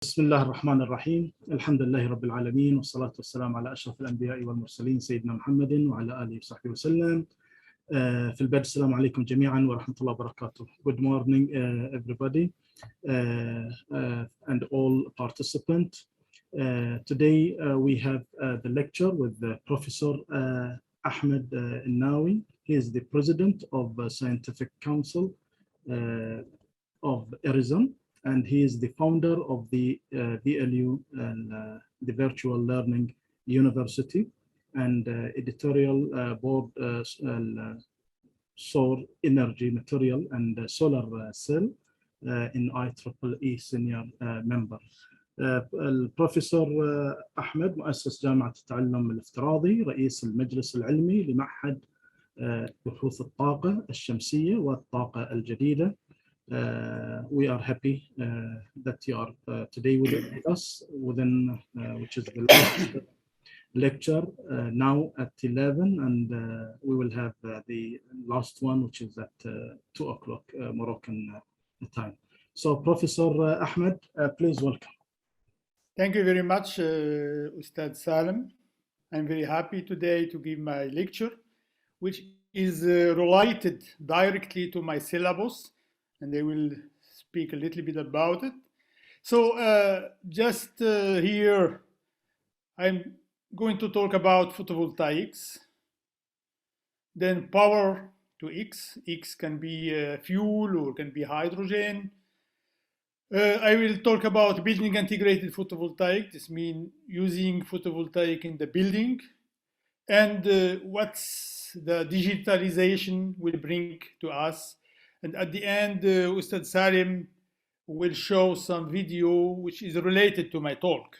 بسم الله الرحمن الرحيم. الحمد لله رب العالمين والصلاة والسلام على أشرف الأنبياء والمرسلين سيدنا محمد وعلى آله وصحبه وسلم. في البدء السلام عليكم جميعا ورحمة الله وبركاته. Good morning everybody and all participants. Today we have the lecture with Professor Ahmed Ennaoui. He is the President of the Scientific Council of Arizona, and he is the founder of the VLU, the Virtual Learning University, and editorial board solar energy material and solar cell in IEEE senior member. البروفيسور أحمد مؤسس جامعة التعلم الافتراضي، رئيس المجلس العلمي لمعهد بحوث الطاقة الشمسية والطاقة الجديدة. We are happy that you are today with us within which is the last lecture now at 11, and we will have the last one which is at 2 o'clock Moroccan time. So Professor Ahmed, please welcome. Thank you very much, Ustad Salim. I'm very happy today to give my lecture, which is related directly to my syllabus, and I will speak a little bit about it. So just here, I'm going to talk about photovoltaics, then power to X. X can be fuel or can be hydrogen. I will talk about building integrated photovoltaic. This means using photovoltaic in the building, and what's the digitalization will bring to us. And at the end, Ustad Salim will show some video which is related to my talk.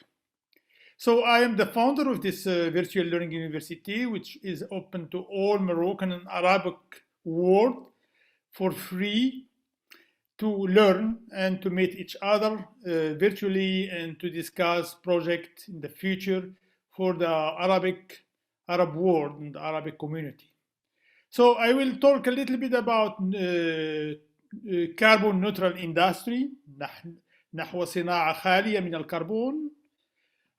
So I am the founder of this virtual learning university, which is open to all Moroccan and Arabic world for free to learn and to meet each other virtually and to discuss projects in the future for the Arab world and the Arabic community. So I will talk a little bit about carbon neutral industry, نحو صناعة خالية من الكربون.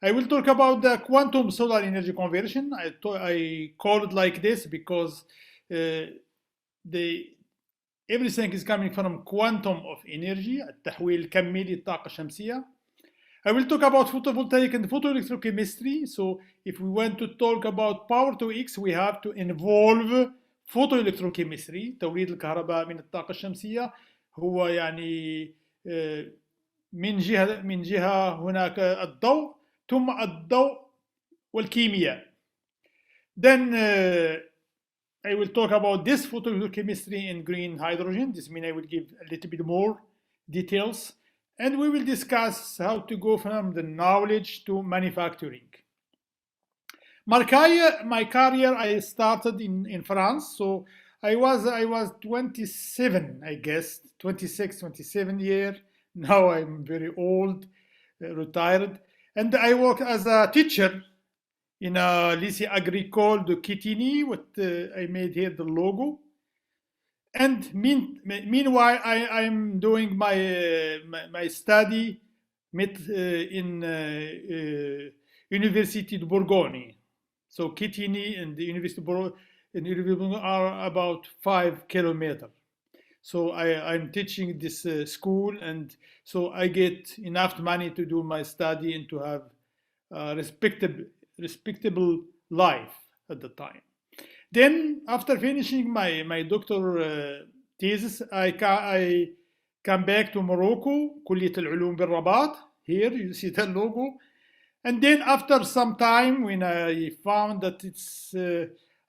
I will talk about the quantum solar energy conversion. I call it like this because everything is coming from quantum of energy, التحويل الكمي للطاقة الشمسية. I will talk about photovoltaic and photoelectrochemistry. So if we want to talk about power to X, we have to involve photoelectrochemistry. توليد الكهرباء من الطاقة الشمسية هو يعني من جهة هناك الضوء ثم الضوء والكيمياء. Then I will talk about this photochemistry and green hydrogen. This means I will give a little bit more details, and we will discuss how to go from the knowledge to manufacturing. My career I started in France, so I was 27, I guess, 26, 27 years. Now I'm very old, retired, and I work as a teacher in a lycée agricole de Kitini. What I made here the logo, and meanwhile I'm doing my study in University de Bourgogne. So Kitini and the University of Bourgogne are about 5 kilometers. So I'm teaching this school, and so I get enough money to do my study and to have a respectable life at the time. Then after finishing my doctoral thesis, I come back to Morocco, كلية العلوم بالرباط. Here you see the logo. And then after some time, when I found that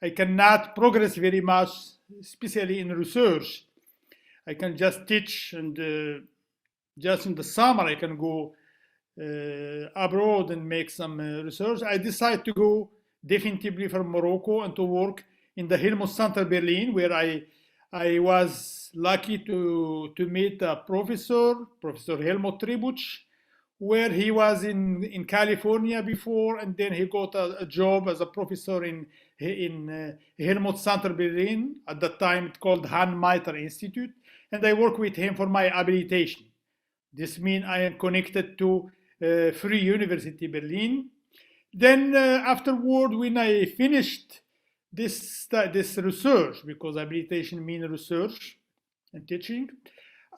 I cannot progress very much, especially in research, I can just teach, and just in the summer I can go abroad and make some research. I decided to go definitively from Morocco and to work in the Helmut Center Berlin, where I was lucky to meet a Professor Helmut Tribuch, where he was in California before, and then he got a job as a professor in Helmut Center Berlin. At that time it's called Han Meiter Institute, and I work with him for my habilitation. This means I am connected to Free University Berlin. Then afterward, when I finished this research, because habilitation means research and teaching,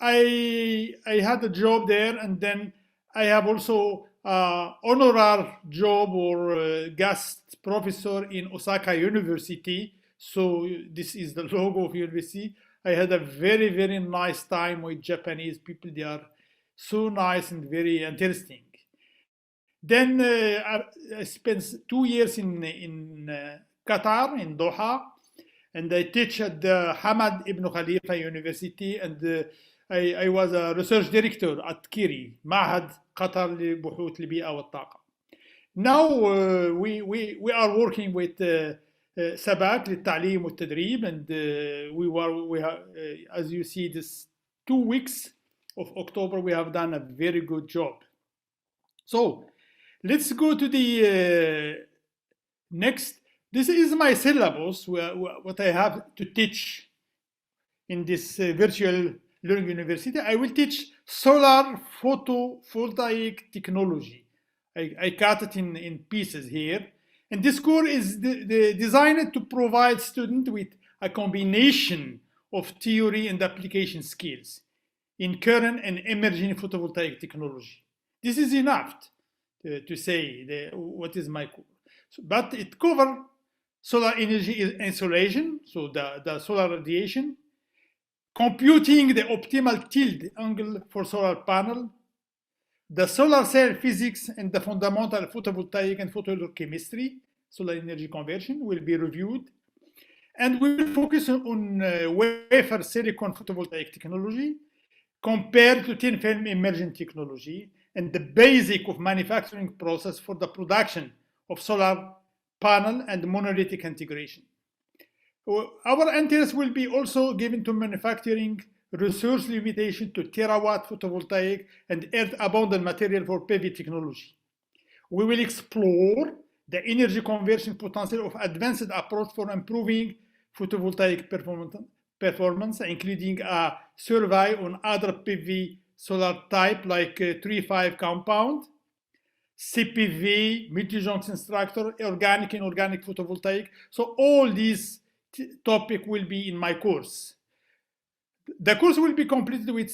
I had a job there, and then I have also honorary job or guest professor in Osaka University. So this is the logo of university. I had a very, very nice time with Japanese people. They are so nice and very interesting. Then I spent 2 years in Qatar, in Doha, and I teach at the Hamad Ibn Khalifa University, and I was a research director at KIRI, معهد قطر لبحوث البيئة والطاقة. Now we are working with SABAC للتعليم والتدريب, and we have, as you see, this 2 weeks of October, we have done a very good job. So let's go to the next. This is my syllabus, what I have to teach in this virtual learning university. I will teach solar photovoltaic technology. I cut it in pieces here. And this course is designed to provide students with a combination of theory and application skills in current and emerging photovoltaic technology. This is enough to say what is my course. But it covers solar energy insolation, so the solar radiation, computing the optimal tilt angle for solar panel, the solar cell physics and the fundamental photovoltaic and photochemistry, solar energy conversion, will be reviewed. And we will focus on wafer silicon photovoltaic technology compared to thin film immersion technology and the basic of manufacturing process for the production of solar panel and monolithic integration. Our interest will be also given to manufacturing resource limitation to terawatt photovoltaic and earth abundant material for PV technology. We will explore the energy conversion potential of advanced approach for improving photovoltaic performance, including a survey on other PV solar type like 3,5 compound, CPV, multi-junction structure, organic and inorganic photovoltaic. So all these topics will be in my course. The course will be completed with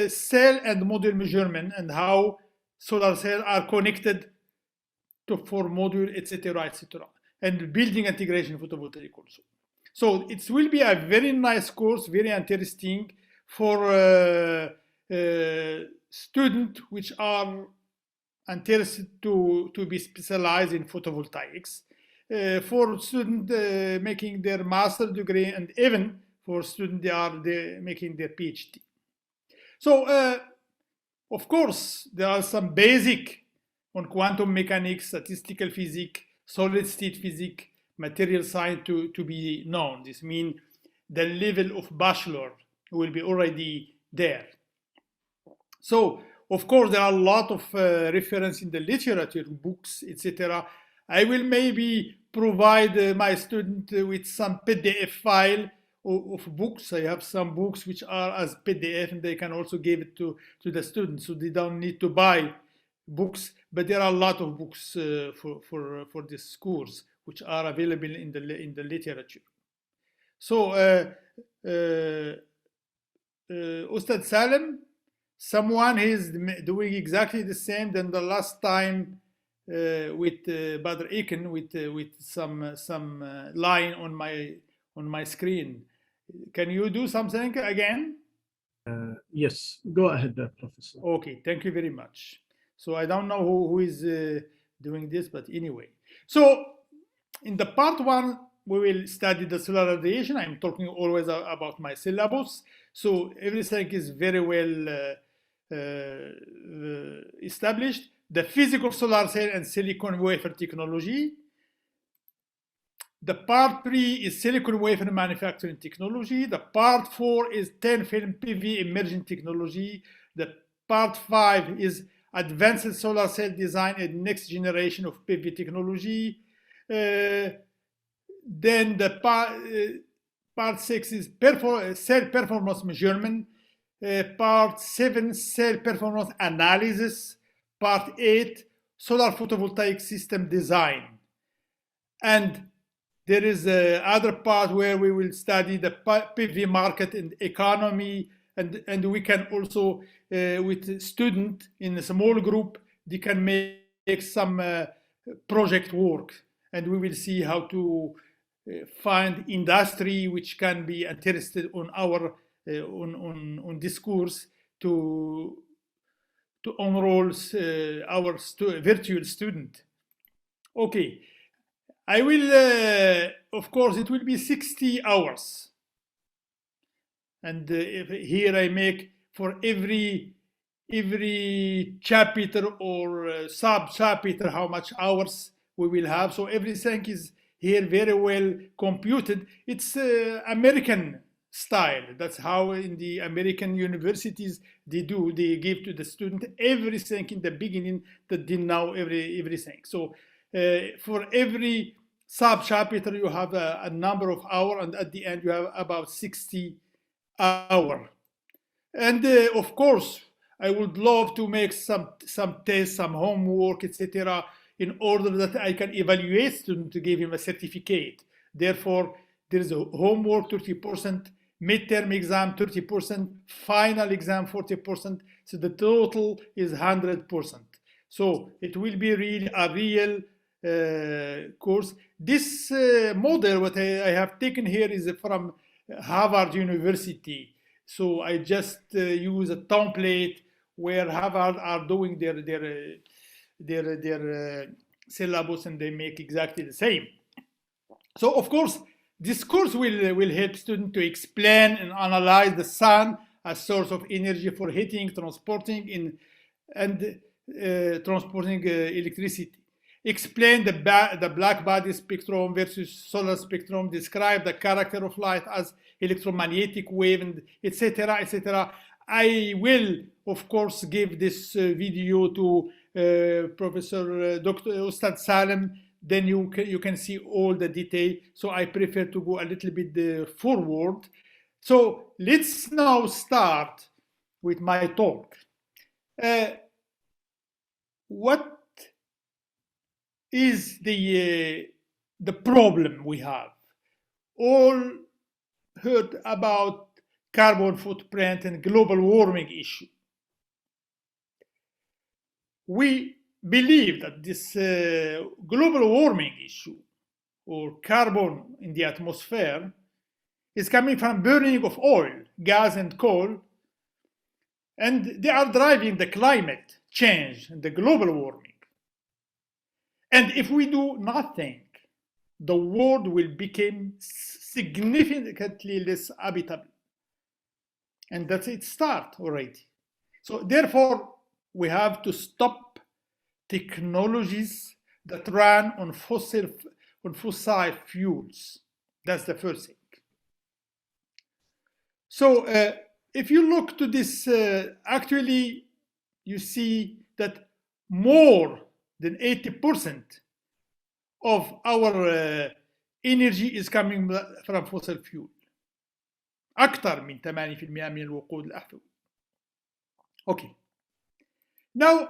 cell and module measurement and how solar cells are connected for module, etc., etc., and building integration photovoltaic also. So it will be a very nice course, very interesting for students which are interested to be specialized in photovoltaics, for students making their master degree, and even for students they are making their PhD. So of course there are some basic on quantum mechanics, statistical physics, solid state physics, material science to be known. This means the level of bachelor will be already there. So of course there are a lot of reference in the literature, books, etc. I will maybe provide my student with some PDF file of books. I have some books which are as PDF, and they can also give it to the students, so they don't need to buy books. But there are a lot of books for this course which are available in the literature. So Ustad Salem, someone is doing exactly the same than the last time with Badr Eken with some line on my screen. Can you do something again? Yes, go ahead, Professor. Okay, thank you very much. So I don't know who is doing this, but anyway. So in the part 1, we will study the solar radiation. I'm talking always about my syllabus. So everything is very well established. The physical solar cell and silicon wafer technology. The part 3 is silicon wafer manufacturing technology. The part 4 is thin film PV immersion technology. The part 5 is advanced solar cell design and next generation of PV technology. Then the part 6 is cell performance measurement. Part 7, cell performance analysis. part 8, solar photovoltaic system design. And there is another part where we will study the PV market and economy, and we can also, with students in a small group, they can make some project work, and we will see how to find industry which can be interested on our on this course to enroll our virtual student. Okay, I will, of course, it will be 60 hours. And here I make for every chapter or sub-chapter how much hours we will have. So everything is here very well computed. It's American style. That's how in the American universities they do. They give to the student everything in the beginning that they know everything. So for every sub-chapter you have a number of hours, and at the end you have about 60 hours. And of course, I would love to make some tests, some homework, etc., in order that I can evaluate student to give him a certificate. Therefore, there is a homework 30%, midterm exam 30%, final exam 40%. So the total is 100%. So it will be really a real course. This model, what I have taken here, is from Harvard University. So I just use a template where Harvard are doing their syllabus, and they make exactly the same. So of course, this course will help students to explain and analyze the sun as source of energy for heating, transporting, transporting electricity. Explain the black body spectrum versus solar spectrum. Describe the character of light as electromagnetic wave, and etc., etc. I will, of course, give this video to Professor Dr. Ustad Salem. Then you can see all the detail. So I prefer to go a little bit forward. So let's now start with my talk. What is the problem we have? All heard about carbon footprint and global warming issue. We believe that this global warming issue, or carbon in the atmosphere, is coming from burning of oil, gas, and coal, and they are driving the climate change and the global warming. And if we do nothing, the world will become significantly less habitable. And that's it start already. So therefore, we have to stop technologies that run on fossil fuels. That's the first thing. So if you look to this, actually, you see that more than 80% of our energy is coming from fossil fuel. أكثر من 80% من الوقود الأحفظي. Okay. Now,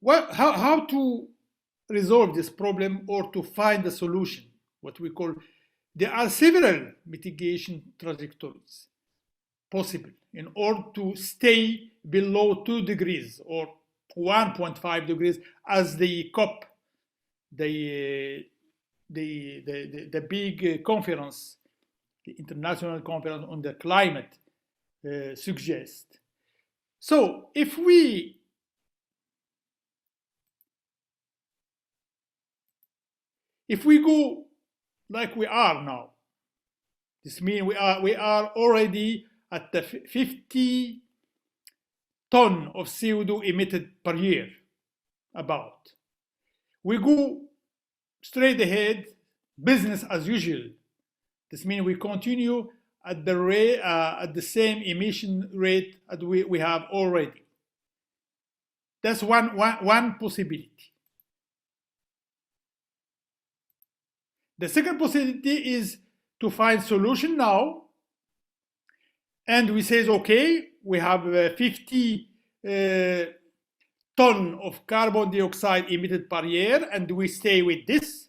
how to resolve this problem or to find a solution? What we call, there are several mitigation trajectories possible in order to stay below 2 degrees or 1.5 degrees as the COP, the big conference, the international conference on the climate suggests. So if we go like we are now, this means we are already at the 50 ton of CO2 emitted per year, about. We go straight ahead, business as usual. This means we continue at the rate, at the same emission rate that we have already. That's one possibility. The second possibility is to find solution now, and we say, okay, we have 50 ton of carbon dioxide emitted per year, and we stay with this.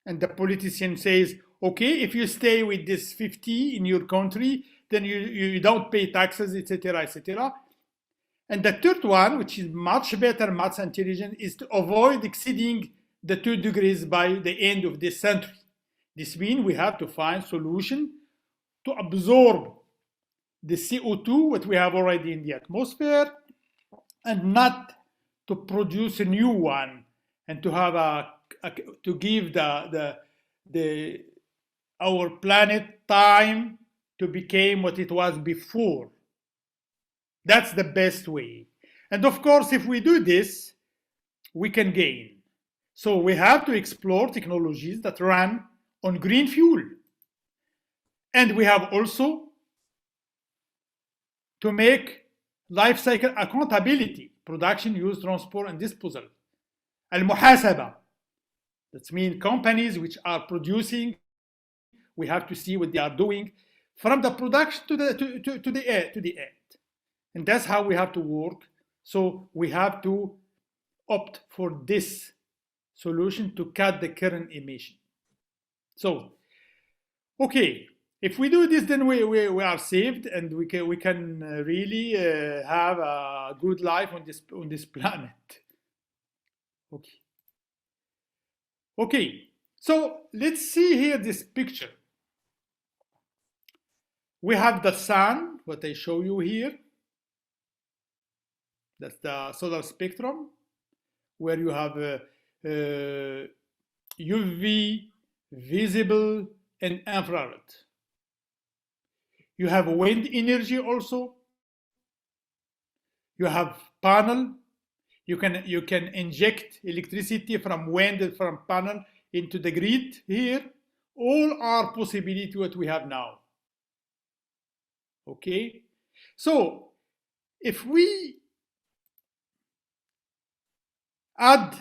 And the politician says, okay, if you stay with this 50 in your country, then you don't pay taxes, etc., etc. And the third one, which is much better, much intelligent, is to avoid exceeding the 2 degrees by the end of this century. This means we have to find solution to absorb the CO2 that we have already in the atmosphere, and not to produce a new one, and to have to give our planet time to become what it was before. That's the best way. And of course, if we do this, we can gain. So we have to explore technologies that run on green fuel. And we have also to make life cycle accountability, production, use, transport, and disposal. Al-muhasaba. That means companies which are producing, we have to see what they are doing from the production to the end. And that's how we have to work. So we have to opt for this solution to cut the current emission. So, okay, if we do this, then we are saved, and we can really have a good life on this planet. Okay. Okay, so let's see here this picture. We have the sun, what I show you here. That's the solar spectrum, where you have UV, visible, and infrared. You have wind energy also. You have panel. You can inject electricity from wind and from panel into the grid here. All are possibilities what we have now. Okay, so if we add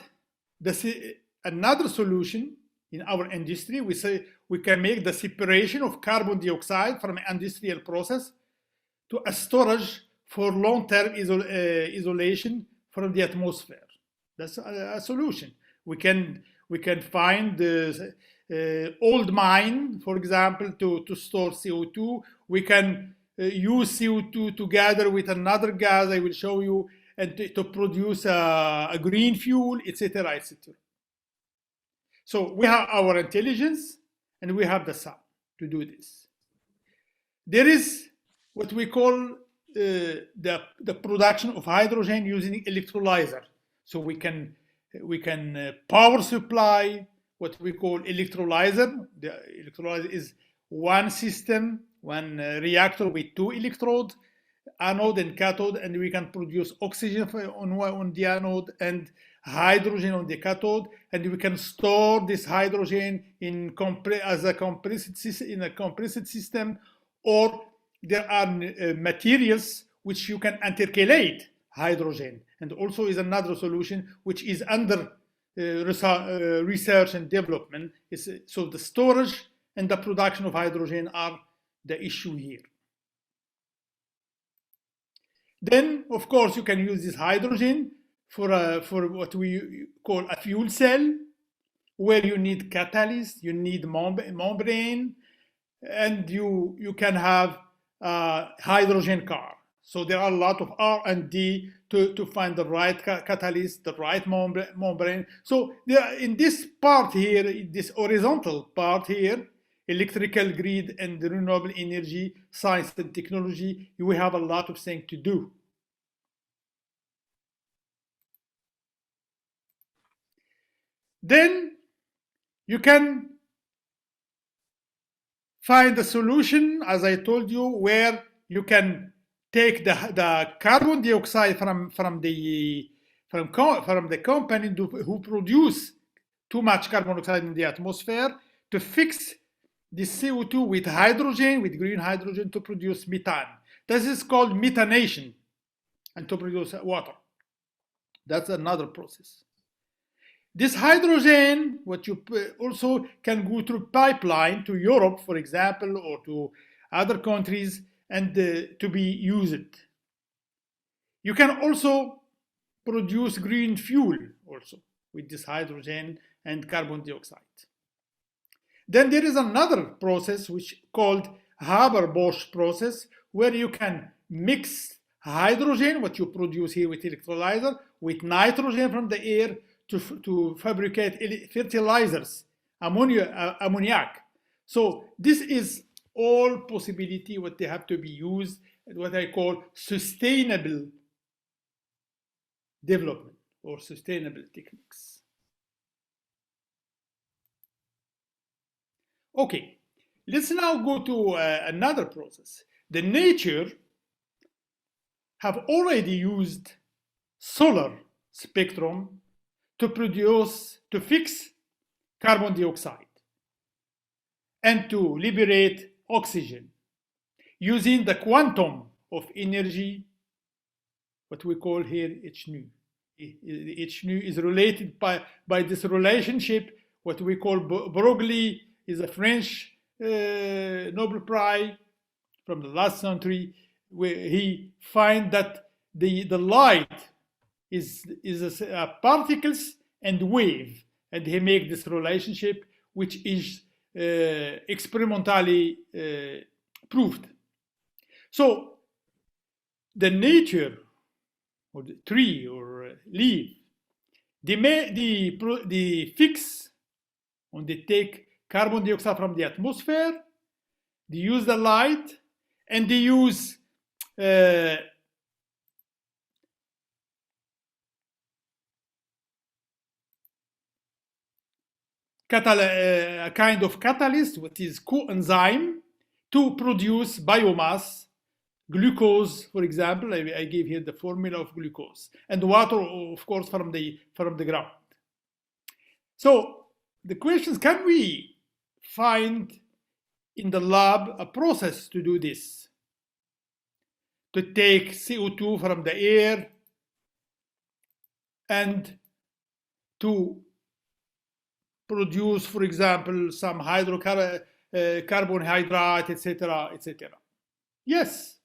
another solution in our industry, we say we can make the separation of carbon dioxide from industrial process to a storage for long-term isolation from the atmosphere. That's a solution. We can find the old mine, for example, to store CO2. We can use CO2 together with another gas I will show you, and to produce a green fuel, etc., etc. So we have our intelligence, and we have the sun to do this. There is what we call the production of hydrogen using electrolyzer. So we can power supply what we call electrolyzer. The electrolyzer is one system, one reactor with 2 electrodes, anode and cathode, and we can produce oxygen on the anode and hydrogen on the cathode, and we can store this hydrogen in a compressed system, or there are materials which you can intercalate hydrogen, and also is another solution which is under research and development. So the storage and the production of hydrogen are the issue here. Then, of course, you can use this hydrogen for what we call a fuel cell, where you need catalyst, you need membrane, and you can have a hydrogen car. So there are a lot of R&D to find the right catalyst, the right membrane. So in this part here, this horizontal part here, electrical grid and renewable energy, science and technology, we have a lot of things to do. Then you can find a solution, as I told you, where you can take the carbon dioxide from the company who produce too much carbon dioxide in the atmosphere, to fix the CO2 with hydrogen, with green hydrogen, to produce methane. This is called methanation, and to produce water. That's another process. This hydrogen, what you also can go through pipeline to Europe, for example, or to other countries, and to be used. You can also produce green fuel also with this hydrogen and carbon dioxide. Then there is another process which called Haber-Bosch process, where you can mix hydrogen, what you produce here with electrolyzer, with nitrogen from the air to fabricate fertilizers, ammoniac. So this is all possibility what they have to be used, what I call sustainable development or sustainable techniques. Okay, let's now go to another process. The nature have already used solar spectrum to fix carbon dioxide and to liberate oxygen using the quantum of energy, what we call here h-nu. H-nu is related by this relationship, what we call Broglie is a French Nobel Prize from the last century, where he find that the light is particles and wave, and he make this relationship, which is experimentally proved. So the nature or the tree or leaf, they fix and they take carbon dioxide from the atmosphere, they use the light, and they use a kind of catalyst, which is coenzyme, to produce biomass, glucose, for example. I gave here the formula of glucose, and water, of course, from the ground. So the question is, can we find in the lab a process to do this? To take CO2 from the air and to produce, for example, some carbon hydrate, etc., etc. Yes,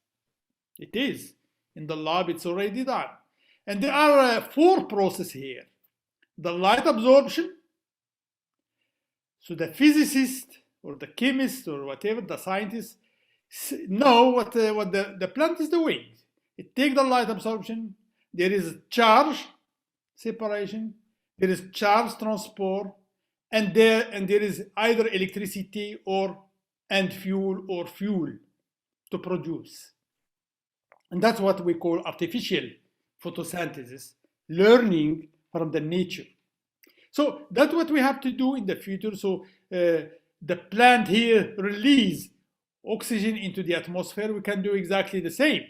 it is. In the lab, it's already done. And there are 4 processes here. The light absorption. So the physicist or the chemist or whatever, the scientist, know what the plant is doing. It takes the light absorption. There is charge separation. There is charge transport. And there is either electricity and fuel to produce. And that's what we call artificial photosynthesis, learning from the nature. So that's what we have to do in the future. So the plant here release oxygen into the atmosphere. We can do exactly the same.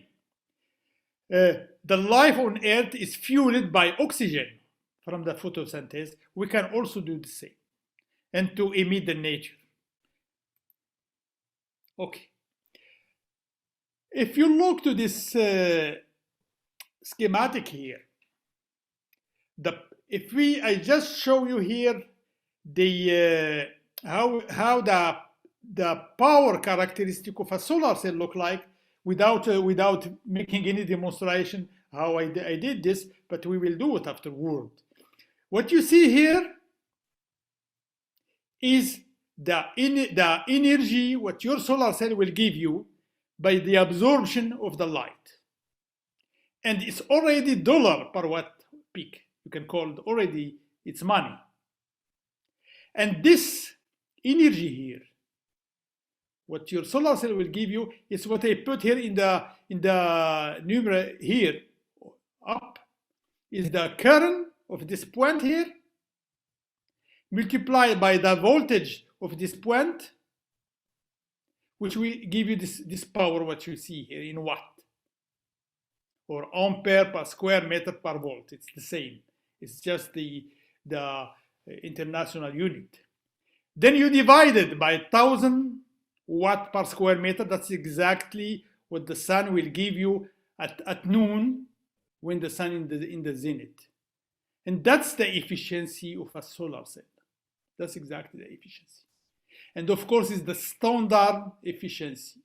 The life on Earth is fueled by oxygen from the photosynthesis. We can also do the same, and to emit the nature. Okay. If you look to this schematic here, I just show you here the how the power characteristic of a solar cell look like without making any demonstration how I did this, but we will do it afterward. What you see here is the energy what your solar cell will give you by the absorption of the light. And it's already $ per watt peak. You can call it already, it's money. And this energy here, what your solar cell will give you, is what I put here in the numerator here, up, is the current of this point here, multiplied by the voltage of this point, which will give you this power, what you see here in watt, or ampere per square meter per volt. It's the same. It's just the international unit. Then you divide it by 1000 watt per square meter. That's exactly what the sun will give you at noon when the sun in the zenith. And that's the efficiency of a solar cell. That's exactly the efficiency. And of course, it's the standard efficiency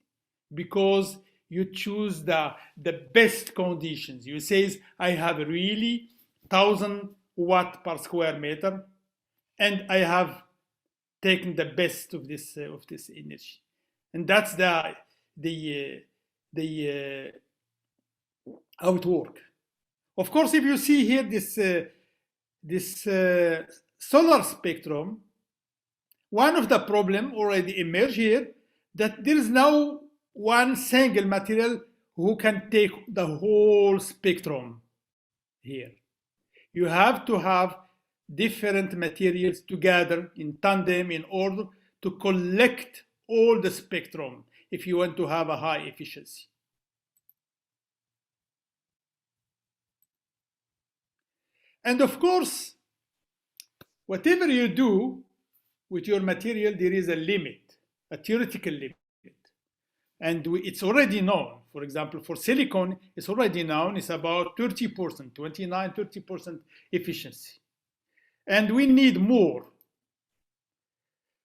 because you choose the best conditions. You say, I have really 1000 watt per square meter, and I have taken the best of this energy, and that's the how it works. Of course, if you see here this solar spectrum, one of the problem already emerged here, that there is now one single material who can take the whole spectrum here. You have to have different materials together in tandem in order to collect all the spectrum if you want to have a high efficiency. And of course, whatever you do with your material, there is a limit, a theoretical limit. And it's already known. For example, for silicon, it's already known, it's about 30%, 29, 30% efficiency. And we need more.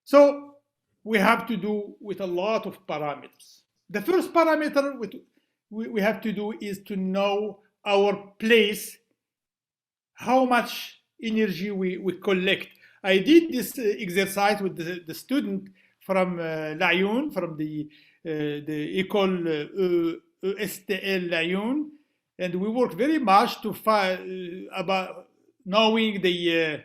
So we have to do with a lot of parameters. The first parameter we have to do is to know our place, how much energy we collect. I did this exercise with the student from Laayoune, from the École ESTL Laayoune, and we worked very much to find about knowing the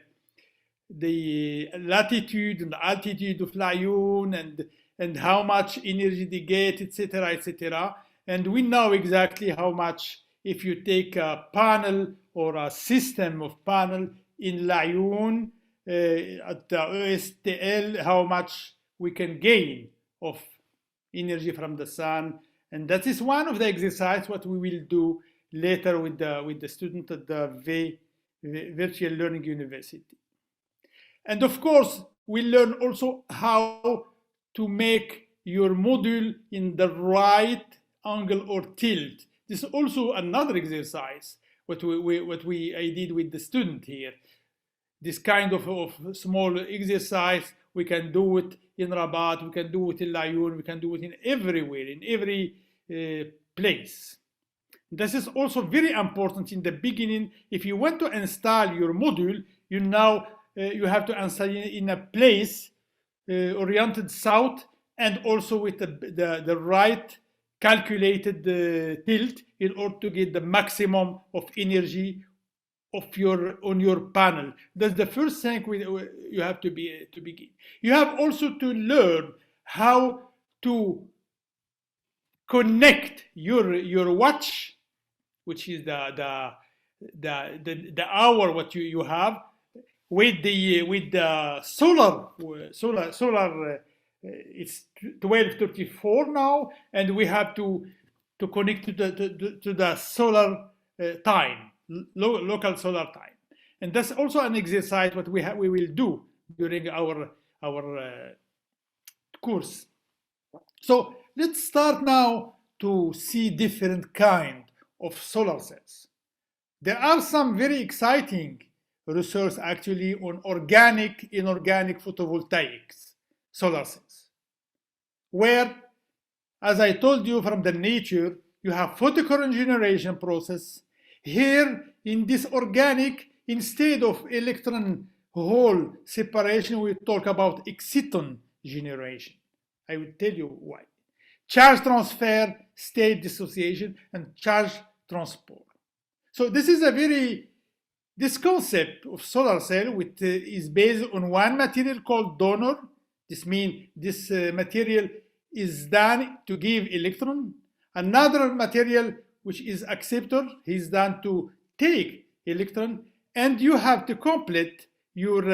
latitude and altitude of Laayoune and how much energy they get, etc., etc. And we know exactly how much, if you take a panel or a system of panel in Laayoune at the ESTL, how much we can gain of energy from the sun. And that is one of the exercises what we will do later with the student at the Virtual Learning University. And of course, we learn also how to make your module in the right angle or tilt. This is also another exercise what I did with the student here. This kind of small exercise, we can do it in Rabat, we can do it in Laayoune, we can do it in everywhere, in every place. This is also very important in the beginning. If you want to install your module, you have to install it in a place oriented south and also with the right calculated tilt in order to get the maximum of energy on your panel. That's the first thing you have to begin. You have also to learn how to connect your watch, which is the hour what you have, with the solar. It's 12:34 now, and we have to connect to the solar time, local solar time, and that's also an exercise what we will do during our course. So let's start now to see different kind of solar cells. There are some very exciting research actually on organic, inorganic photovoltaics solar cells, where, as I told you from the nature, you have photocurrent generation process. Here in this organic, instead of electron hole separation, we talk about exciton generation. I will tell you why. Charge transfer, state dissociation, and charge transport. So this is this concept of solar cell, which is based on one material called donor. This means this material is done to give electron. Another material which is acceptor, is done to take electron, and you have to complete your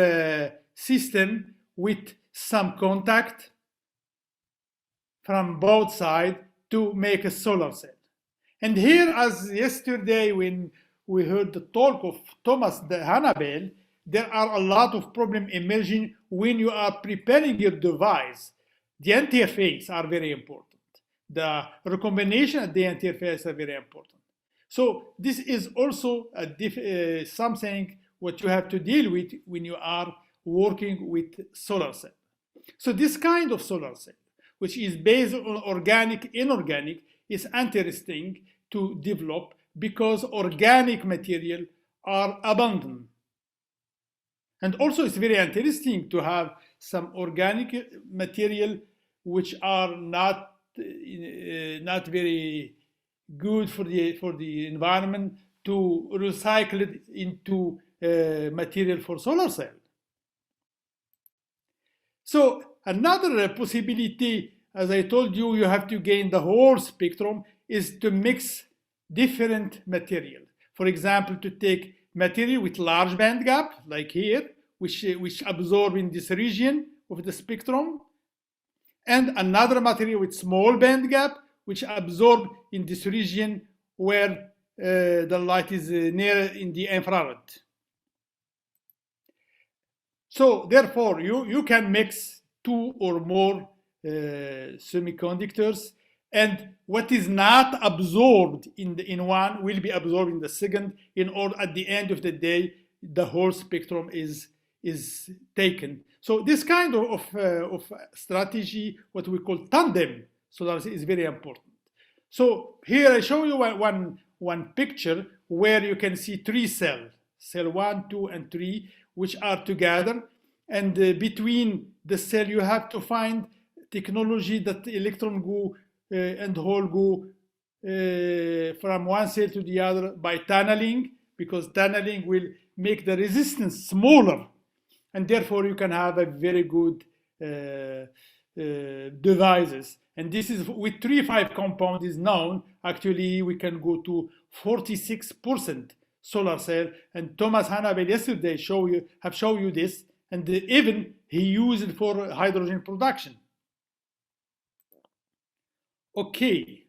system with some contact from both sides to make a solar cell. And here, as yesterday when we heard the talk of Thomas de Hannibal, there are a lot of problems emerging when you are preparing your device. The interface are very important. The recombination at the interface are very important. So this is also something what you have to deal with when you are working with solar cell. So this kind of solar cell, which is based on organic, inorganic, is interesting to develop because organic material are abundant. And also it's very interesting to have some organic material which are not very good for the environment, to recycle it into material for solar cell. So another possibility, as I told you, you have to gain the whole spectrum, is to mix different material. For example, to take material with large band gap, like here, which absorb in this region of the spectrum, and another material with small band gap, which absorb in this region where the light is near in the infrared. So therefore, you can mix two or more semiconductors, and what is not absorbed in one will be absorbed in the second, in order at the end of the day, the whole spectrum is taken. So this kind of strategy, what we call tandem solar, is very important. So here I show you one picture where you can see three cells, cell 1, 2, and 3, which are together, and between the cell you have to find technology that electron go and hole go from one cell to the other by tunneling, because tunneling will make the resistance smaller, and therefore you can have a very good devices. And this is with 3,5 compound is known. Actually, we can go to 46% solar cell. And Thomas Hannabel yesterday have shown you this, and even he used it for hydrogen production. Okay,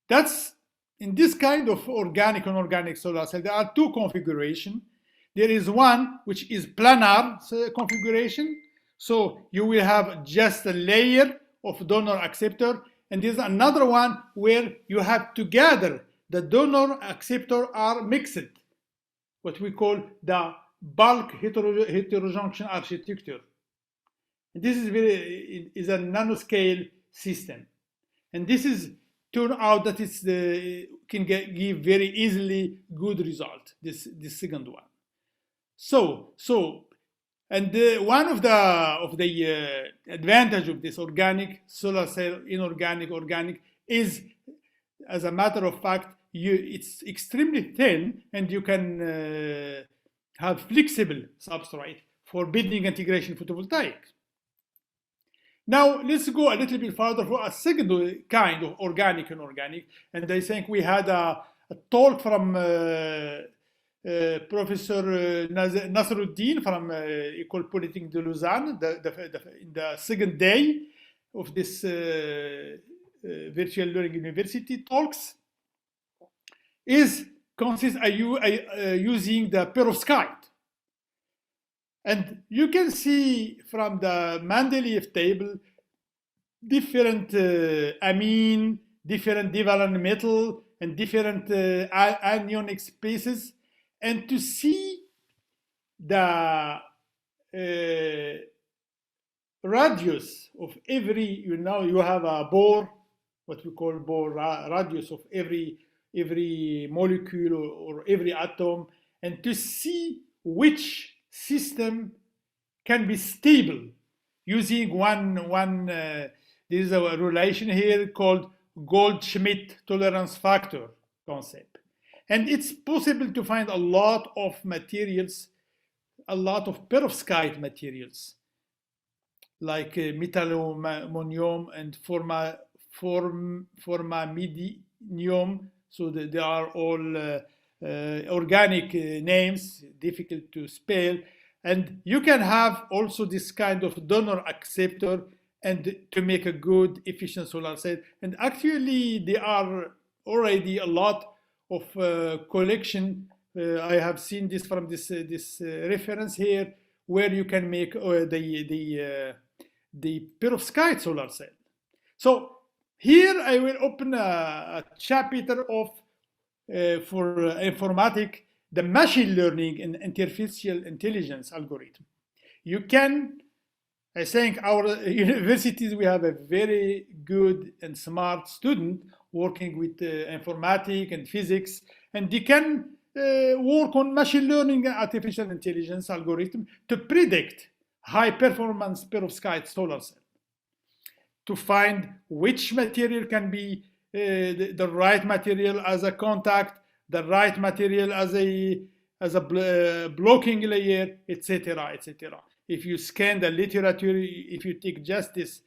that's in this kind of organic and inorganic solar cell. There are two configurations. There is one which is planar configuration. So you will have just a layer of donor acceptor, and there's another one where you have together the donor acceptor are mixed, what we call the bulk heterojunction architecture. And this is a nanoscale system, and this is turned out that it's can give very easily good result. This second one. And one of the advantage of this organic solar cell, inorganic, organic, is, as a matter of fact, it's extremely thin, and you can have flexible substrate for building integration photovoltaics. Now let's go a little bit further for a second kind of organic and inorganic, and I think we had a talk from Professor Nasruddin from École Polytechnique de Lausanne, in the second day of this virtual learning university talks, consists using the Perovskite. And you can see from the Mendeleev table different amine, different divalent metal, and different anionic spaces. And to see the radius of every, you have a Bohr, what we call Bohr radius of every molecule or every atom, and to see which system can be stable using there is a relation here called Goldschmidt tolerance factor concept. And it's possible to find a lot of materials, a lot of perovskite materials, like metalloammonium and formamidinium. So they are all organic names, difficult to spell. And you can have also this kind of donor acceptor and to make a good efficient solar cell. And actually there are already a lot of collection. I have seen this from this reference here, where you can make the perovskite solar cell. So here I will open a chapter of for informatics, the machine learning and artificial intelligence algorithm. You can, I think our universities, we have a very good and smart student working with informatics and physics, and they can work on machine learning and artificial intelligence algorithm to predict high performance perovskite solar cell, to find which material can be the right material as a contact, the right material as a blocking layer, etc., etc. If you scan the literature, if you take just this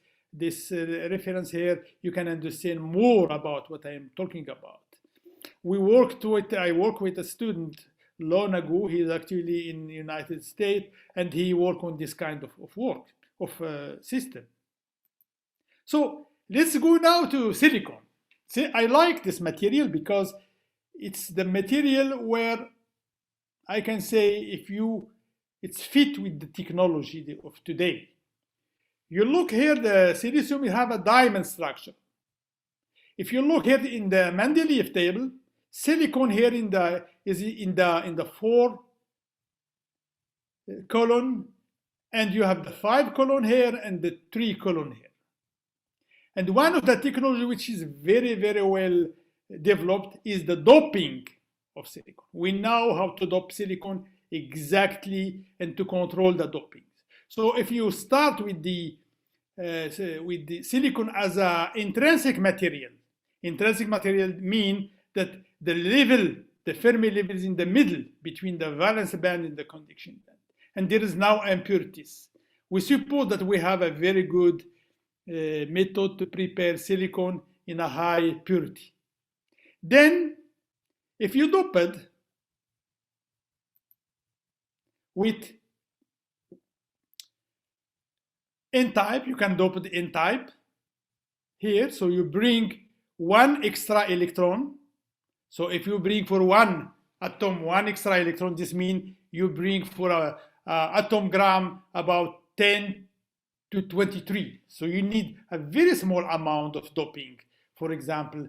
reference here, you can understand more about what I am talking about. I work with a student long ago. He is actually in the United States, and he worked on this kind of work, system. So let's go now to silicon. See, I like this material because it's the material where I can say it's fit with the technology of today. You look here, the silicium, you have a diamond structure. If you look here in the Mendeleev table, silicon here is in the 4 column, and you have the 5 column here and the 3 column here. And one of the technology which is very, very well developed is the doping of silicon. We know how to dope silicon exactly and to control the doping. So if you start with the silicon as an intrinsic material mean that the Fermi level is in the middle between the valence band and the conduction band, and there is now impurities. We suppose that we have a very good method to prepare silicon in a high purity. Then, if you dope it with N-type, you can dope the N-type here. So you bring 1 extra electron. So if you bring for 1 atom 1 extra electron, this means you bring for a atom gram about 10 to 23. So you need a very small amount of doping. For example,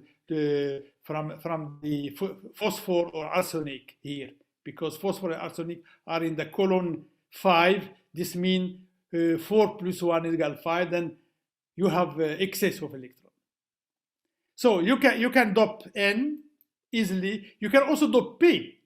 from the phosphor or arsenic here, because phosphor and arsenic are in the column 5. This means 4 plus 1 is equal 5. Then you have excess of electron. So you can dope N easily. You can also dope P.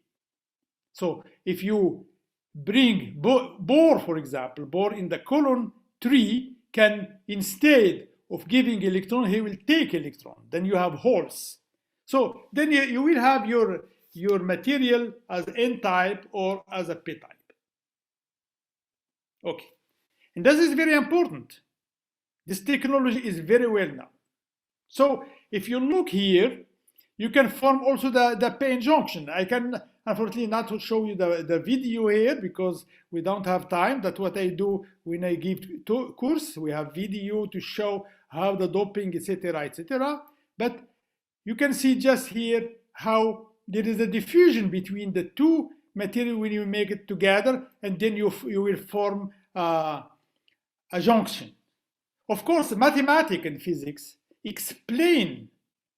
So if you bring Bohr, for example, Bohr in the column 3 can, instead of giving electron, he will take electron. Then you have holes. So then you will have your material as N-type or as a P-type. Okay. And this is very important. This technology is very well known. So if you look here, you can form also the P-N junction. I can unfortunately not show you the video here because we don't have time. That's what I do when I give course. We have video to show how the doping, etc., etc. But you can see just here how there is a diffusion between the two materials when you make it together, and then you will form a junction. Of course, mathematics and physics explain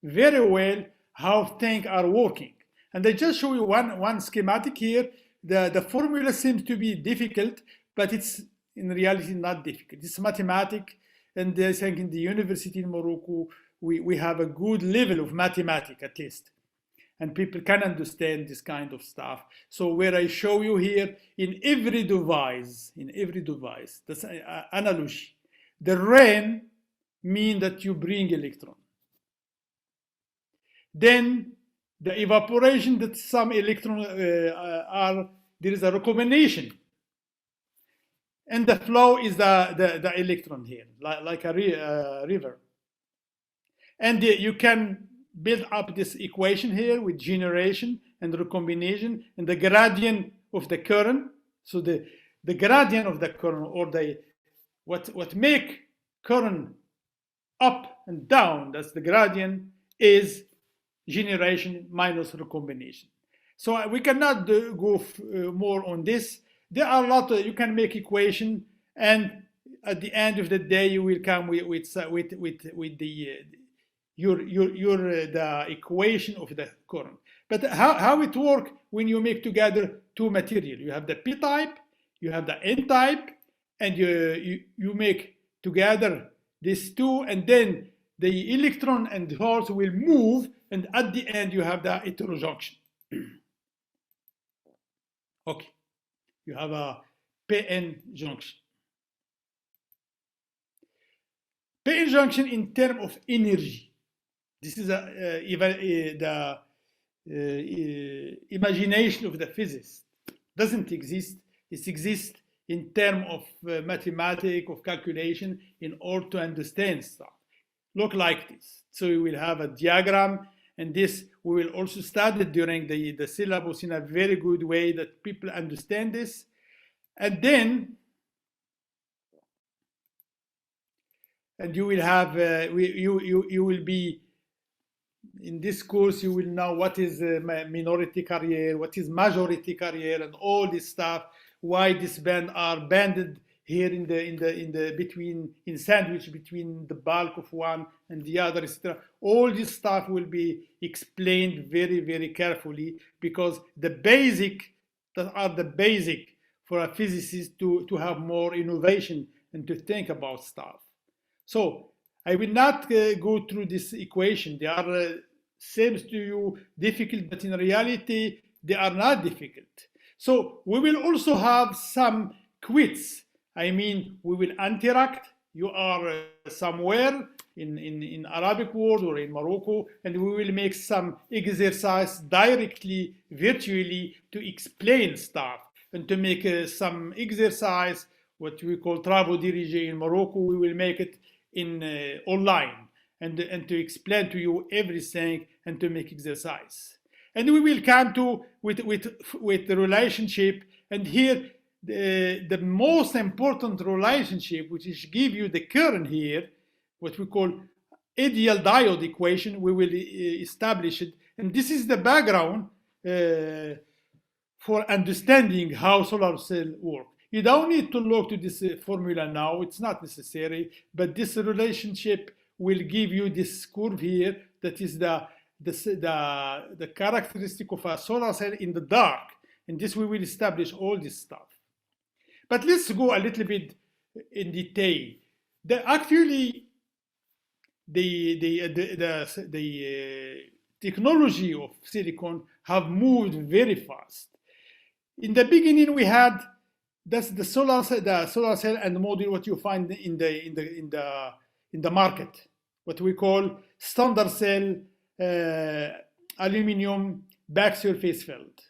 very well how things are working. And I just show you one schematic here. The formula seems to be difficult, but it's in reality not difficult. It's mathematics, and I think in the university in Morocco, we have a good level of mathematics at least. And people can understand this kind of stuff. So where I show you here, in every device, that's an analogy. The rain means that you bring electron. Then the evaporation, that some electrons there is a recombination. And the flow is the electron here, like a river. And you can build up this equation here with generation and recombination and the gradient of the current. So the gradient of the current, or what make current up and down, that's the gradient, is generation minus recombination. So we cannot go more on this. There are a lot of, you can make equation, and at the end of the day you will come with the equation of the current. But how it works when you make together two materials? You have the p-type, you have the n-type, and you make together these two, and then the electron and holes will move, and at the end you have the heterojunction. Okay, you have a PN junction. PN junction in terms of energy. This is the imagination of the physicist. Doesn't exist. It exists in terms of mathematics, of calculation, in order to understand stuff. Look like this. So we will have a diagram, and this we will also study during the syllabus in a very good way that people understand this. And then, and you will have, you will be, in this course, you will know what is minority carrier, what is majority carrier, and all this stuff. Why these bands are banded here in the between, in sandwich between the bulk of one and the other, etc. All this stuff will be explained very, very carefully, because the basic that are the basic for a physicist to have more innovation and to think about stuff. So I will not go through this equation. They are seems to you difficult, but in reality they are not difficult. So we will also have some quiz. I mean, we will interact. You are somewhere in Arabic world or in Morocco, and we will make some exercise directly, virtually, to explain stuff and to make some exercise, what we call travaux dirigés in Morocco. We will make it in online and to explain to you everything and to make exercise. And we will come to with the relationship, and here the most important relationship, which is give you the current here, what we call ideal diode equation. We will establish it, and this is the background for understanding how solar cell work. You don't need to look to this formula now, it's not necessary, but this relationship will give you this curve here, that is the characteristic of a solar cell in the dark, and this we will establish all this stuff. But let's go a little bit in detail. Actually, the technology of silicon have moved very fast. In the beginning, we had that's the solar cell and module, what you find in the market, what we call standard cell aluminum back surface field,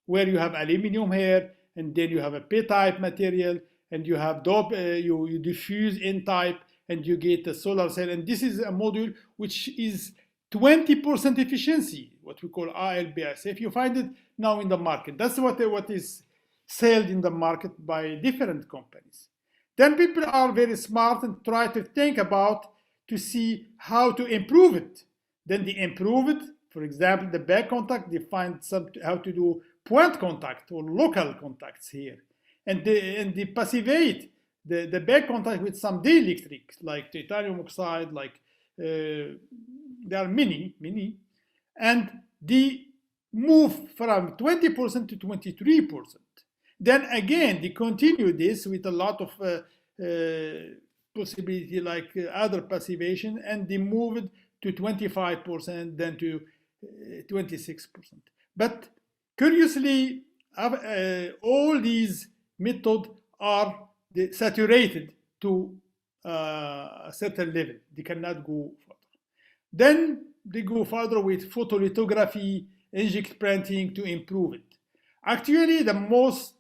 where you have aluminum here, and then you have a P-type material, and you have you diffuse N-type, and you get a solar cell. And this is a module which is 20% efficiency, what we call ALBS. You find it now in the market. That's what is sold in the market by different companies. Then people are very smart and try to think about to see how to improve it. Then they improve it. For example, the back contact, they find how to do point contact or local contacts here. And they passivate the back contact with some dielectric, like titanium oxide, like there are many, and they move from 20% to 23%. Then again, they continue this with a lot of possibility like other passivation, and they move it to 25%, then to 26%. But curiously, all these methods are saturated to a certain level. They cannot go further. Then they go further with photolithography, inkjet printing to improve it. Actually, the most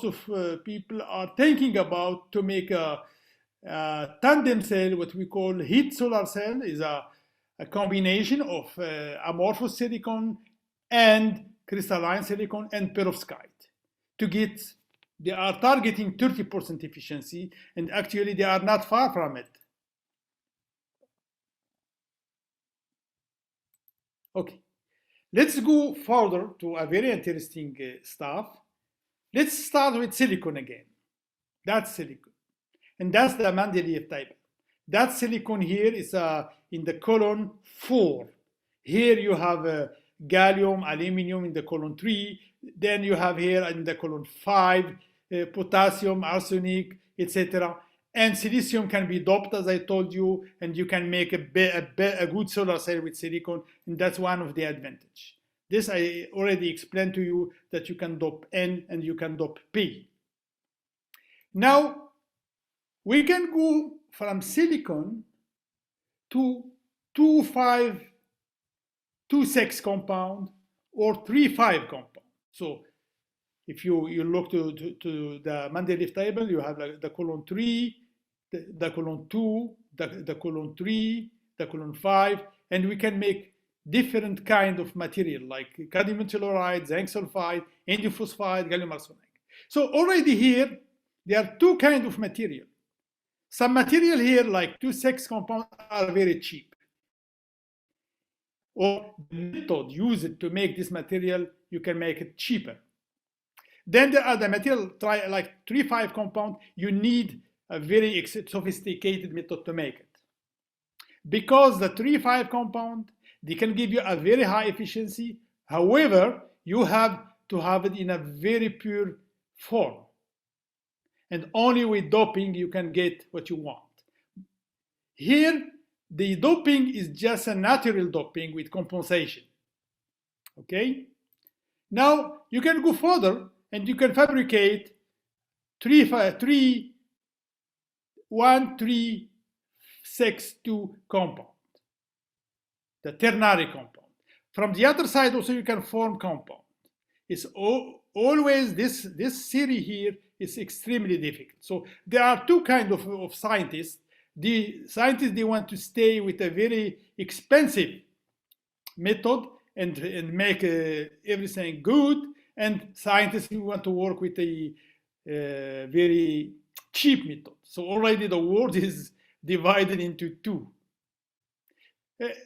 of people are thinking about to make a tandem cell, what we call heat solar cell, is a combination of amorphous silicon and crystalline silicon and perovskite. To get, they are targeting 30% efficiency, and actually they are not far from it. Okay, let's go further to a very interesting stuff. Let's start with silicon again. That's silicon, and that's the Mendeleev table. That silicon here is in the column 4. Here you have gallium, aluminum in the column 3. Then you have here in the column 5 potassium, arsenic, etc. And silicium can be doped, as I told you, and you can make a good solar cell with silicon, and that's one of the advantages. This I already explained to you that you can dop N and you can dop P. Now, we can go from silicon to 2,5,2,6 compound or 3,5 compound. So if you look to the Mendeleev table, you have like the colon 3, the colon 2, the colon 3, the colon 5, and we can make different kind of material like cadmium telluride, zinc sulfide, indium phosphide, gallium arsenide. So already here, there are two kinds of material. Some material here, like 2,6 compounds, are very cheap. Or the method used to make this material, you can make it cheaper. Then there are the material like 3,5 compound, you need a very sophisticated method to make it. Because the 3,5 compound, they can give you a very high efficiency. However, you have to have it in a very pure form. And only with doping you can get what you want. Here, the doping is just a natural doping with compensation. Okay? Now, you can go further and you can fabricate 1,3,6,2 compound, the ternary compound. From the other side also you can form compound. It's always this series here is extremely difficult. So there are two kinds of scientists. The scientists, they want to stay with a very expensive method and make everything good, and scientists who want to work with a very cheap method. So already the world is divided into two.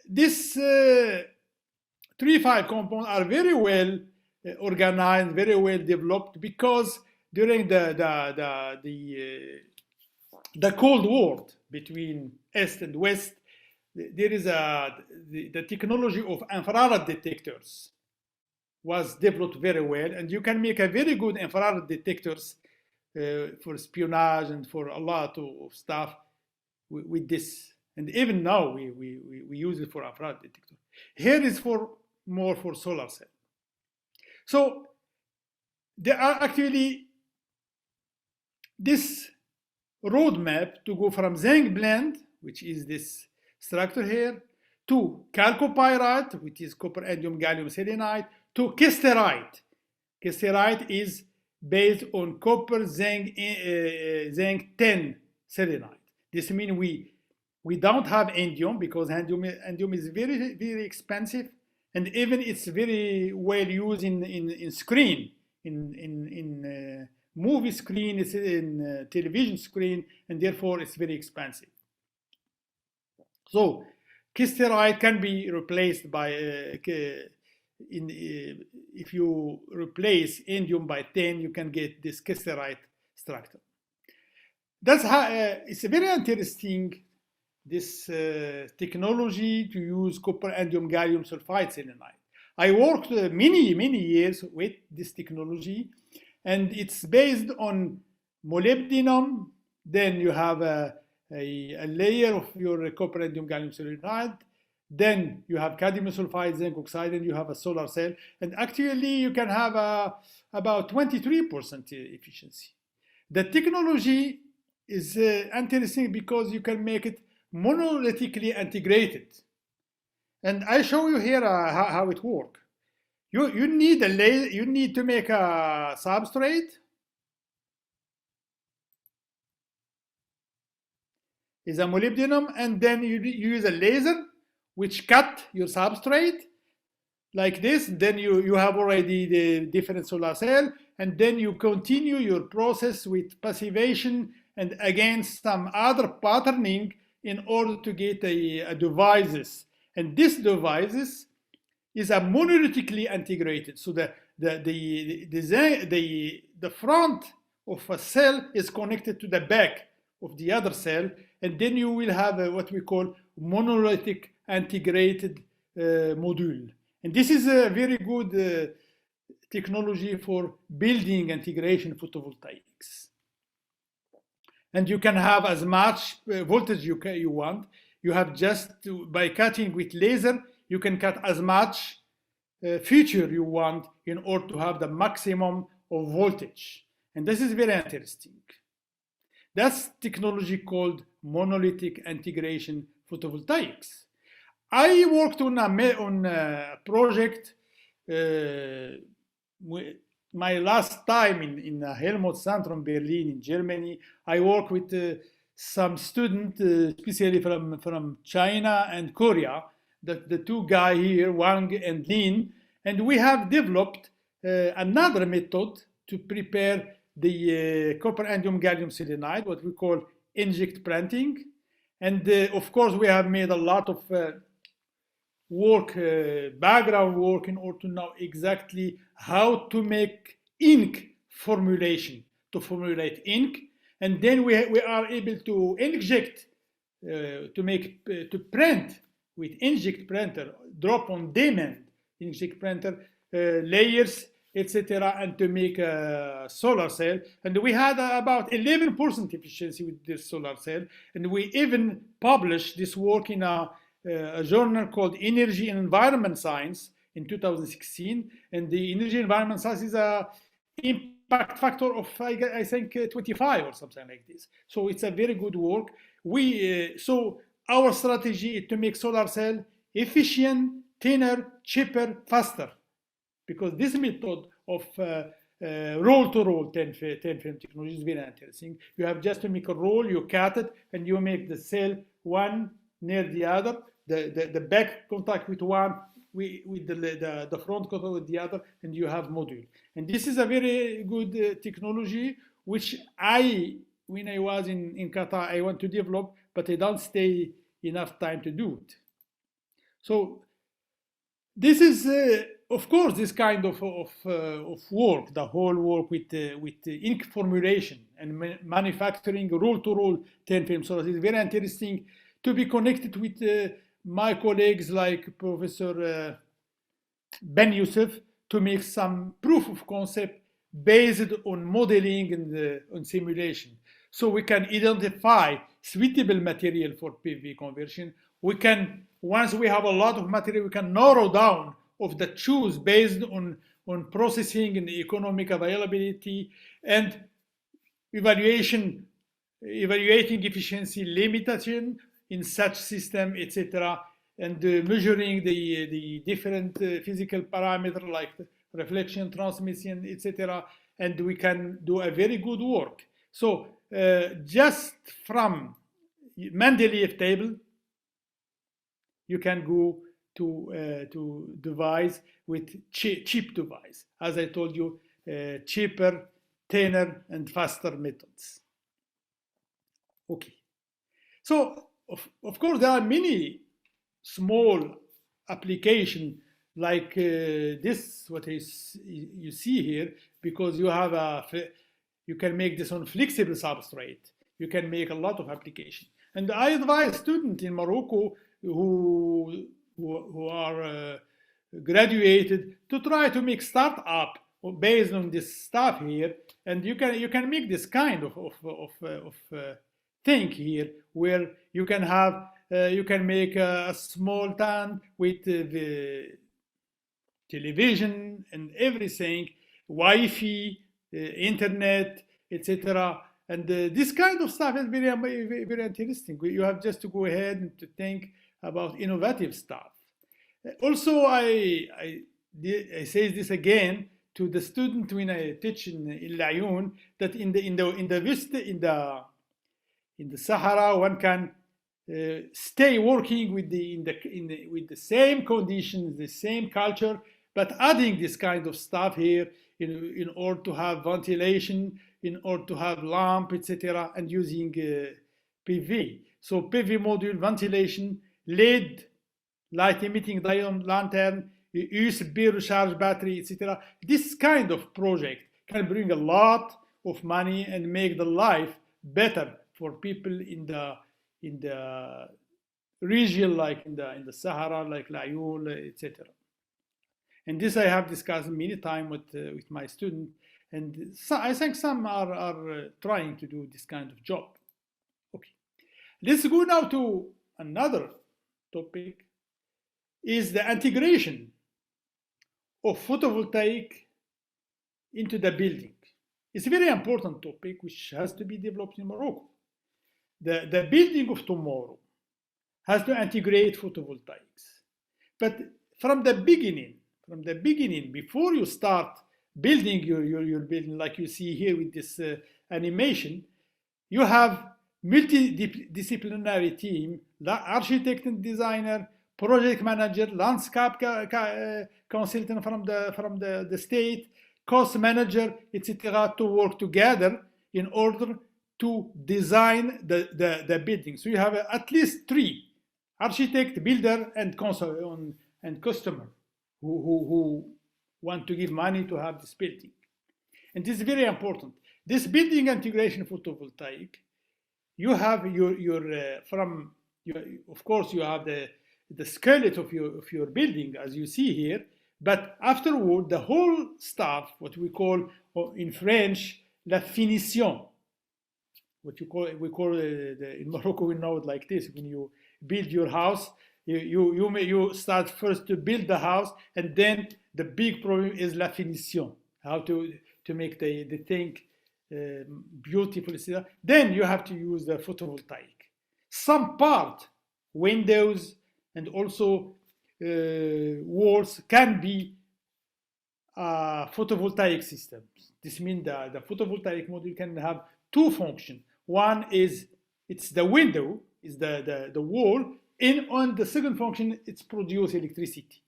This 3,5 compounds are very well organized, very well developed, because during the Cold War between East and West, there is the technology of infrared detectors was developed very well, and you can make a very good infrared detectors for espionage and for a lot of stuff with this. And even now we use it for infrared detector. Here is more for solar cell. So there are actually this roadmap to go from zinc blende, which is this structure here, to chalcopyrite, which is copper, indium, gallium selenide, to kiesterite. Kiesterite is based on copper, zinc 10 selenide. This means we don't have indium, because indium is very, very expensive, and even it's very well used in screen, in movie screen, it's in television screen, and therefore it's very expensive. So kiesterite can be replaced by if you replace indium by 10, you can get this kiesterite structure. That's how it's very interesting, this technology to use copper, indium, gallium sulfide selenide. I worked many years with this technology, and it's based on molybdenum. Then you have a layer of your copper, indium, gallium selenide. Then you have cadmium sulfide, zinc oxide, and you have a solar cell. And actually, you can have about 23% efficiency. The technology is interesting because you can make it monolithically integrated. And I show you here how it works. You need a laser. You need to make a substrate. Is a molybdenum, and then you use a laser which cut your substrate like this. Then you have already the different solar cell, and then you continue your process with passivation and again some other patterning in order to get a devices. And this devices is a monolithically integrated. So the front of a cell is connected to the back of the other cell, and then you will have what we call monolithic integrated module. And this is a very good technology for building integration photovoltaics. And you can have as much voltage you want. You have just by cutting with laser, you can cut as much feature you want in order to have the maximum of voltage. And this is very interesting. That's technology called monolithic integration photovoltaics. I worked on a project my last time in Helmholtz-Zentrum Berlin in Germany. I worked with some students, especially from China and Korea, the two guys here, Wang and Lin, and we have developed another method to prepare the copper indium gallium selenide, what we call inject printing. And of course, we have made a lot of work, background work, in order to know exactly how to make ink formulation, to formulate ink. And then we are able to inject, to print with inkjet printer, drop on demand inkjet printer layers, etc., and to make a solar cell. And we had about 11% efficiency with this solar cell. And we even published this work in a journal called Energy and Environment Science in 2016. And the Energy and Environment Science is a impact factor of, I think, 25 or something like this. So it's a very good work. So our strategy is to make solar cell efficient, thinner, cheaper, faster. Because this method of roll-to-roll thin film technology is very interesting. You have just to make a roll, you cut it, and you make the cell one near the other, the back contact with one, with the front contact with the other, and you have module. And this is a very good technology, which when I was in Qatar, I want to develop, but I don't stay enough time to do it. So this is, of course, this kind of work, the whole work with ink formulation and manufacturing roll-to-roll thin film. So it's very interesting to be connected with my colleagues like Professor Ben Youssef to make some proof of concept based on modeling and on simulation. So we can identify suitable material for PV conversion. We can, once we have a lot of material, we can narrow down of the choose based on processing and economic availability and evaluating efficiency limitation in such system, etc., and measuring the different physical parameters like reflection, transmission, etc., and we can do a very good work. So just from Mendeleev table, you can go to device with cheap device. As I told you, cheaper, thinner, and faster methods. Okay. So of course there are many small applications like this, what is you see here, because you have you can make this on flexible substrate. You can make a lot of applications. And I advise students in Morocco who are graduated to try to make startup based on this stuff here, and you can make this kind of thing here where you can have you can make a small town with the television and everything, Wi-Fi, internet, etc. And this kind of stuff is very, very interesting. You have just to go ahead and to think about innovative stuff. Also, I say this again to the student when I teach in Ennaoui, that in the Sahara one can stay working with with the same conditions, the same culture, but adding this kind of stuff here in order to have ventilation, in order to have lamp, etc., and using PV. So PV module, ventilation, LED, light emitting diode lantern, USB recharge battery, etc. This kind of project can bring a lot of money and make the life better for people in the region, like in the Sahara, like Ennaoui, etc. And this I have discussed many times with my students, and so I think some are trying to do this kind of job. Okay, let's go now to another topic, is the integration of photovoltaic into the building. It's a very important topic which has to be developed in Morocco. The building of tomorrow has to integrate photovoltaics. But from the beginning, before you start building your building, like you see here with this animation, you have multidisciplinary team, architect and designer, project manager, landscape consultant from the state, cost manager, etc., to work together in order to design the building. So you have at least 3: architect, builder, and customer who want to give money to have this building. And this is very important. This building integration photovoltaic, you have of course you have the skeleton of your building as you see here, but afterward the whole stuff, what we call in French la finition, in Morocco we know it like this: when you build your house, you start first to build the house, and then the big problem is la finition, how to make the thing beautiful, etc. Then you have to use the photovoltaic. Some part, windows and also walls, can be photovoltaic systems. This means that the photovoltaic module can have 2 functions. One is it's the window, is the wall, and on the second function it's produce electricity,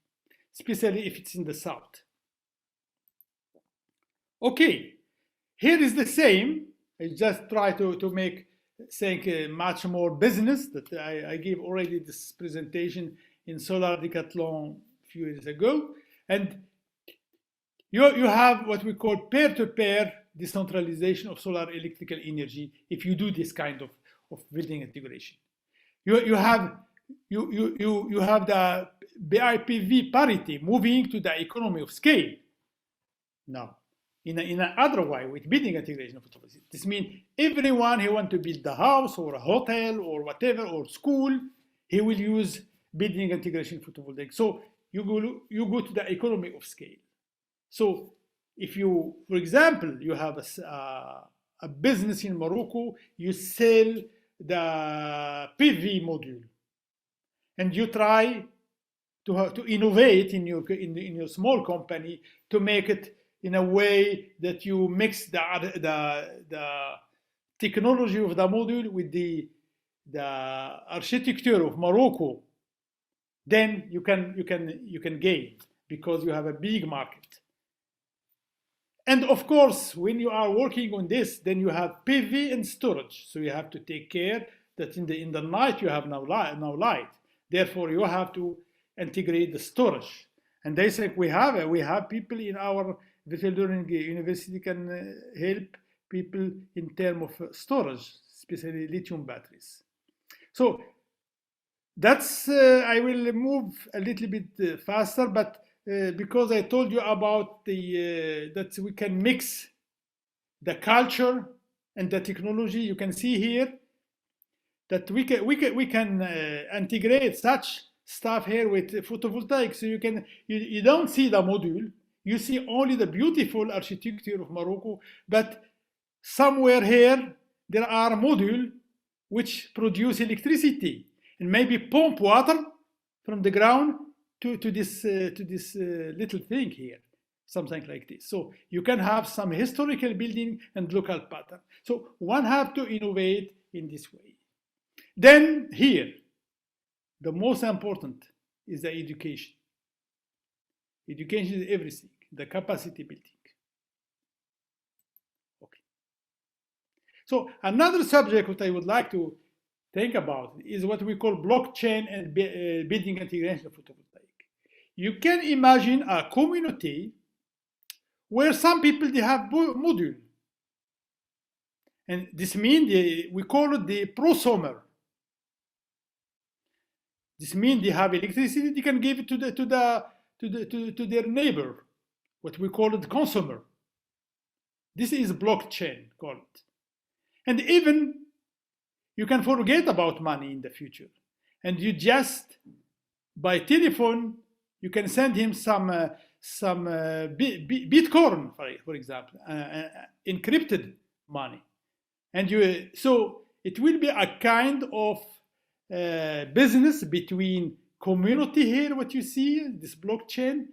especially if it's in the south. Okay, here is the same. I just try to make think much more business. That I gave already this presentation in Solar Decathlon a few years ago, and you have what we call peer-to-peer decentralization of solar electrical energy. If you do this kind of building integration, you have the BIPV parity moving to the economy of scale. Now, in another way, with building integration of photovoltaics, this means everyone who wants to build a house or a hotel or whatever, or school, he will use building integration photovoltaics. So you go to the economy of scale. So if you, for example, you have a business in Morocco, you sell the PV module, and you try to innovate in your small company to make it in a way that you mix the technology of the module with the architecture of Morocco, then you can gain, because you have a big market. And of course, when you are working on this, then you have PV and storage. So you have to take care that in the night you have no light. Therefore, you have to integrate the storage. And they say we have people in our virtual learning university can help people in terms of storage, especially lithium batteries. So that's I will move a little bit faster, but because I told you about that we can mix the culture and the technology. You can see here that we can integrate such stuff here with photovoltaics. So you don't see the module, you see only the beautiful architecture of Morocco, but somewhere here there are modules which produce electricity and maybe pump water from the ground to this little thing here, something like this. So you can have some historical building and local pattern. So one have to innovate in this way. Then here, the most important is the education. Education is everything, the capacity building. Okay. So another subject that I would like to think about is what we call blockchain and building integration of photovoltaic. You can imagine a community where some people they have module, and this means we call it the prosumer. This means they have electricity, they can give it to their neighbor, what we call it consumer. This is blockchain called. And even you can forget about money in the future, and you just by telephone you can send him some Bitcoin, for example, encrypted money. And so it will be a kind of business between community here, what you see, this blockchain,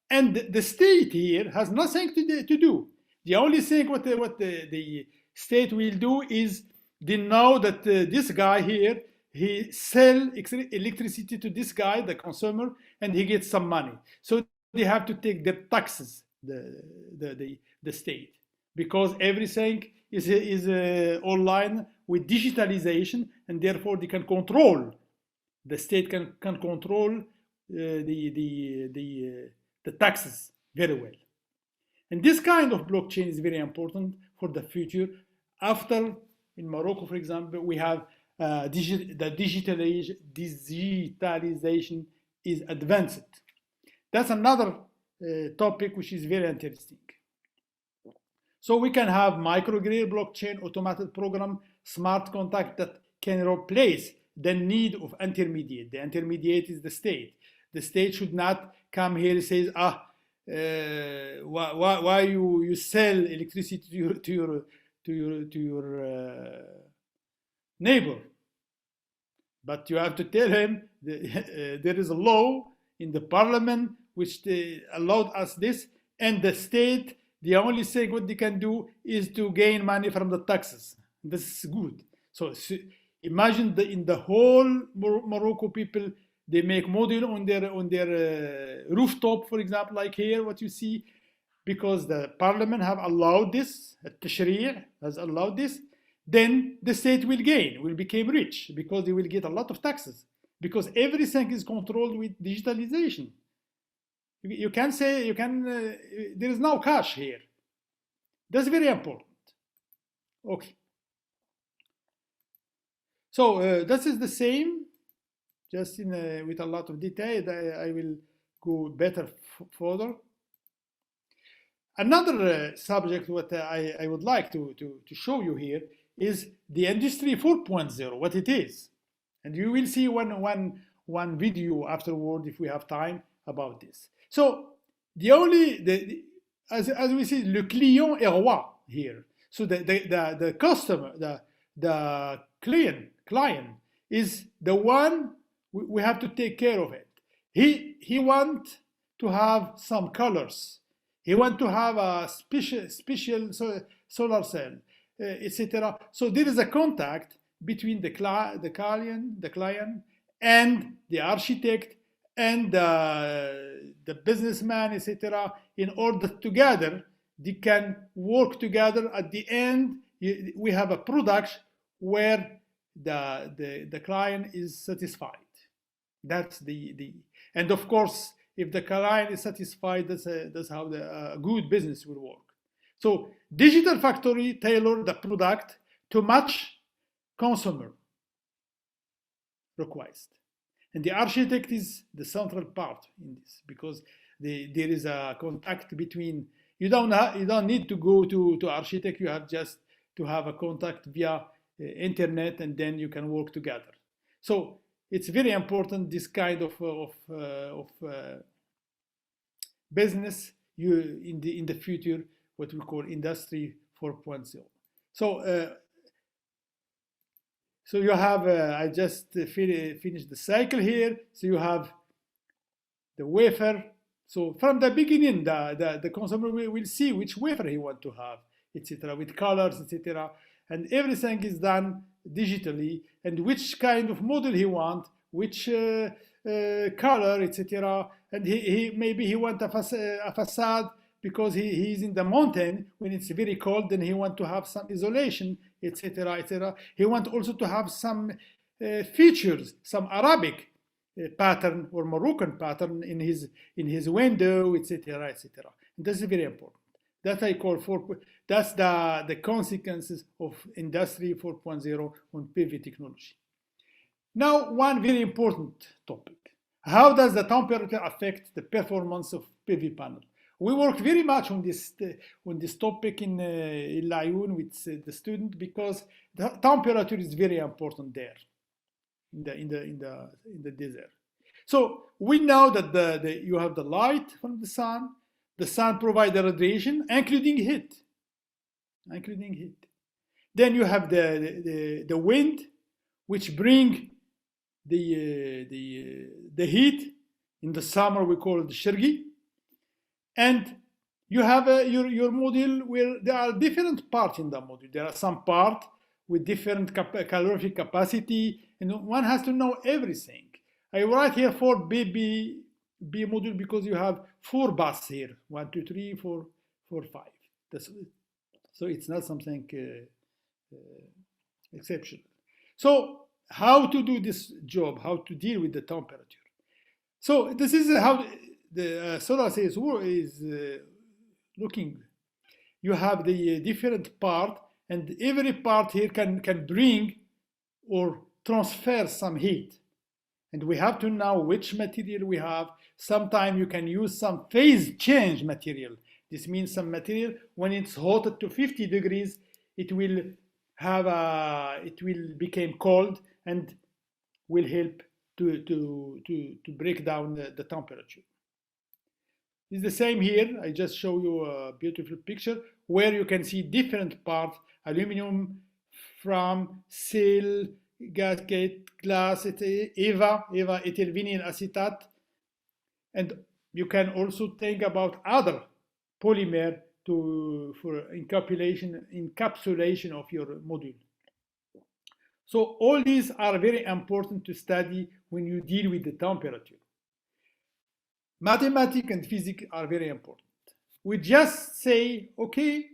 and the state here has nothing to do. The only thing what the state will do is they know that this guy here, he sell electricity to this guy, the consumer, and he gets some money. So they have to take their taxes, the state, because everything is online with digitalization, and therefore they can control. The state can control the taxes very well. And this kind of blockchain is very important for the future. After, in Morocco, for example, we have the digitalization is advanced. That's another topic which is very interesting. So we can have microgrid blockchain, automated program, smart contract that can replace the need of intermediate. The intermediate is the state. The state should not come here and say, why you sell electricity to your neighbor? But you have to tell him there is a law in the parliament which allowed us this, and the state, the only thing what they can do is to gain money from the taxes. This is good. So imagine in the whole Morocco people, they make model on their rooftop, for example, like here, what you see, because the parliament have allowed this, التشريع has allowed this, then the state will become rich, because they will get a lot of taxes, because everything is controlled with digitalization. You can say, there is no cash here. That's very important. Okay. So this is the same, just with a lot of detail. I will go better further. Another subject what I would like to show you here is the Industry 4.0, what it is. And you will see one video afterward, if we have time, about this. So as we see, le client est roi here. So the customer, the client is the one we have to take care of it. He want to have some colors. He want to have a special solar cell, etc. So there is a contact between the client and the architect and the businessman, etc. In order together, they can work together. At the end, we have a product where the client is satisfied. That's and of course, if the client is satisfied, that's how the good business will work. So digital factory tailor the product to match consumer request. And the architect is the central part in this, because there is a contact between, you don't need to go to architect, you have just to have a contact via internet, and then you can work together. So it's very important, this kind of business in the future, what we call Industry 4.0. So you have, I just finished the cycle here. So you have the wafer. So from the beginning, the consumer will see which wafer he wants to have, etc., with colors, etc. And everything is done digitally, and which kind of model he wants, which color, etc. And maybe he wants a facade because he's in the mountain when it's very cold, then he wants to have some isolation, etc., etc. He wants also to have some features, some Arabic pattern or Moroccan pattern in his window, etc., etc. This is very important. That I call that's the consequences of Industry 4.0 on PV technology. Now, one very important topic: how does the temperature affect the performance of PV panel? We work very much on this topic in Ennaoui with the student, because the temperature is very important there in the desert. So we know that you have the light from the sun provides the radiation, including heat. Then you have the wind, which bring the heat. In the summer we call it shirgi. And you have your module where there are different parts in the module. There are some parts with different calorific capacity, and one has to know everything. I write here 4B module because you have 4 bus here. 1, 2, 3, 4, 5. So it's not something exceptional. So how to do this job? How to deal with the temperature? So this is how the solar cell is looking. You have the different part, and every part here can bring or transfer some heat. And we have to know which material we have. Sometimes you can use some phase change material. This means some material, when it's hot to 50 degrees, it will become cold and will help to break down the temperature. It's the same here. I just show you a beautiful picture where you can see different parts: aluminum, from cell, gasket, glass, EVA, ethyl vinyl acetate. And you can also think about other polymer for encapsulation of your module. So all these are very important to study when you deal with the temperature. Mathematics and physics are very important. We just say, okay,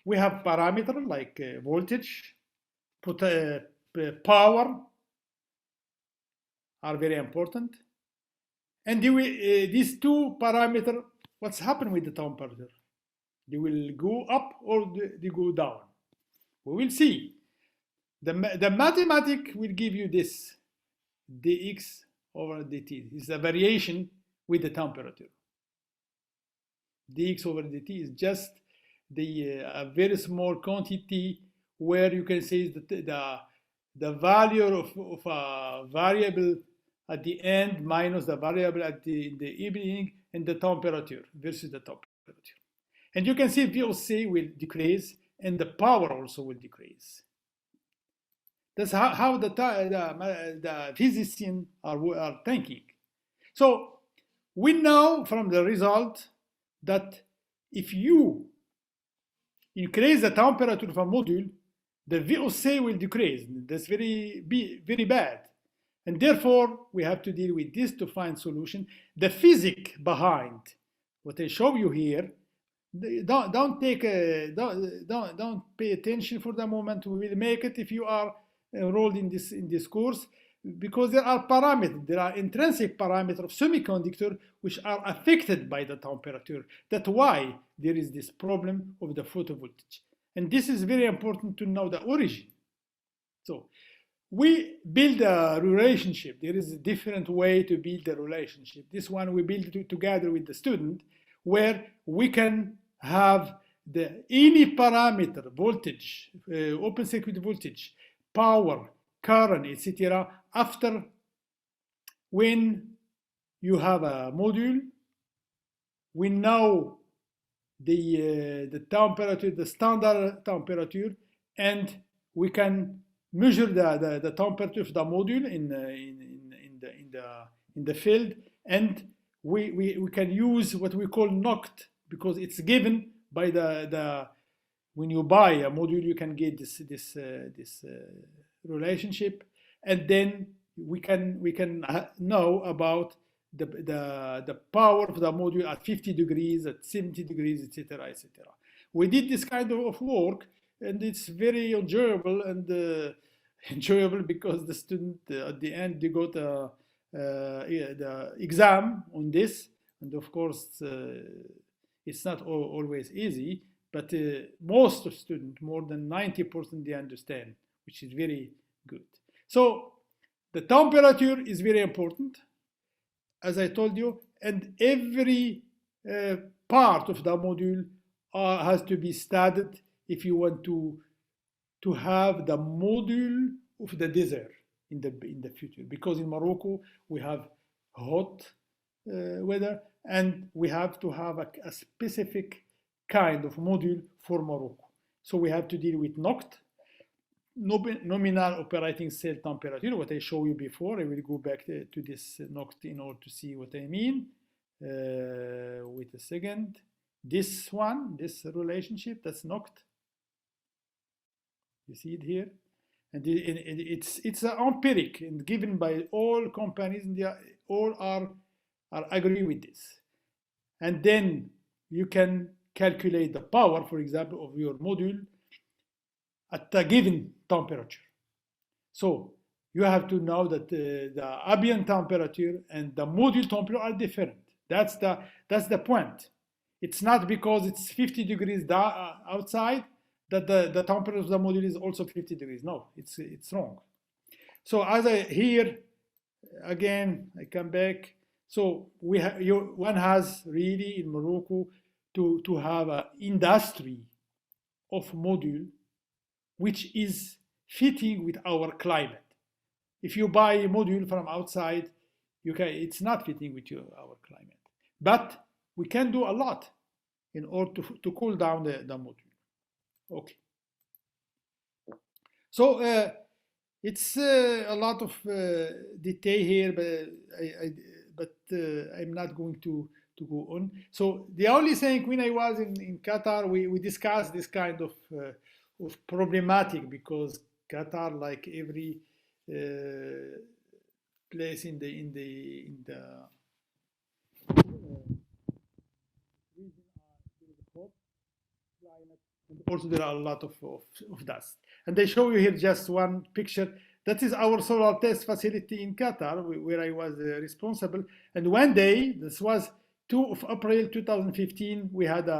we have parameters like voltage, power are very important. And these two parameters, what's happened with the temperature? They will go up or they go down. We will see. The mathematics will give you this, dx over dt. It's a variation with the temperature. dx over dt is just a very small quantity where you can say the value of a variable at the end minus the variable at the beginning, and the temperature versus the temperature. And you can see VOC will decrease and the power also will decrease. That's how the physicians are thinking. So we know from the result that if you increase the temperature of a module, the VOC will decrease. That's very bad. And therefore, we have to deal with this to find solution. The physics behind what I show you here, don't pay attention for the moment. We will make it if you are enrolled in this course, because there are parameters. There are intrinsic parameters of semiconductor which are affected by the temperature. That's why there is this problem of the photovoltaic. And this is very important to know the origin. So we build a relationship. There is a different way to build a relationship. This one we build together with the student, where we can have any parameter, voltage, open circuit voltage, power, current, etc. After when you have a module, we know the temperature, the standard temperature, and we can measure the temperature of the module in the field, and we can use what we call NOCT, because it's given by when you buy a module, you can get this relationship, and then we can know about the power of the module at 50 degrees, at 70 degrees, etc., etc. We did this kind of work, and it's very enjoyable because the student at the end they got the exam on this, and of course it's not always easy, but most of students, more than 90%, they understand, which is very good. So the temperature is very important, as I told you, and every part of the module has to be studied if you want to have the module of the desert in the future. Because in Morocco we have hot weather, and we have to have a specific kind of module for Morocco. So we have to deal with NOCT, nominal operating cell temperature, what I showed you before. I will go back to this NOCT in order to see what I mean. Wait a second. This one, this relationship, that's NOCT. You see it here? And it's empiric and given by all companies, and they all are agree with this. And then you can calculate the power, for example, of your module at a given temperature. So you have to know that the ambient temperature and the module temperature are different. That's the point. It's not because it's 50 degrees outside that the temperature of the module is also 50 degrees. No, it's wrong. So as I here again, I come back. So one has really in Morocco to have an industry of module which is fitting with our climate. If you buy a module from outside, it's not fitting with our climate. But we can do a lot in order to cool down the module. Okay. So it's a lot of detail here, but I'm not going to go on. So the only thing, when I was in Qatar, we discussed this kind of problematic, because Qatar, like every place in the region, there is a hot climate, and also there are a lot of dust. And I show you here just one picture. That is our solar test facility in Qatar, where I was responsible. And one day, this was 2 of April 2015, we had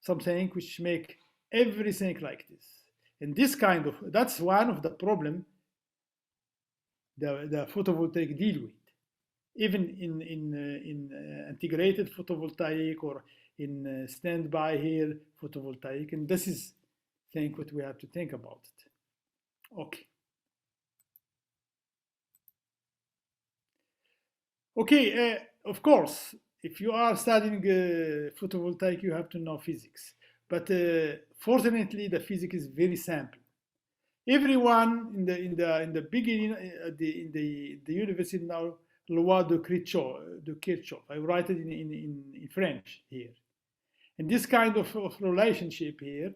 something which make everything like this. And this kind of, that's one of the problem the photovoltaic deal with. Even in integrated photovoltaic or in standby here photovoltaic. And this is what we have to think about it. Okay. Okay, of course, if you are studying photovoltaic, you have to know physics. But fortunately, the physics is very simple. Everyone in the beginning, in the university now, Loi de Kirchhoff. I write it in French here. And this kind of relationship here,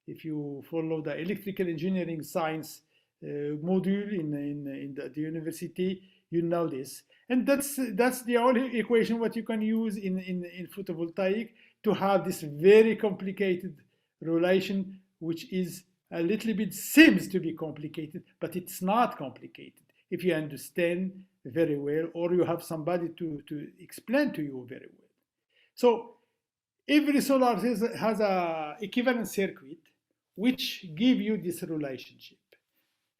if you follow the electrical engineering science module in the university, you know this. And that's the only equation what you can use in photovoltaic to have this very complicated relation, which is a little bit seems to be complicated, but it's not complicated if you understand very well, or you have somebody to explain to you very well. So every solar has a equivalent circuit which give you this relationship.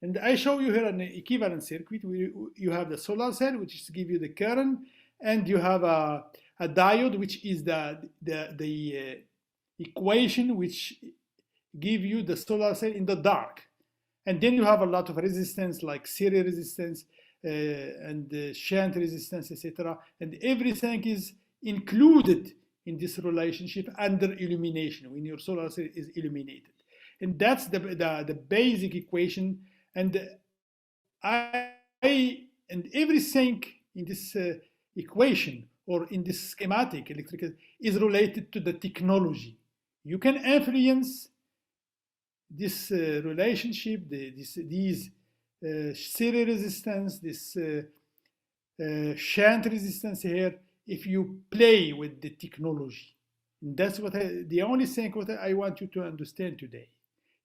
And I show you here an equivalent circuit. You have the solar cell, which is give you the current, and you have a diode, which is the equation which give you the solar cell in the dark. And then you have a lot of resistance, like series resistance and shunt resistance, etc. And everything is included in this relationship under illumination, when your solar cell is illuminated. And that's the basic equation. And and everything in this equation or in this schematic electrical is related to the technology. You can influence this relationship, these series resistance, this shunt resistance here, if you play with the technology. And that's the only thing what I want you to understand today.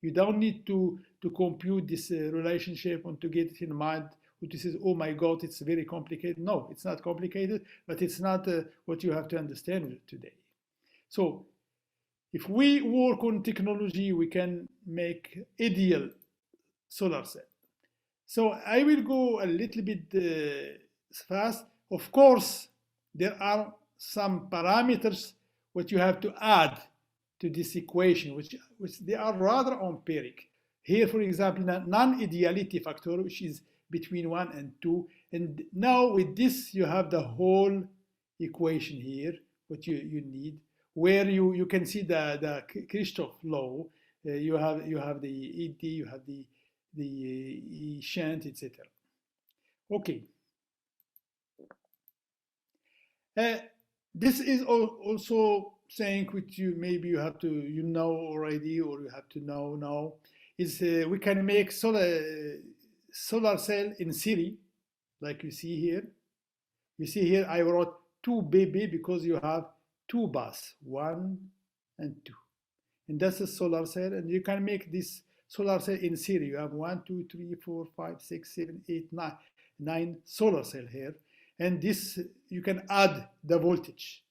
You don't need to compute this relationship and to get it in mind. This is, oh my God, it's very complicated. No, it's not complicated, but it's not what you have to understand today. So if we work on technology, we can make ideal solar cell. So I will go a little bit fast. Of course, there are some parameters what you have to add to this equation, which they are rather empiric. Here, for example, non-ideality factor, which is between 1 and 2. And now with this, you have the whole equation here, what you need, where you can see the Kirchhoff law. You have the ED, you have the E shunt, etc. Okay. This is also saying which maybe you have to know already, or you have to know now, is we can make solar cell in series, like you see here. You see here I wrote 2BB because you have two bus, 1 and 2, and that's a solar cell. And you can make this solar cell in series. You have 1, 2, 3, 4, 5, 6, 7, 8, 9 solar cell here. And this, you can add the voltage.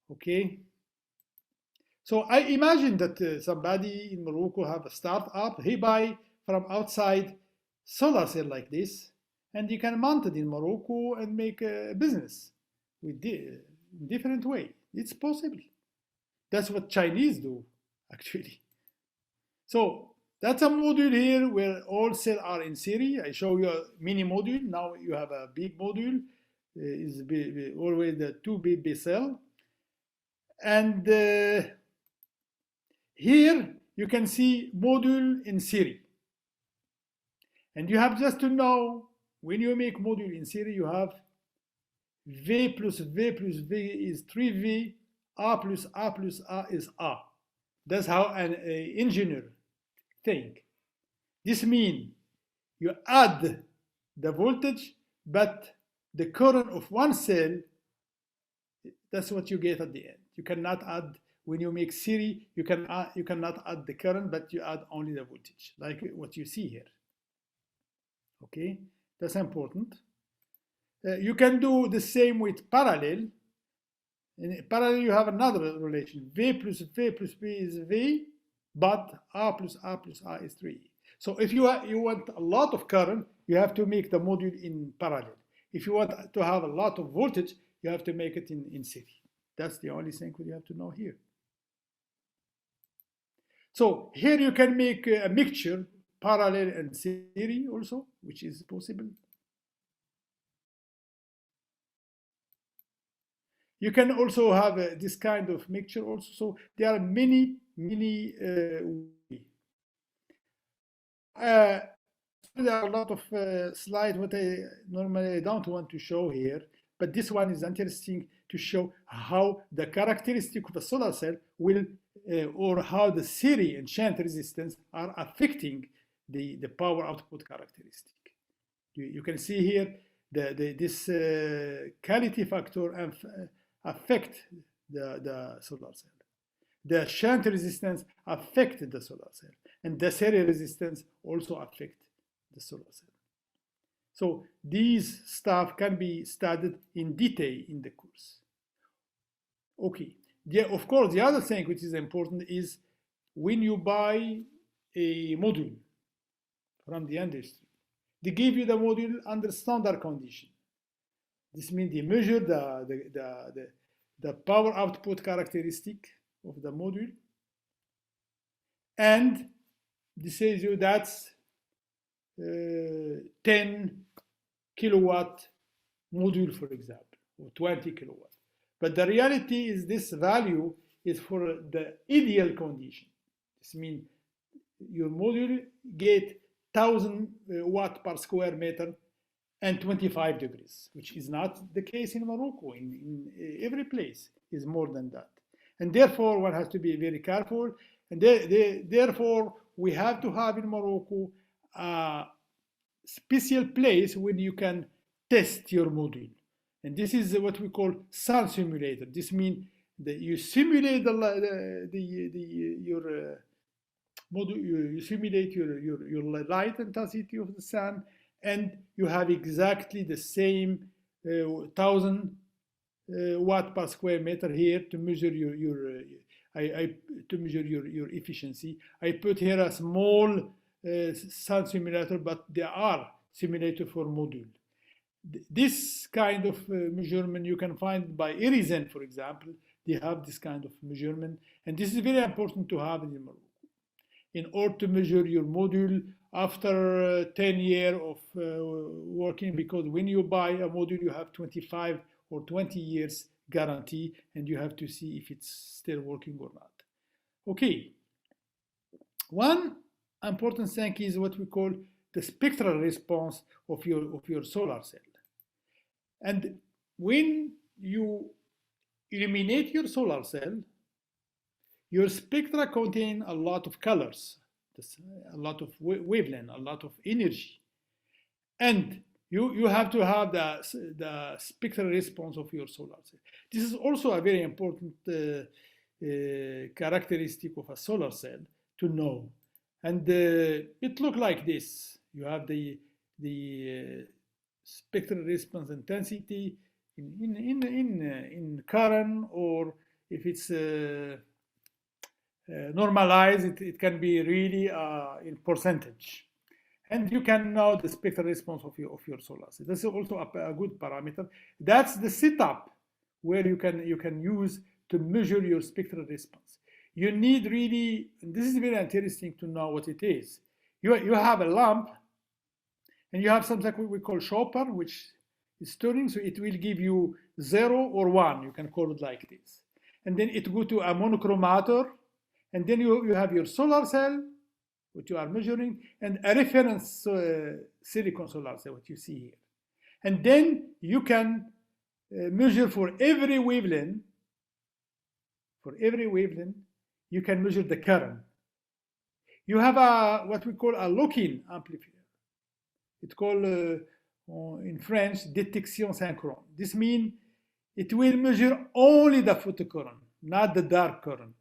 Okay. So I imagine that somebody in Morocco have a startup. He buy from outside solar cell like this, and you can mount it in Morocco and make a business with different way. It's possible. That's what Chinese do, actually. So that's a module here where all cells are in series. I show you a mini module. Now you have a big module. Is always the 2BB cell. And here you can see module in series. And you have just to know, when you make module in series, you have V plus V plus V is 3V, A plus A plus A is A. That's how an engineer think. This means you add the voltage, but the current of one cell, that's what you get at the end. You cannot add, when you make series, you cannot add the current, but you add only the voltage, like what you see here. Okay, that's important. You can do the same with parallel. In parallel, you have another relation. V plus V plus V is V, but A plus A plus A is 3. So if you want a lot of current, you have to make the module in parallel. If you want to have a lot of voltage, you have to make it in series. That's the only thing you have to know here. So here you can make a mixture, parallel and series also, which is possible. You can also have this kind of mixture also. So there are many ways. There are a lot of slides what I normally don't want to show here, but this one is interesting to show how the characteristic of a solar cell will, or how the series and shunt resistance are affecting the power output characteristic. You can see here this quality factor affect the solar cell. The shunt resistance affect the solar cell, and the series resistance also affect the solar cell. So these stuff can be studied in detail in the course. Okay. Yeah, of course, the other thing which is important is when you buy a module from the industry, they give you the module under standard condition. This means they measure the power output characteristic of the module, and they say you that's 10 kilowatt module, for example, or 20 kilowatt. But the reality is this value is for the ideal condition. This means your module get 1000 watt per square meter and 25 degrees, which is not the case in Morocco. In every place is more than that. And therefore, one has to be very careful. And therefore, we have to have in Morocco a special place when you can test your module. And this is what we call sun simulator. This means that you simulate your module, you simulate your light intensity of the sun, and you have exactly the same 1000 watt per square meter here to measure your efficiency. I put here a small sun simulator, but there are simulators for module. This kind of measurement you can find by Erizen, for example. They have this kind of measurement, and this is very important to have in Morocco. in order to measure your module after 10 years of working, because when you buy a module, you have 25 or 20 years guarantee, and you have to see if it's still working or not. Okay. One important thing is what we call the spectral response of your solar cell. And when you illuminate your solar cell, your spectra contain a lot of colors, a lot of wavelength, a lot of energy. And you have to have the spectral response of your solar cell. This is also a very important characteristic of a solar cell to know. And it looks like this. You have the spectral response intensity in current, or if it's normalized, it can be really in percentage. And you can know the spectral response of your solar cell. This is also a good parameter. That's the setup where you can use to measure your spectral response. You need really, and this is very interesting to know what it is. You have a lamp, and you have something we call chopper, which is turning, so it will give you 0 or 1. You can call it like this. And then it go to a monochromator, and then you have your solar cell, what you are measuring, and a reference silicon solar cell, what you see here. And then you can measure for every wavelength. For every wavelength, you can measure the current. You have what we call a lock-in amplifier. It's called, in French, détection synchrone. This means it will measure only the photocurrent, not the dark current,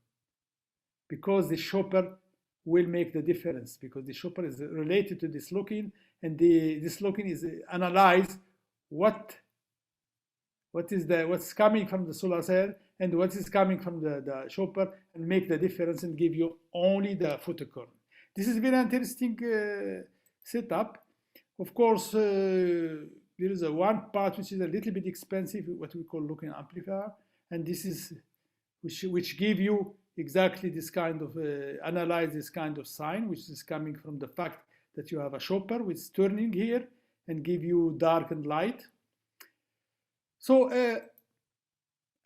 because the chopper will make the difference, because the chopper is related to this lock-in, and this lock-in is analyze what's coming from the solar cell and what is coming from the chopper, and make the difference and give you only the photocurrent. This is very interesting setup. Of course, there is one part which is a little bit expensive, what we call lock-in amplifier, and this is which give you exactly this kind of analyze this kind of sign, which is coming from the fact that you have a chopper which is turning here and give you dark and light. So,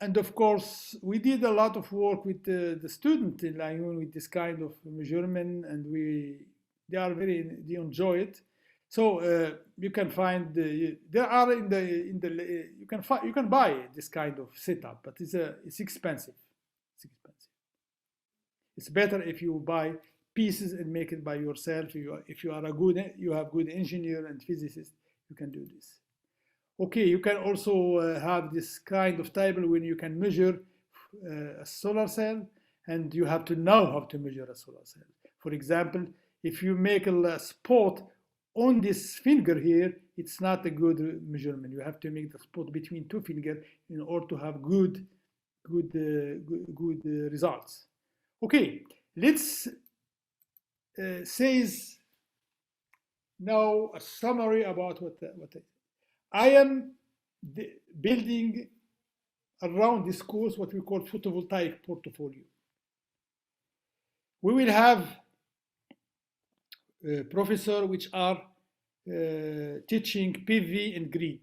and of course, we did a lot of work with the student in Ennaoui with this kind of measurement, and they enjoy it. So you can find there are you can buy this kind of setup, but it's expensive. It's expensive. It's better if you buy pieces and make it by yourself. If you have good engineer and physicist, you can do this. Okay, you can also have this kind of table when you can measure a solar cell, and you have to know how to measure a solar cell. For example, if you make a spot on this finger here, it's not a good measurement. You have to make the spot between two fingers in order to have good results. Okay, let's say now a summary about what I am building around this course what we call photovoltaic portfolio. We will have professors which are teaching PV and grid.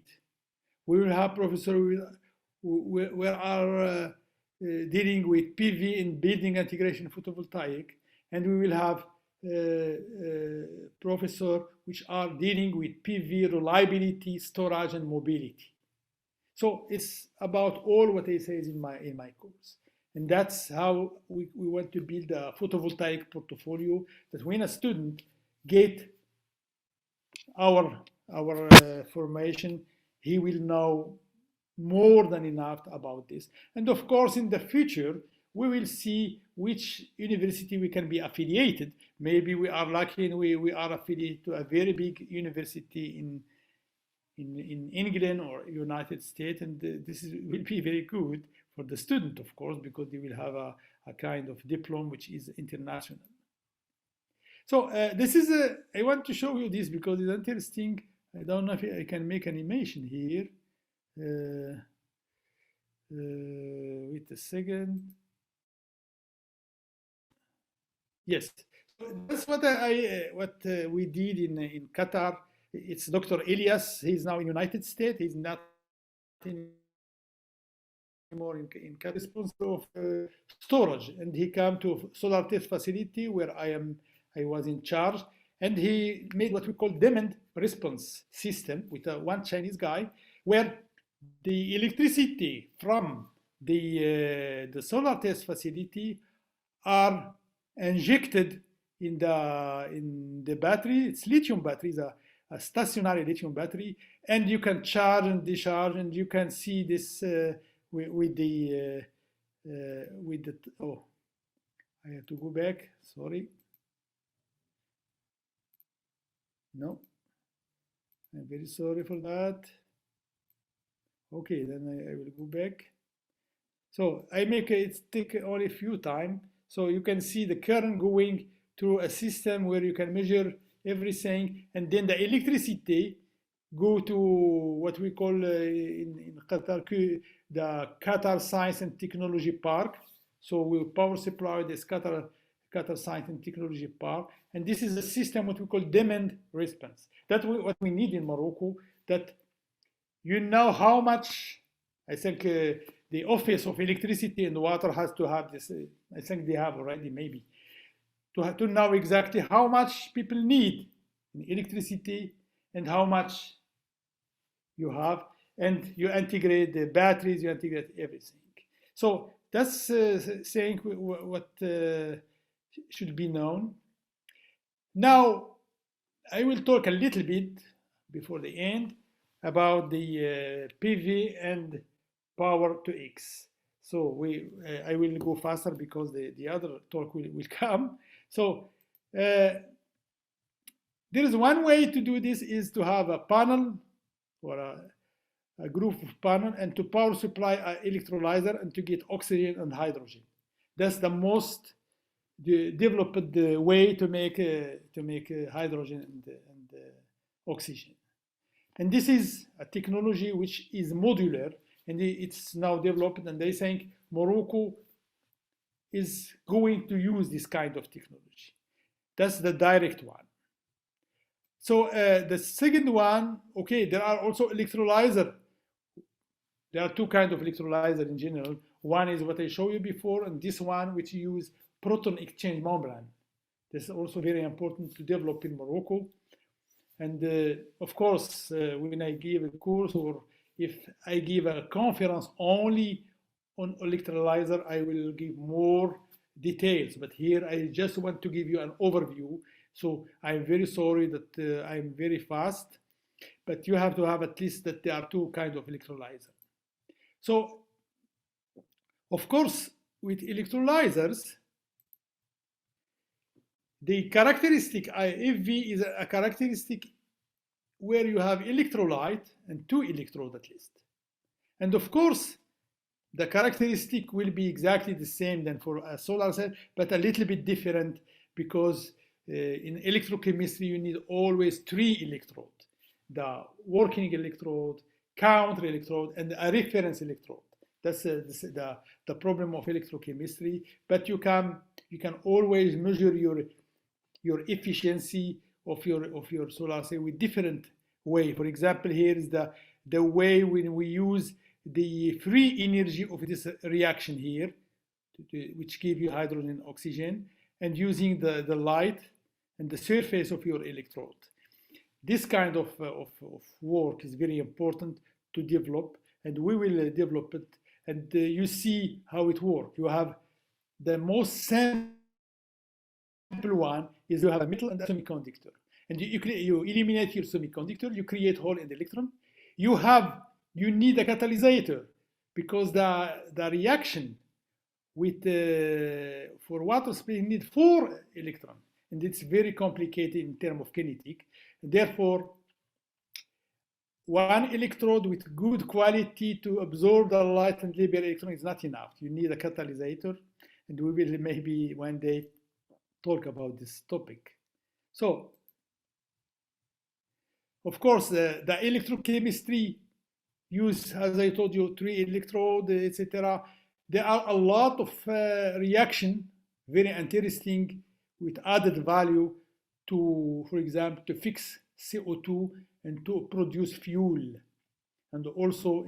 We will have professors who are dealing with PV and building integration photovoltaic, and we will have professors which are dealing with PV reliability, storage, and mobility. So it's about all what I say in my course. And that's how we want to build a photovoltaic portfolio, that when a student get our formation, he will know more than enough about this. And of course, in the future, we will see which university we can be affiliated. Maybe we are lucky and we are affiliated to a very big university in England or United States, and this will be very good for the student, of course, because they will have a kind of diploma which is international. So this is I want to show you this because it's interesting. I don't know if I can make animation here. Wait a second. Yes. that's what we did in Qatar. It's Dr. Elias. He's now in United States. He's not anymore in Qatar. Responsible of storage, and he came to solar test facility where I was in charge, and he made what we call demand response system with one Chinese guy, where the electricity from the solar test facility are injected in the battery. It's lithium batteries, a stationary lithium battery, and you can charge and discharge, and you can see this with the oh, I have to go back. Sorry. No, I'm very sorry for that. Okay, then I will go back. So I make it take only a few time. So you can see the current going through a system where you can measure everything, and then the electricity go to what we call in Qatar the Qatar Science and Technology Park. So we power supply this Qatar Science and Technology Park, and this is a system what we call demand response. That's what we need in Morocco. That you know how much. I think the Office of Electricity and Water has to have this. I think they have already maybe to know exactly how much people need in electricity and how much you have, and you integrate the batteries, you integrate everything. So that's saying what should be known. Now, I will talk a little bit before the end about the PV and power to X. So I will go faster because the other talk will come. So there is one way to do this is to have a panel or a group of panel and to power supply an electrolyzer and to get oxygen and hydrogen. That's the most developed way to make hydrogen and oxygen. And this is a technology which is modular, and it's now developed, and they think Morocco is going to use this kind of technology. That's the direct one. So the second one, okay, there are also electrolyzer. There are two kinds of electrolyzer in general. One is what I showed you before, and this one which use proton exchange membrane. This is also very important to develop in Morocco. And of course, when I give a course or if I give a conference only on electrolyzer, I will give more details. But here I just want to give you an overview. So I'm very sorry that I'm very fast, but you have to have at least that there are two kinds of electrolyzer. So, of course, with electrolyzers, the characteristic FV is a characteristic where you have electrolyte and two electrodes at least. And of course, the characteristic will be exactly the same than for a solar cell, but a little bit different because in electrochemistry, you need always three electrodes: the working electrode, counter electrode, and a reference electrode. That's the problem of electrochemistry. But you can always measure your efficiency of your solar cell with different way. For example, here is the way when we use the free energy of this reaction here, which give you hydrogen and oxygen, and using the light and the surface of your electrode. This kind of work is very important to develop, and we will develop it. And you see how it works. You have the most simple one is you have a metal and a semiconductor. And you eliminate your semiconductor, you create hole in the electron. You need a catalysator because the reaction with for water space need 4 electrons, and it's very complicated in terms of kinetic. Therefore, one electrode with good quality to absorb the light and liberate electron is not enough. You need a catalysator, and we will maybe one day talk about this topic. So, of course, the electrochemistry use, as I told you, 3 electrodes, etc. There are a lot of reaction, very interesting, with added value to, for example, to fix CO2 and to produce fuel. And also,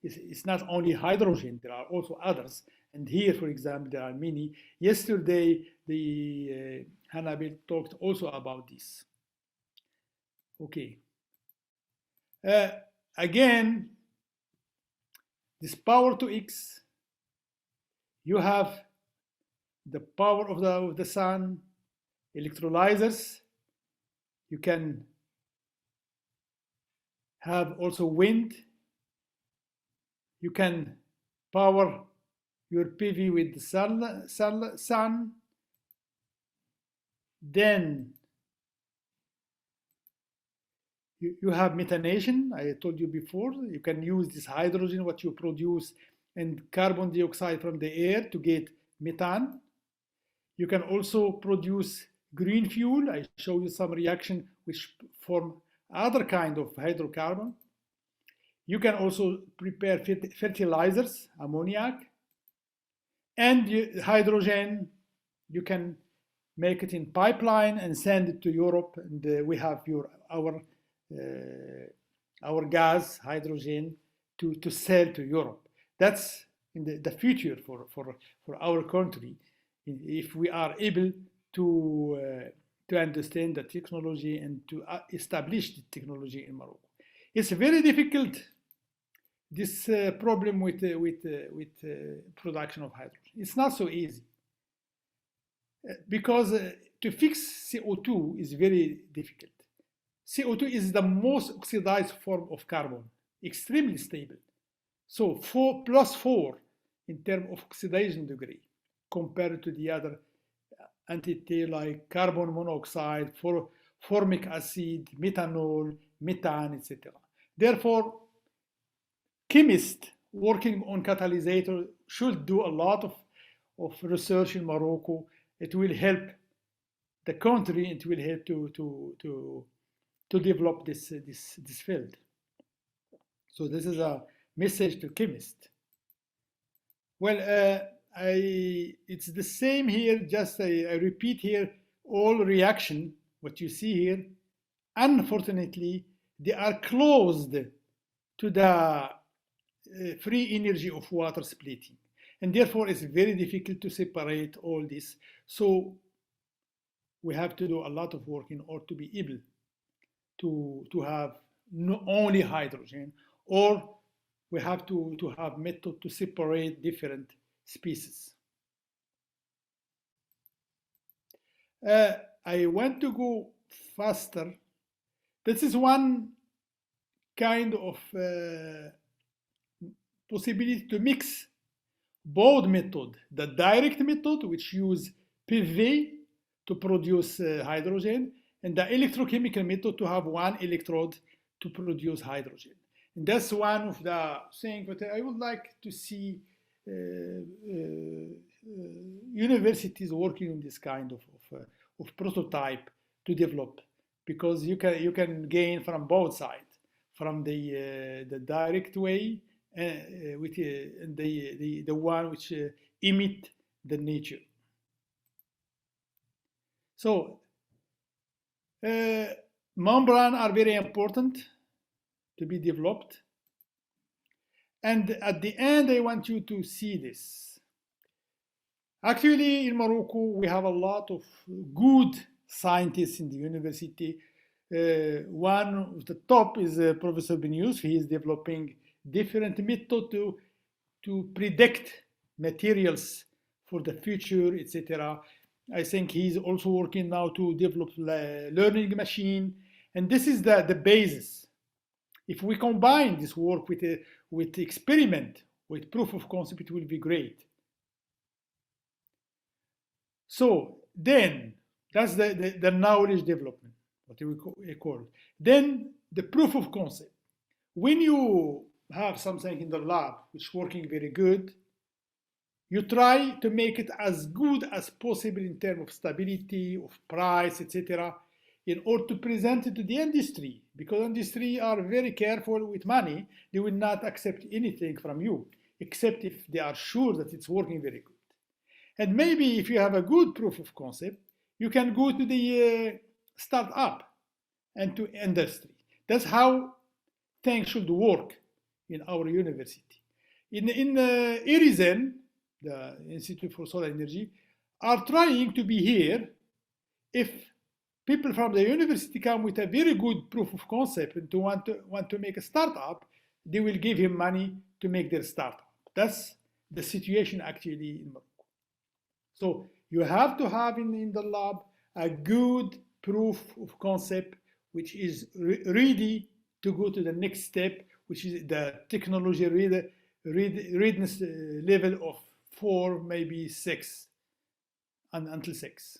it's not only hydrogen, there are also others. And here, for example, there are many. Yesterday, the Hannibal talked also about this. Okay. Again, this power to X, you have the power of the sun, electrolyzers. You can have also wind. You can power your PV with the sun. Then you have methanation. I told you before, you can use this hydrogen, what you produce, and carbon dioxide from the air to get methane. You can also produce green fuel. I show you some reaction which form other kind of hydrocarbon. You can also prepare fertilizers, ammoniac, and hydrogen. You can make it in pipeline and send it to Europe, and we have our gas, hydrogen, to sell to Europe. That's in the future for our country, if we are able to understand the technology and to establish the technology in Morocco. It's very difficult, this problem with production of hydrogen. It's not so easy because to fix CO2 is very difficult. CO2 is the most oxidized form of carbon, extremely stable. So 4+4 in terms of oxidation degree compared to the other entity like carbon monoxide, formic acid, methanol, methane, etc. Therefore, chemists working on catalysator should do a lot of research in Morocco. It will help the country. It will help to develop this field. So this is a message to chemists. Well, it's the same here, just I repeat here, all reaction, what you see here, unfortunately, they are closed to the free energy of water splitting. And therefore, it's very difficult to separate all this. So we have to do a lot of work in order to be able to have not only hydrogen, or we have to have method to separate different species. I want to go faster. This is one kind of possibility to mix both method, the direct method, which use PV to produce hydrogen, and the electrochemical method to have one electrode to produce hydrogen. And that's one of the things that I would like to see universities working on this kind of prototype to develop, because you can gain from both sides, from the direct way with the one which emit the nature. So membrane are very important to be developed. And at the end, I want you to see this. Actually, in Morocco, we have a lot of good scientists in the university. One of the top is Professor Ben Youssef. He is developing different methods to predict materials for the future, etc. I think he's also working now to develop learning machine. And this is the basis. If we combine this work with experiment, with proof of concept, it will be great. So then, that's the knowledge development, what we call it. Then the proof of concept. When you have something in the lab which is working very good, you try to make it as good as possible in terms of stability, of price, etc., in order to present it to the industry, because industry are very careful with money. They will not accept anything from you, except if they are sure that it's working very good. And maybe if you have a good proof of concept, you can go to the startup and to industry. That's how things should work in our university. In Irizen, the Institute for Solar Energy, are trying to be here. If people from the university come with a very good proof of concept and to want to make a startup, they will give him money to make their startup. That's the situation actually in Morocco. So you have to have in the lab a good proof of concept which is ready to go to the next step, which is the technology readiness level of 4, maybe 6, and until 6.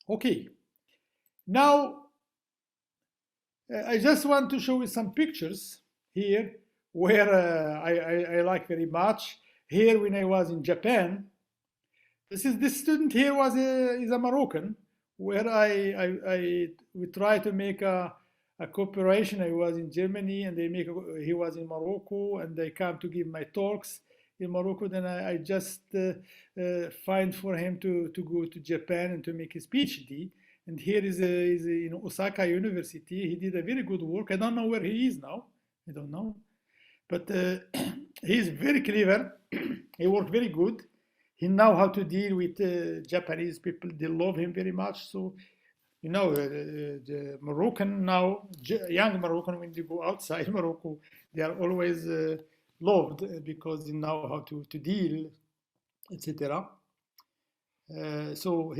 Okay. Now, I just want to show you some pictures here where I like very much. Here, when I was in Japan, this student here is a Moroccan, where we try to make a cooperation. I was in Germany, and he was in Morocco, and they come to give my talks in Morocco. Then I just find for him to go to Japan and to make his PhD. And here is in Osaka University. He did a very good work. I don't know where he is now. I don't know, but he's very clever. He worked very good. He knows how to deal with Japanese people. They love him very much. So, you know, the Moroccan now, young Moroccan, when they go outside Morocco, they are always loved because they know how to deal, etc. So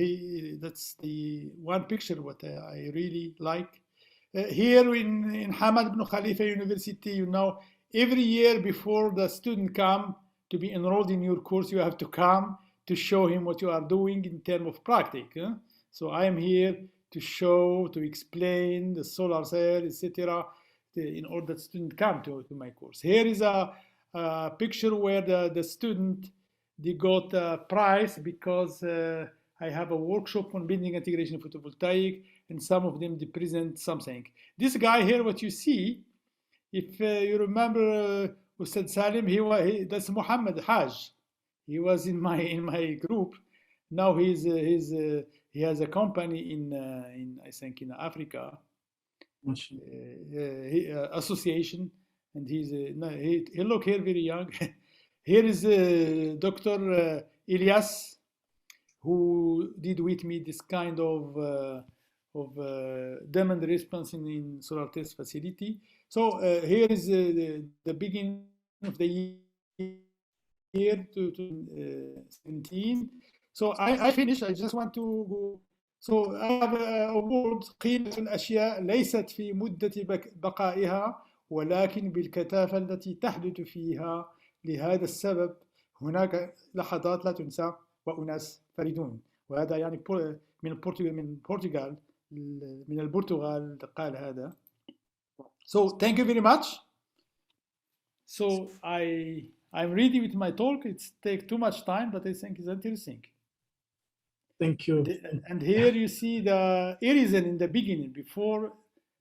that's the one picture what I really like. Here in Hamad ibn Khalifa University, you know, every year before the student come to be enrolled in your course, you have to come to show him what you are doing in terms of practice. So I am here to show, to explain the solar cell, etc., in order that student come to my course. Here is a picture where the student, they got a prize because I have a workshop on building integration photovoltaic, and some of them they present something. This guy here, what you see, if you remember Ustad Salim, that's Muhammad Haj. He was in my group. Now he has a company in I think in Africa, association, and he look here very young. Here is Dr. Ilyas, who did with me this kind of demand response in solar test facility. So here is the beginning of the year 2017. So I finished. I just want to go. So I have a word: قيمة الأشياء ليست في مدة بقائها ولكن بالكثافة التي تحدث فيها. لهذا السبب هناك لحظات لا تنسى وأناس فريدون. وهذا يعني من البرتغال قال هذا. So thank you very much. So I'm ready with my talk. It's take too much time, but I think it's interesting. Thank you. And here you see the Irizen in the beginning, before,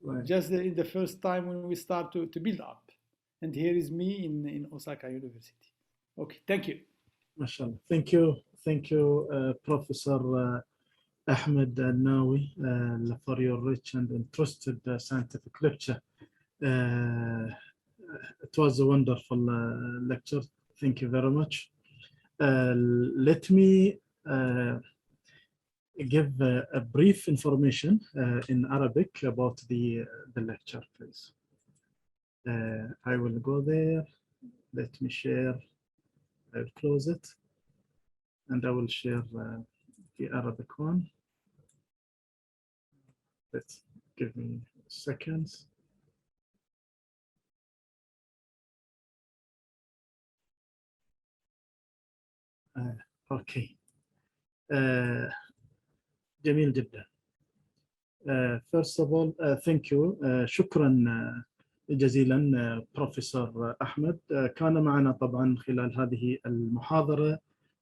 right, just in the first time when we start to build up. And here is me in Osaka University. Okay, thank you. MashaAllah. Thank you, Professor Ahmed Ennaoui, for your rich and interested scientific lecture. It was a wonderful lecture. Thank you very much. Let me give a brief information in Arabic about the lecture, please. I will go there. Let me share. I will close it, and I will share the Arabic one. Let's give me seconds. Okay. جميل جدا. First of all, thank you. شكرا جزيلا بروفيسور أحمد. كان معنا طبعا خلال هذه المحاضرة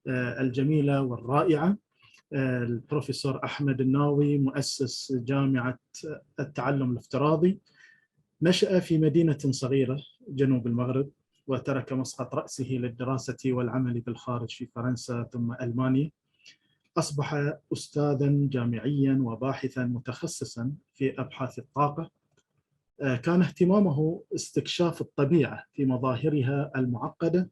الجميلة والرائعة البروفيسور أحمد الناوي، مؤسس جامعة التعلم الافتراضي. نشأ في مدينة صغيرة جنوب المغرب، وترك مسقط رأسه للدراسة والعمل بالخارج في فرنسا ثم ألمانيا. أصبح أستاذاً جامعياً وباحثاً متخصصاً في أبحاث الطاقة. كان اهتمامه استكشاف الطبيعة في مظاهرها المعقدة،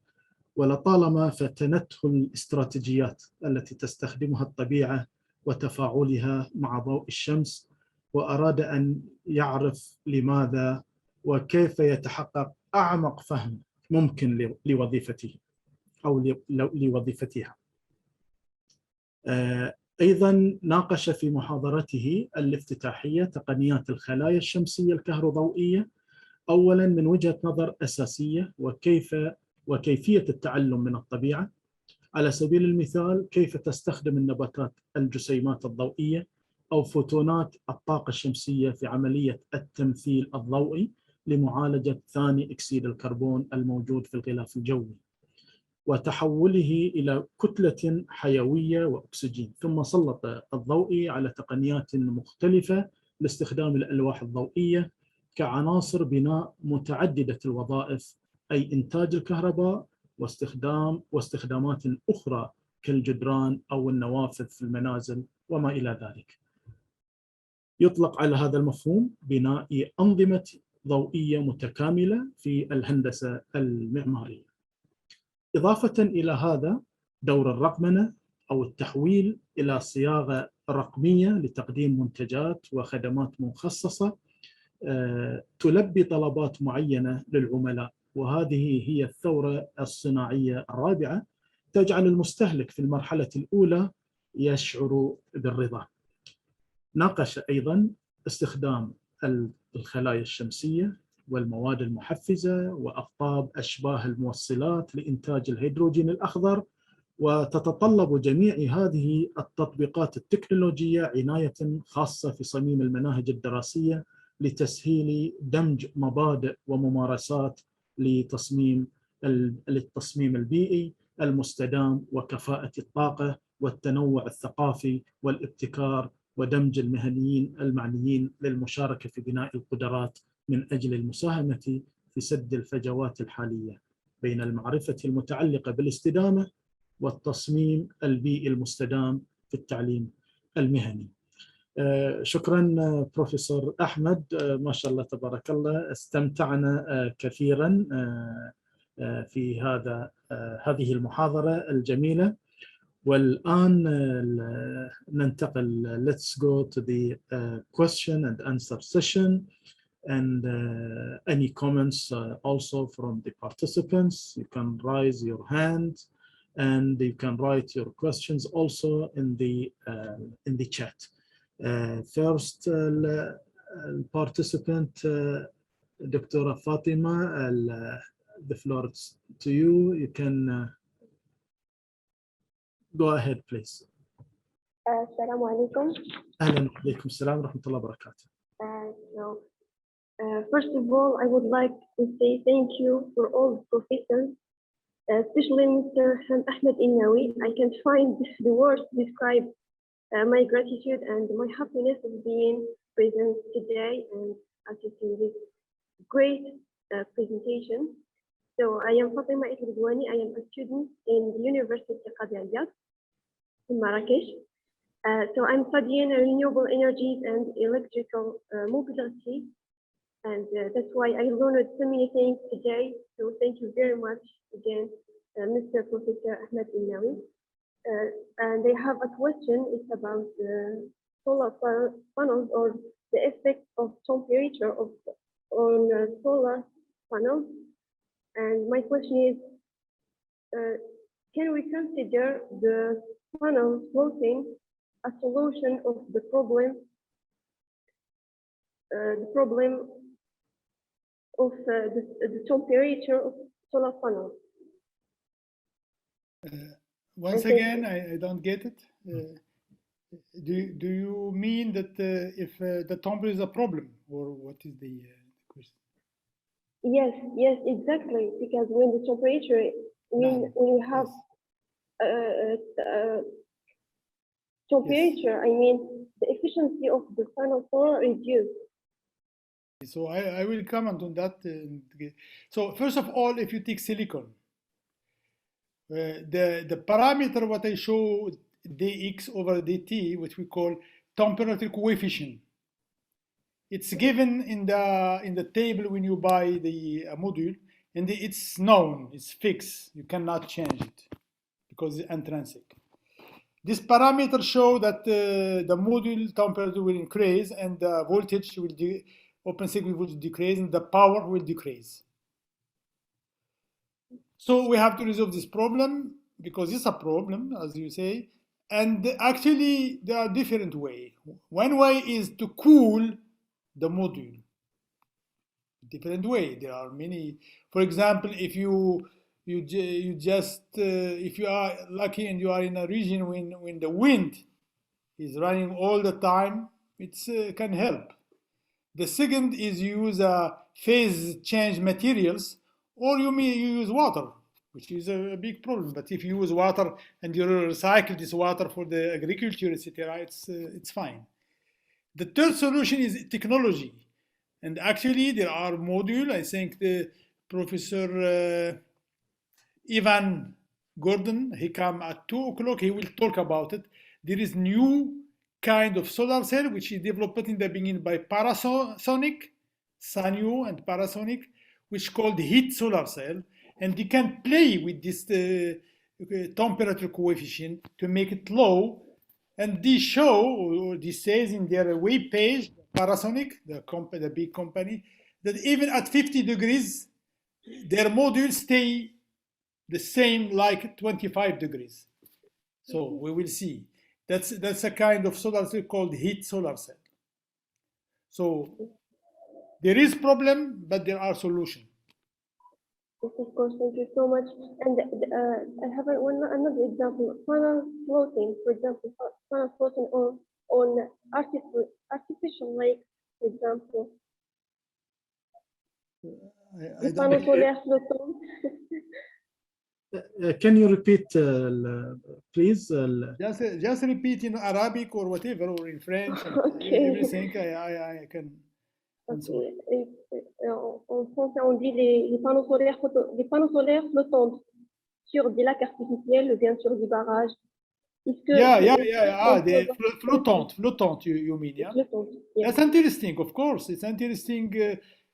ولطالما فتنته الاستراتيجيات التي تستخدمها الطبيعة وتفاعلها مع ضوء الشمس، وأراد أن يعرف لماذا وكيف يتحقق أعمق فهم ممكن لوظيفته أو لوظيفتها. أيضا ناقش في محاضرته الافتتاحية تقنيات الخلايا الشمسية الكهروضوئية، أولا من وجهة نظر أساسية وكيفية التعلم من الطبيعة. على سبيل المثال كيف تستخدم النباتات الجسيمات الضوئية أو فوتونات الطاقة الشمسية في عملية التمثيل الضوئي لمعالجة ثاني أكسيد الكربون الموجود في الغلاف الجوي وتحوله إلى كتلة حيوية وأكسجين. ثم سلط الضوئي على تقنيات مختلفة لاستخدام الألواح الضوئية كعناصر بناء متعددة الوظائف، أي إنتاج الكهرباء واستخدامات أخرى كالجدران أو النوافذ في المنازل وما إلى ذلك. يطلق على هذا المفهوم بناء أنظمة ضوئية متكاملة في الهندسة المعمارية. إضافة إلى هذا دور الرقمنة أو التحويل إلى صياغة رقمية لتقديم منتجات وخدمات مخصصة تلبي طلبات معينة للعملاء، وهذه هي الثورة الصناعية الرابعة تجعل المستهلك في المرحلة الأولى يشعر بالرضا. ناقش أيضا استخدام الخلايا الشمسية والمواد المحفزة وأقطاب أشباه الموصلات لإنتاج الهيدروجين الأخضر، وتتطلب جميع هذه التطبيقات التكنولوجية عناية خاصة في صميم المناهج الدراسية لتسهيل دمج مبادئ وممارسات للتصميم البيئي المستدام وكفاءة الطاقة والتنوع الثقافي والابتكار، ودمج المهنيين المعنيين للمشاركة في بناء القدرات من أجل المساهمة في سد الفجوات الحالية بين المعرفة المتعلقة بالاستدامة والتصميم البيئي المستدام في التعليم المهني. شكرا بروفيسور أحمد، ما شاء الله تبارك الله استمتعنا كثيرا في هذه المحاضرة الجميلة. والآن ننتقل let's go to the question and answer session, and any comments also from the participants. You can raise your hand and you can write your questions also in the chat. First participant, Dr. Fatima, the floor is to you. You can go ahead, please. السلام عليكم. أهلا وعليكم السلام ورحمة الله وبركاته. First of all, I would like to say thank you for all the professors, especially Mr. Ahmed Ennaoui. I can't find the words to describe my gratitude and my happiness of being present today and assisting this great presentation. So I am Fatima Idwani. I am a student in the University of Qadiyat in Marrakesh. So I'm studying renewable energies and electrical mobility, and that's why I learned so many things today. So thank you very much again, Mr. Professor Ahmed Ennaoui. And I have a question. It's about solar panels or the effect of temperature on solar panels. And my question is, can we consider the panels floating a solution of the problem of the temperature of solar panels? Once again, I don't get it. Do you mean that if the temperature is a problem, or what is the question? Yes, exactly. Because when the temperature, when we have temperature, yes. I mean, the efficiency of the panel solar reduced. So I will comment on that. So first of all, if you take silicon, the parameter what I show dx over dt, which we call temperature coefficient. It's given in the table when you buy the module, and it's known, it's fixed. You cannot change it because it's intrinsic. This parameter show that the module temperature will increase and the voltage will open circuit will decrease and the power will decrease. So we have to resolve this problem because it's a problem, as you say. And actually, there are different ways. One way is to cool the module. Different way. There are many. For example, if you if you are lucky and you are in a region when the wind is running all the time, it can help. The second is you use phase change materials, or you use water, which is a big problem. But if you use water and you recycle this water for the agriculture, etc., it's fine. The third solution is technology, and actually there are modules. I think the Professor Ivan Gordon, he come at 2 o'clock. He will talk about it. There is new kind of solar cell which is developed in the beginning by Panasonic, Sanyo and Panasonic, which is called heat solar cell, and you can play with this temperature coefficient to make it low. And they show, or this says in their web page, Panasonic, the big company, that even at 50 degrees, their modules stay the same like 25 degrees. So we will see. That's a kind of solar cell called heat solar cell. So there is problem, but there are solutions. Yes, of course, thank you so much. And I have another example, panel floating, for example, panel floating on artificial lake, for example. Panel solaire flottant. Can you repeat, please? Just repeat in Arabic or whatever, or in French. Okay. Everything I can. Okay. En français, on dit les panneaux solaires flottants sur des lacs artificiels ou bien sur des barrages. The flottante, you mean, yeah? Flottante, yeah. That's interesting, of course. It's interesting.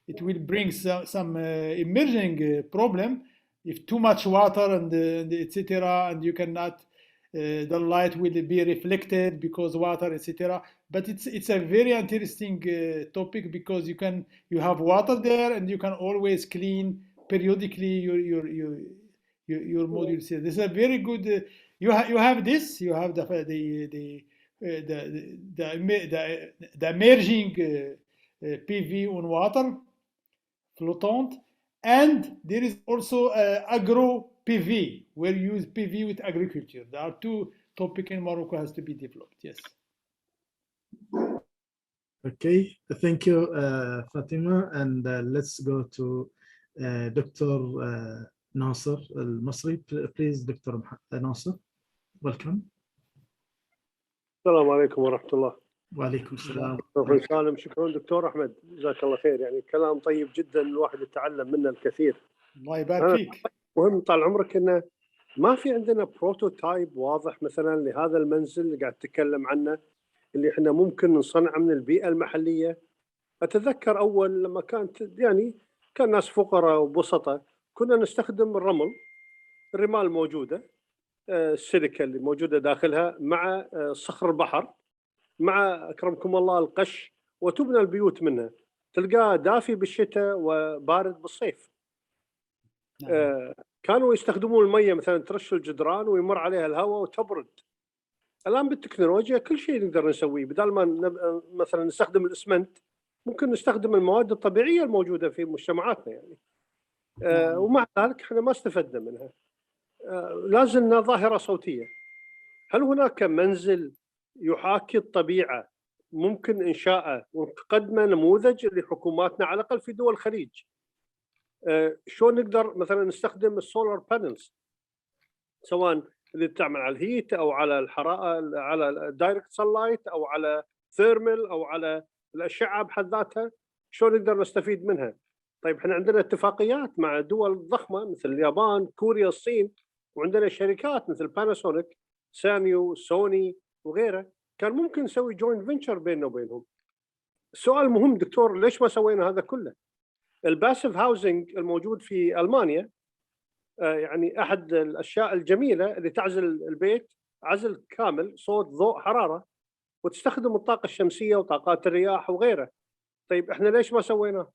It will bring some emerging problem. If too much water and etc., and you cannot, the light will be reflected because water, etc. But it's a very interesting topic because you have water there and you can always clean periodically your modules. This is a very good. You have this. You have the emerging PV on water, flottant. And there is also agro PV, where you use PV with agriculture. There are two topics in Morocco has to be developed. Yes. Okay, thank you, Fatima. And let's go to Dr. Nasser Al-Masri. Please, Dr. Nasser, welcome. السلام عليكم ورحمة الله. وعليكم السلام. دكتور سالم، شكرا دكتور أحمد، جزاك الله خير. يعني كلام طيب جدا، الواحد يتعلم منه الكثير. الله يبارك فيك. مهم طال عمرك إنه ما في عندنا بروتوتايب واضح مثلا لهذا المنزل اللي قاعد تتكلم عنه، اللي احنا ممكن نصنعه من البيئة المحلية. أتذكر أول لما كانت يعني كان ناس فقراء وبسطة، كنا نستخدم الرمل، الرمال الموجودة، السيليكا اللي موجودة داخلها، مع صخر البحر، مع أكرمكم الله القش، وتبنى البيوت منها. تلقاه دافي بالشتاء وبارد بالصيف. كانوا يستخدمون المية مثلا ترش الجدران ويمر عليها الهواء وتبرد. الآن بالتكنولوجيا كل شيء نقدر نسويه، بدل ما مثلا نستخدم الإسمنت ممكن نستخدم المواد الطبيعية الموجودة في مجتمعاتنا يعني. ومع ذلك احنا ما استفدنا منها. لازلنا ظاهرة صوتية. هل هناك منزل يحاكي الطبيعة ممكن إنشاءه وتقدمه نموذج لحكوماتنا على الأقل في دول الخليج؟ شلون نقدر مثلا نستخدم السولار بانلز، سواء اللي تعمل على الهيت أو على الحرارة، على الدايركت سانلايت أو على ثيرمال أو على الأشعة بحد ذاتها، شلون نقدر نستفيد منها؟ طيب احنا عندنا اتفاقيات مع دول ضخمة مثل اليابان، كوريا، الصين، وعندنا شركات مثل باناسونيك سانيو، سوني وغيره، كان ممكن نسوي جوينت فينشر بيننا وبينهم. السؤال مهم دكتور، ليش ما سوينا هذا كله؟ الباسيف هاوزنج الموجود في ألمانيا يعني أحد الأشياء الجميلة اللي تعزل البيت عزل كامل، صوت ضوء حرارة، وتستخدم الطاقة الشمسية وطاقات الرياح وغيره. طيب إحنا ليش ما سويناه؟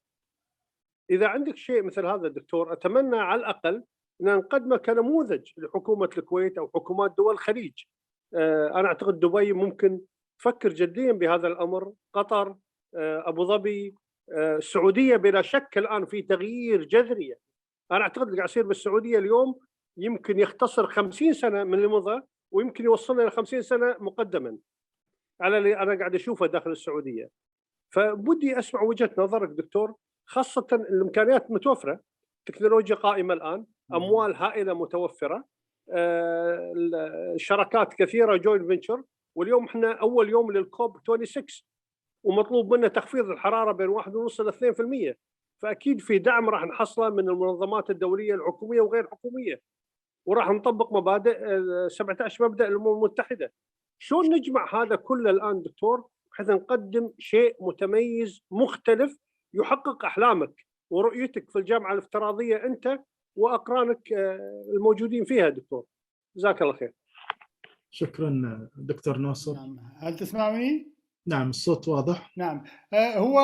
إذا عندك شيء مثل هذا دكتور، أتمنى على الأقل أن نقدمه كنموذج لحكومة الكويت أو حكومات دول الخليج. أنا أعتقد دبي ممكن تفكر جديا بهذا الأمر، قطر، أبو ظبي، السعودية بلا شك الآن في تغيير جذري. أنا أعتقد اللي قاعد يصير بالسعودية اليوم يمكن يختصر 50 سنة من اللي مضى، ويمكن يوصلنا إلى 50 سنة مقدما على اللي أنا قاعد أشوفه داخل السعودية. فبدي أسمع وجهة نظرك دكتور، خاصة الإمكانيات متوفرة، تكنولوجيا قائمة الآن، أموال هائلة متوفرة، شركات كثيرة جوين فينشر، واليوم احنا أول يوم للكوب 26 ومطلوب منا تخفيض الحرارة بين 1.5 إلى 2%. فأكيد في دعم راح نحصله من المنظمات الدولية الحكومية وغير حكومية، وراح نطبق مبادئ 17 مبدأ الأمم المتحدة. شلون نجمع هذا كله الآن دكتور بحيث نقدم شيء متميز مختلف يحقق أحلامك ورؤيتك في الجامعة الافتراضية أنت وأقرانك الموجودين فيها دكتور؟ جزاك الله خير. شكرا دكتور ناصر. نعم، هل تسمعني؟ نعم الصوت واضح. نعم، هو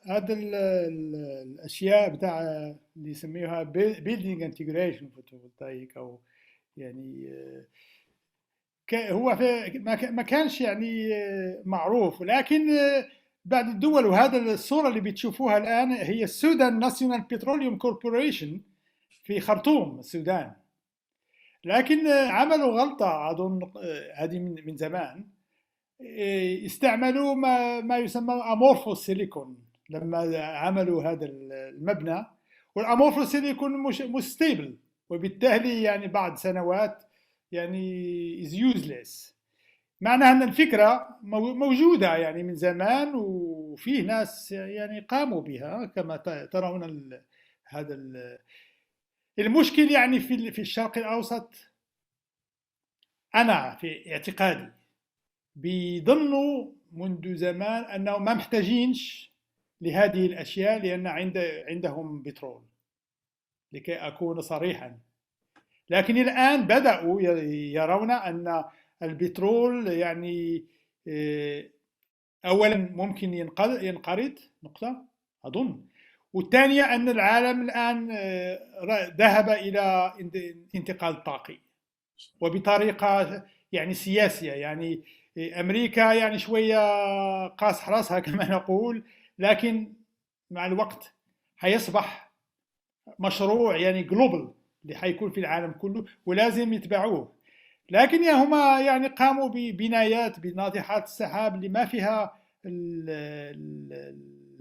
هذا الأشياء بتاع اللي يسميها building integration photovoltaic، أو يعني هو ما كانش يعني معروف، ولكن بعض الدول، وهذا الصورة اللي بتشوفوها الآن هي السودان ناسيونال بتروليوم كوربوريشن في خرطوم السودان، لكن عملوا غلطة أظن هذه من زمان. استعملوا ما يسمى امورفوس سيليكون لما عملوا هذا المبنى، والامورفوس سيليكون مش ستيبل، وبالتالي يعني بعد سنوات يعني is useless. معناها ان الفكره موجوده يعني من زمان، وفيه ناس يعني قاموا بها كما ترون. هذا المشكل يعني في الشرق الاوسط، انا في اعتقادي بيظنوا منذ زمان أنهم ما محتاجينش لهذه الأشياء لأن عندهم بترول، لكي أكون صريحا. لكن الآن بدأوا يرون أن البترول يعني أولا ممكن ينقرض نقطة أظن، والثانية أن العالم الآن ذهب إلى انتقال طاقي وبطريقة يعني سياسية. يعني أمريكا يعني شوية قاس راسها كما نقول، لكن مع الوقت حيصبح مشروع يعني جلوبال اللي حيكون في العالم كله ولازم يتبعوه. لكن هما يعني قاموا ببنايات بناطحات السحاب اللي ما فيها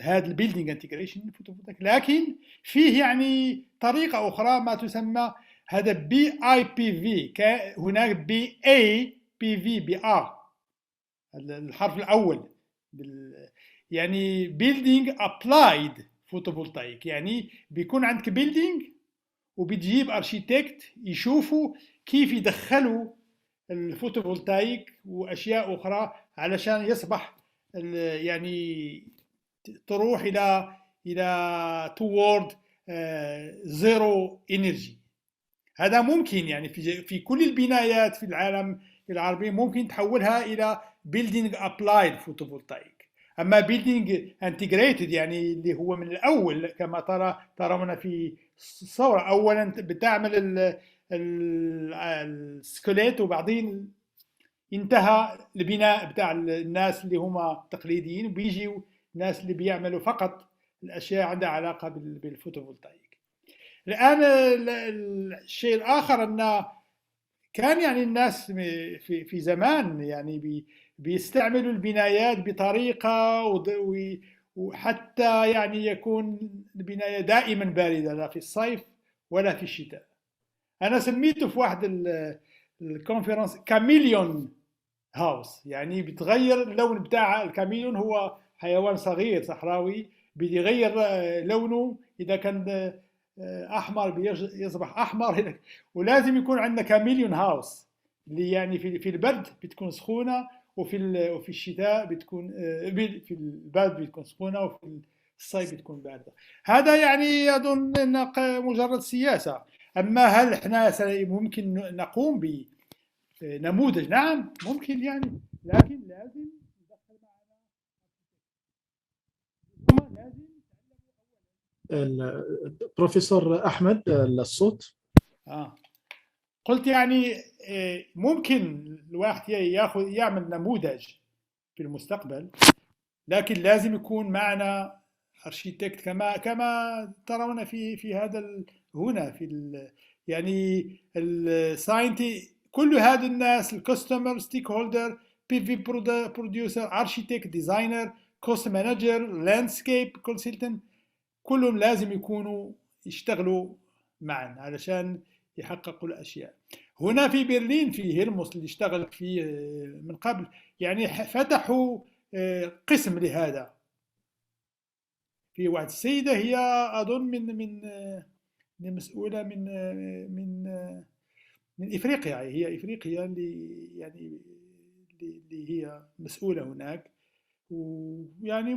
هذا البيلدينج انتجريشن، لكن فيه يعني طريقة أخرى ما تسمى هذا BIPV. هناك BAPV بR الحرف الأول، يعني Building Applied Photovoltaic، يعني بيكون عندك بيلدينج وبتجيب أرشيتكت يشوفوا كيف يدخلوا الفوتوفولتايك وأشياء أخرى علشان يصبح يعني تروح إلى toward zero energy. هذا ممكن يعني في كل البنايات في العالم العربي ممكن تحولها إلى building applied photovoltaic. أما building integrated يعني اللي هو من الأول كما ترون في الصورة، أولا بتعمل السكليت وبعدين انتهى البناء بتاع الناس اللي هم تقليديين، وبيجيوا الناس اللي بيعملوا فقط الأشياء عندها علاقة بالفوتوفولتايك. الآن الشيء الآخر أن كان يعني الناس في زمان يعني بيستعملوا البنايات بطريقة وحتى يعني يكون البناية دائما باردة لا في الصيف ولا في الشتاء. أنا سميته في واحد الكونفرنس كاميليون هاوس، يعني بتغير اللون بتاع الكاميليون، هو حيوان صغير صحراوي بيغير لونه، إذا كان أحمر بيصبح أحمر، ولازم يكون عندنا كاميليون هاوس اللي يعني في البرد بتكون سخونه، وفي الشتاء بتكون في البرد بتكون سخونه، وفي الصيف بتكون بارده. هذا يعني اظن انه مجرد سياسه. اما هل احنا ممكن نقوم بنموذج؟ نعم ممكن يعني، لكن لازم ندخل معنا لازم. البروفيسور أحمد الصوت. قلت يعني ممكن الواحد يعمل نموذج في المستقبل، لكن لازم يكون معنا ارشيتكت كما ترون في هذا هنا يعني الساينتي، كل هذه الناس، الكاستمر، ستيك هولدر، بي في بروديوسر، ارشيتكت، ديزاينر، كوست مانجر، لاندسكيب كونسلتنت، كلهم لازم يكونوا يشتغلوا معا علشان يحققوا الاشياء. هنا في برلين في هيرموس اللي اشتغلت فيه من قبل، يعني فتحوا قسم لهذا. في واحد السيده هي اظن من مسؤوله من افريقيا، هي افريقيا اللي هي مسؤوله هناك. ويعني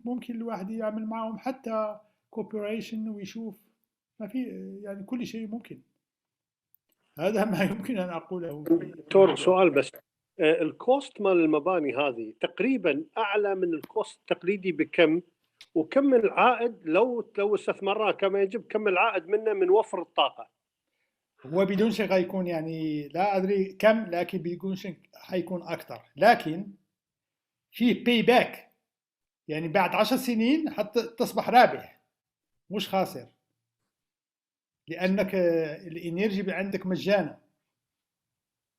ممكن الواحد يعمل معهم حتى كوبريشن ويشوف. ما في يعني كل شيء ممكن. هذا ما يمكن ان اقوله. دكتور سؤال بس، الكوست مال المباني هذه تقريبا اعلى من الكوست التقليدي بكم؟ وكم من العائد لو استثمرناه كما يجب، كم العائد منه من وفر الطاقه؟ هو بدون شك حيكون يعني لا ادري كم، لكن بدون شك حيكون اكثر. لكن في باي باك، يعني بعد 10 سنين حتى تصبح رابح مش خاسر، لانك الانرجي عندك مجانا.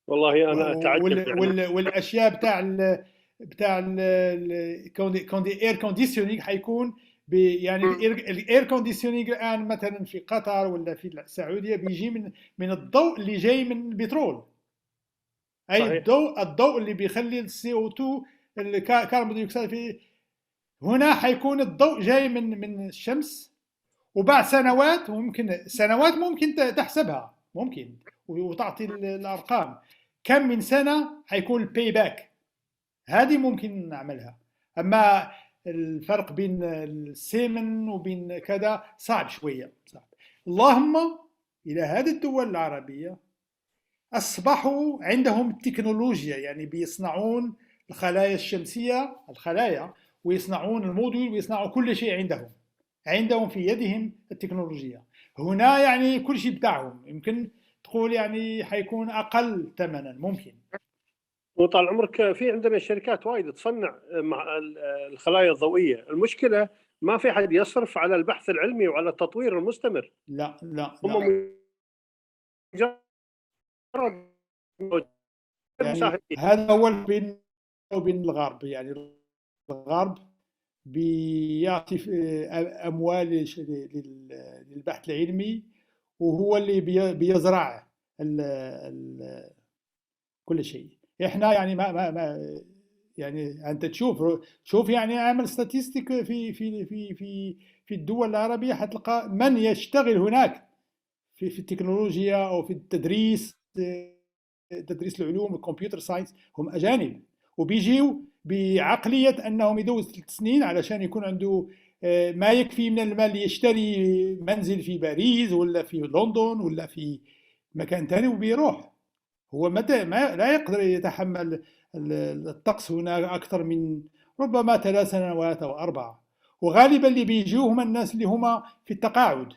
والله انا اتعجب والاشياء بتاع الاير كونديشنينج حيكون يعني الاير كونديشنينج الان مثلا في قطر ولا في السعوديه بيجي من الضوء اللي جاي من البترول. اي صحيح. الضوء اللي بيخلي السي او 2 الكربون دايوكسيد في هنا حيكون الضوء جاي من الشمس. وبعد سنوات ممكن تحسبها، ممكن وتعطي الارقام كم من سنه حيكون الباي باك. هذه ممكن نعملها. اما الفرق بين السيمن وبين كذا صعب شويه، صعب. اللهم الى هذه الدول العربيه اصبحوا عندهم التكنولوجيا، يعني بيصنعون الخلايا الشمسيه، ويصنعون الموديول، ويصنعوا كل شيء عندهم في يدهم التكنولوجيا. هنا يعني كل شيء بتاعهم، يمكن تقول يعني حيكون اقل ثمنا ممكن. وطال عمرك في عندنا شركات وايد تصنع مع الخلايا الضوئيه، المشكله ما في حد يصرف على البحث العلمي وعلى التطوير المستمر. لا هم يعني هذا هو بين الغرب، يعني الغرب بيعطي اموال للبحث العلمي، وهو اللي بيزرع كل شيء. احنا يعني ما يعني انت شوف يعني اعمل ستاتستيك في الدول العربيه، حتلقى من يشتغل هناك في التكنولوجيا او في تدريس العلوم الكمبيوتر ساينس هم اجانب، وبيجيوا بعقليه انهم يدوز 3 سنين علشان يكون عنده ما يكفي من المال ليشتري منزل في باريس ولا في لندن ولا في مكان ثاني، وبيروح. هو متى ما لا يقدر يتحمل الطقس هنا اكثر من ربما 3 سنوات او 4. وغالبا اللي بيجوا هم الناس اللي هم في التقاعد،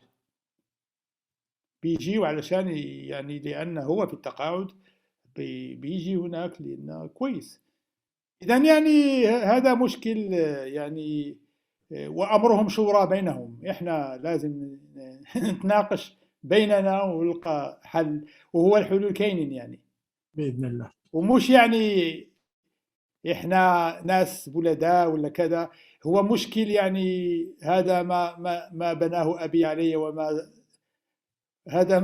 بيجيوا علشان يعني لأنه هو في التقاعد بيجي هناك لأنه كويس. إذن يعني هذا مشكل يعني، وأمرهم شورى بينهم. إحنا لازم نتناقش بيننا ونلقى حل، وهو الحلول كاينين يعني بإذن الله. ومش يعني إحنا ناس بلداء ولا كذا. هو مشكل يعني هذا ما بناه أبي علي، وما هذا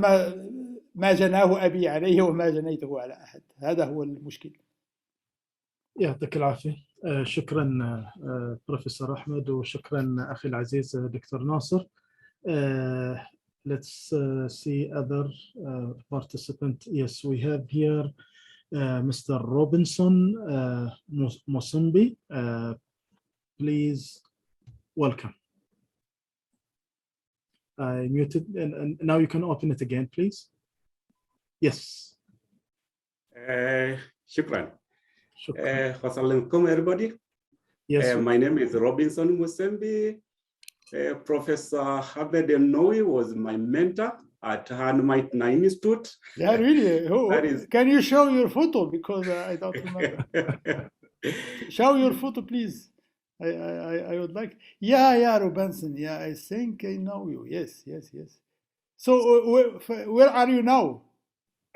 ما جناه أبي عليه وما جنيته على أحد. هذا هو المشكل. يعطيك العافية. شكرا بروفيسور أحمد، وشكرا أخي العزيز دكتور ناصر. Let's see other participant. Yes, we have here Mr. Robinson Mosumbi, please welcome. I muted, and now you can open it again, please. Yes. Shukran. Welcome, everybody. Yes. My name is Robinson Musembi. Professor Ahmed Ennaoui was my mentor at Hanmite Institute. Yeah, really? Can you show your photo? Because I don't remember. Show your photo, please. I would like. Yeah, Robinson. Yeah, I think I know you. Yes. So where are you now?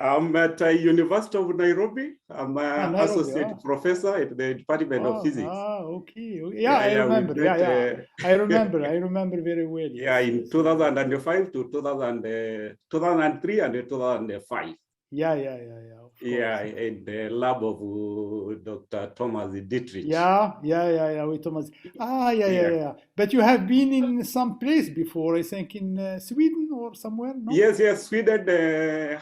I'm at University of Nairobi. I'm an associate professor at the Department of Physics. Okay. Yeah, I remember. I remember very well. Yes, in 2005 to 2003 and 2005. Yeah. In the lab of Dr. Thomas Dietrich. Yeah, with Thomas. Yeah. But you have been in some place before, I think in Sweden or somewhere, no? Yes, Sweden,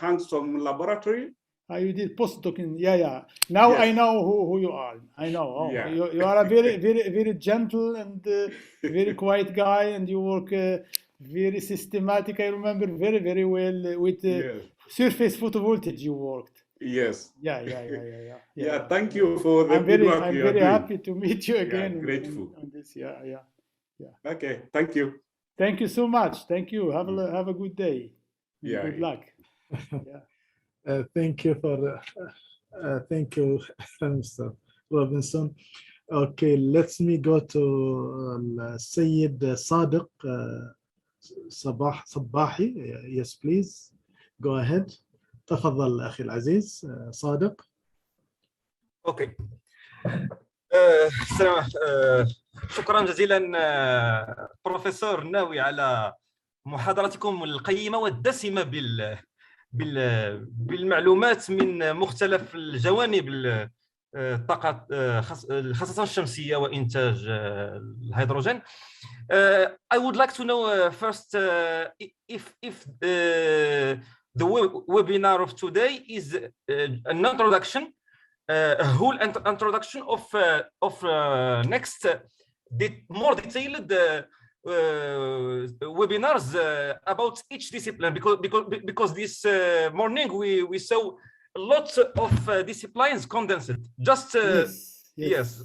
Junction laboratory. You did postdoc in, yeah. Now yes. I know who you are. I know. You are a very gentle and very quiet guy, and you work very systematic. I remember very well with surface photovoltaics you worked. Yes. Yeah. Thank you for the feedback. I'm very happy to meet you again. Grateful. On this. Yeah. Okay. Thank you. Thank you so much. Thank you. Have a good day. Good luck. Thank you, Mr. Robinson. Okay, let me go to Sayyid Sadiq Sabahi. Yes, please. Go ahead. تفضل أخي العزيز صادق. أوكي. شكرا جزيلا بروفيسور ناوي على محاضرتكم القيمة والدسمة بالمعلومات من مختلف الجوانب الطاقة خاصة الشمسية وإنتاج الهيدروجين. I would like to know first if the webinar of today is an introduction, a whole introduction of next more detailed webinars about each discipline, because this morning we saw a lot of disciplines condensed. Just yes.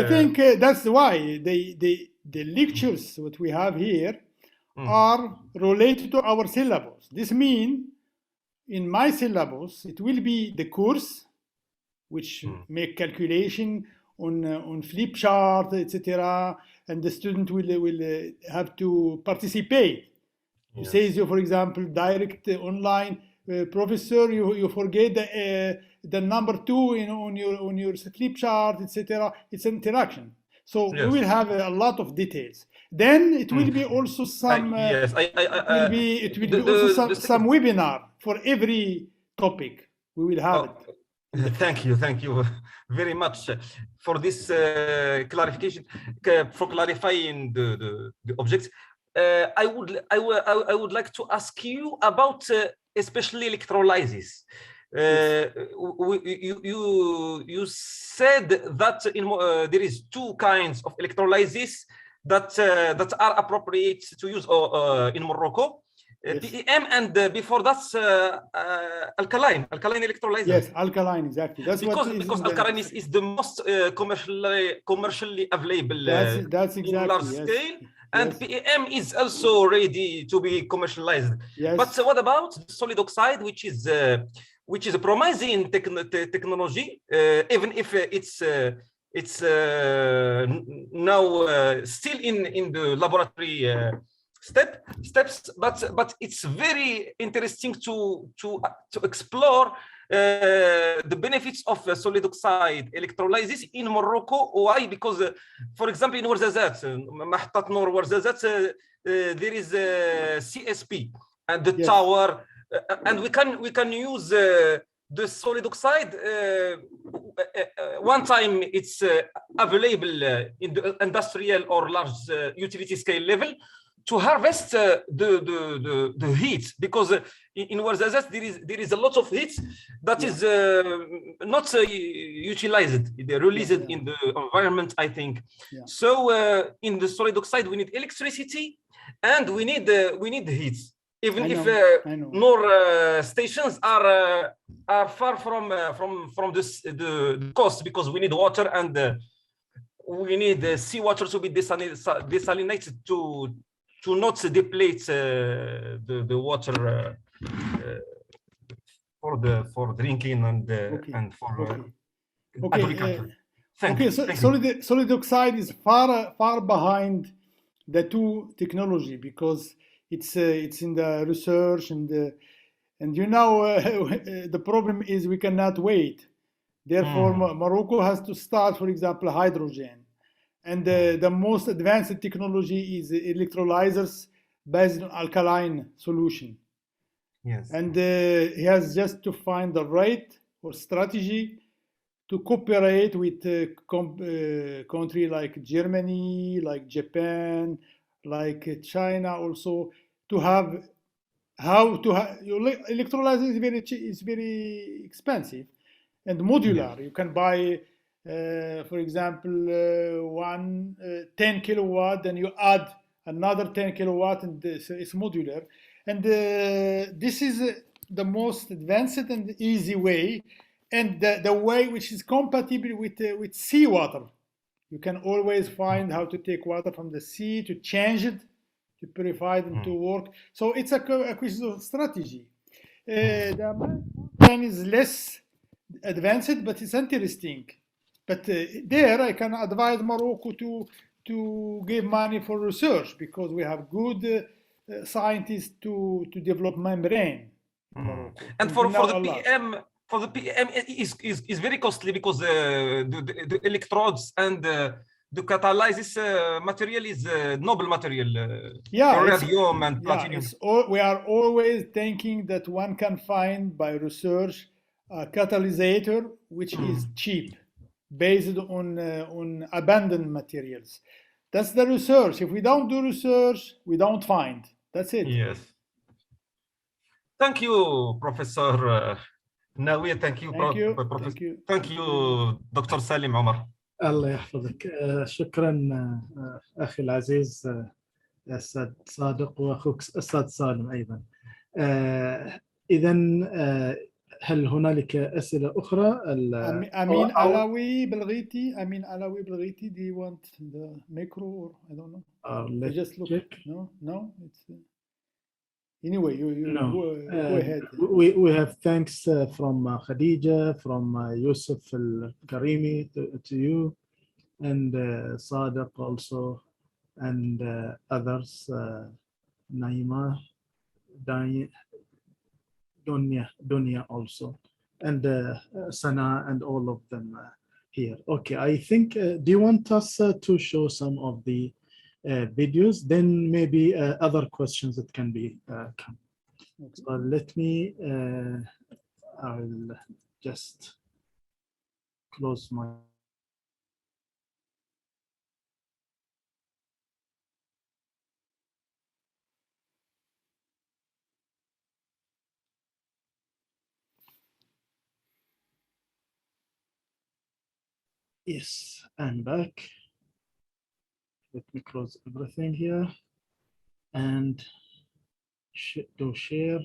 I think that's why the lectures that we have here are related to our syllabus. This means in my syllabus it will be the course which make calculation on flip chart, etc., and the student will have to participate. You say, for example, direct online professor, you forget the number 2 on your flip chart, etc. It's interaction. So we will have a lot of details. Then it will be also some some webinar for every topic. We will have it. Thank you very much for this clarification, for clarifying the objects. I would like to ask you about especially electrolysis. You said that there is 2 kinds of electrolysis that are appropriate to use in Morocco. PEM and before that's alkaline electrolyzer. Yes, alkaline, exactly. That's because alkaline is the most commercially available that's exactly, in large scale, and PEM is also ready to be commercialized. But what about solid oxide, which is a promising technology, even if it's now still in the laboratory steps, but it's very interesting to explore the benefits of solid oxide electrolysis in Morocco. Why? Because for example in Ouarzazate, محطة نور Ouarzazate, there is a CSP and the tower, and we can use the solid oxide one time it's available in the industrial or large utility scale level, harvest the heat, because in Ouarzazate there is a lot of heat that is not utilized, released in the environment, I think. So in the solid oxide we need electricity and we need heat, even if more stations are far from the coast, because we need water and we need seawater to be desalinated to not deplete the water for drinking and for agriculture. Solid oxide is far behind the two technology, because it's in the research and you know the problem is we cannot wait. Therefore, Morocco has to start, for example, hydrogen. And the most advanced technology is electrolyzers based on alkaline solution. Yes. And he has just to find the right or strategy to cooperate with country like Germany, like Japan, like China also, to have electrolyzer is very expensive and modular. You can buy, for example, 10 kilowatt, then you add another 10 kilowatt, and it's modular. And this is the most advanced and easy way, and the way which is compatible with seawater. You can always find how to take water from the sea, to change it, to purify it, and to work. So it's a question of strategy. The plan is less advanced, but it's interesting. But there I can advise Morocco to give money for research, because we have good scientists to develop membrane. And for the PM is very costly, because the electrodes and the catalysis material is noble material. Radium and platinum. We are always thinking that one can find by research a catalysator which is cheap, based on abundant materials. That's the research. If we don't do research, we don't find. That's it. Yes. Thank you, Professor Ennaoui. Thank you, Dr. Salim Omar. الله يحفظك. شكرا أخي العزيز أستاذ صادق، وأخوك أستاذ سالم أيضا. إذا هل هنالك أسئلة أخرى؟ أمين علوي بلغيتي. Do you want the micro, or I don't know? Let's just look. check. No. It's anyway. No. Go ahead. We have thanks from Khadija, from Yusuf Al-Karimi to you, and Sadiq also, and others, Naima, Dunya also, and Sana, and all of them here. Okay, I think, do you want us to show some of the videos? Then maybe other questions that can be come. Okay. So let me, I'll just close my. Yes, I'm back. Let me close everything here and do share.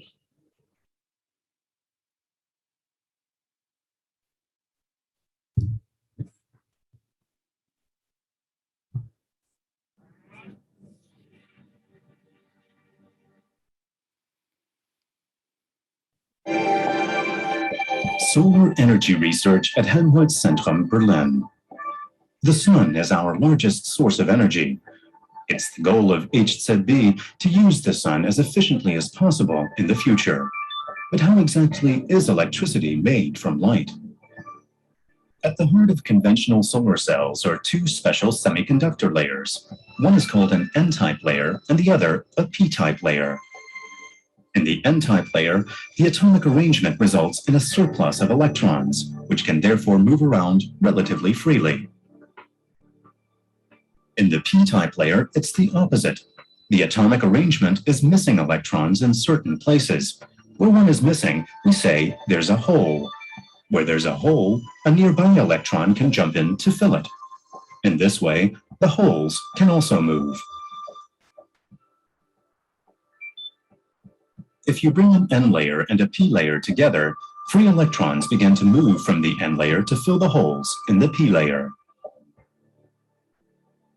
Solar energy research at Helmholtz-Zentrum, Berlin. The sun is our largest source of energy. It's the goal of HZB to use the sun as efficiently as possible in the future. But how exactly is electricity made from light? At the heart of conventional solar cells are two special semiconductor layers. One is called an N-type layer and the other a P-type layer. In the N-type layer, the atomic arrangement results in a surplus of electrons, which can therefore move around relatively freely. In the P-type layer, it's the opposite. The atomic arrangement is missing electrons in certain places. Where one is missing, we say there's a hole. Where there's a hole, a nearby electron can jump in to fill it. In this way, the holes can also move. If you bring an N layer and a P layer together, free electrons begin to move from the N layer to fill the holes in the P layer.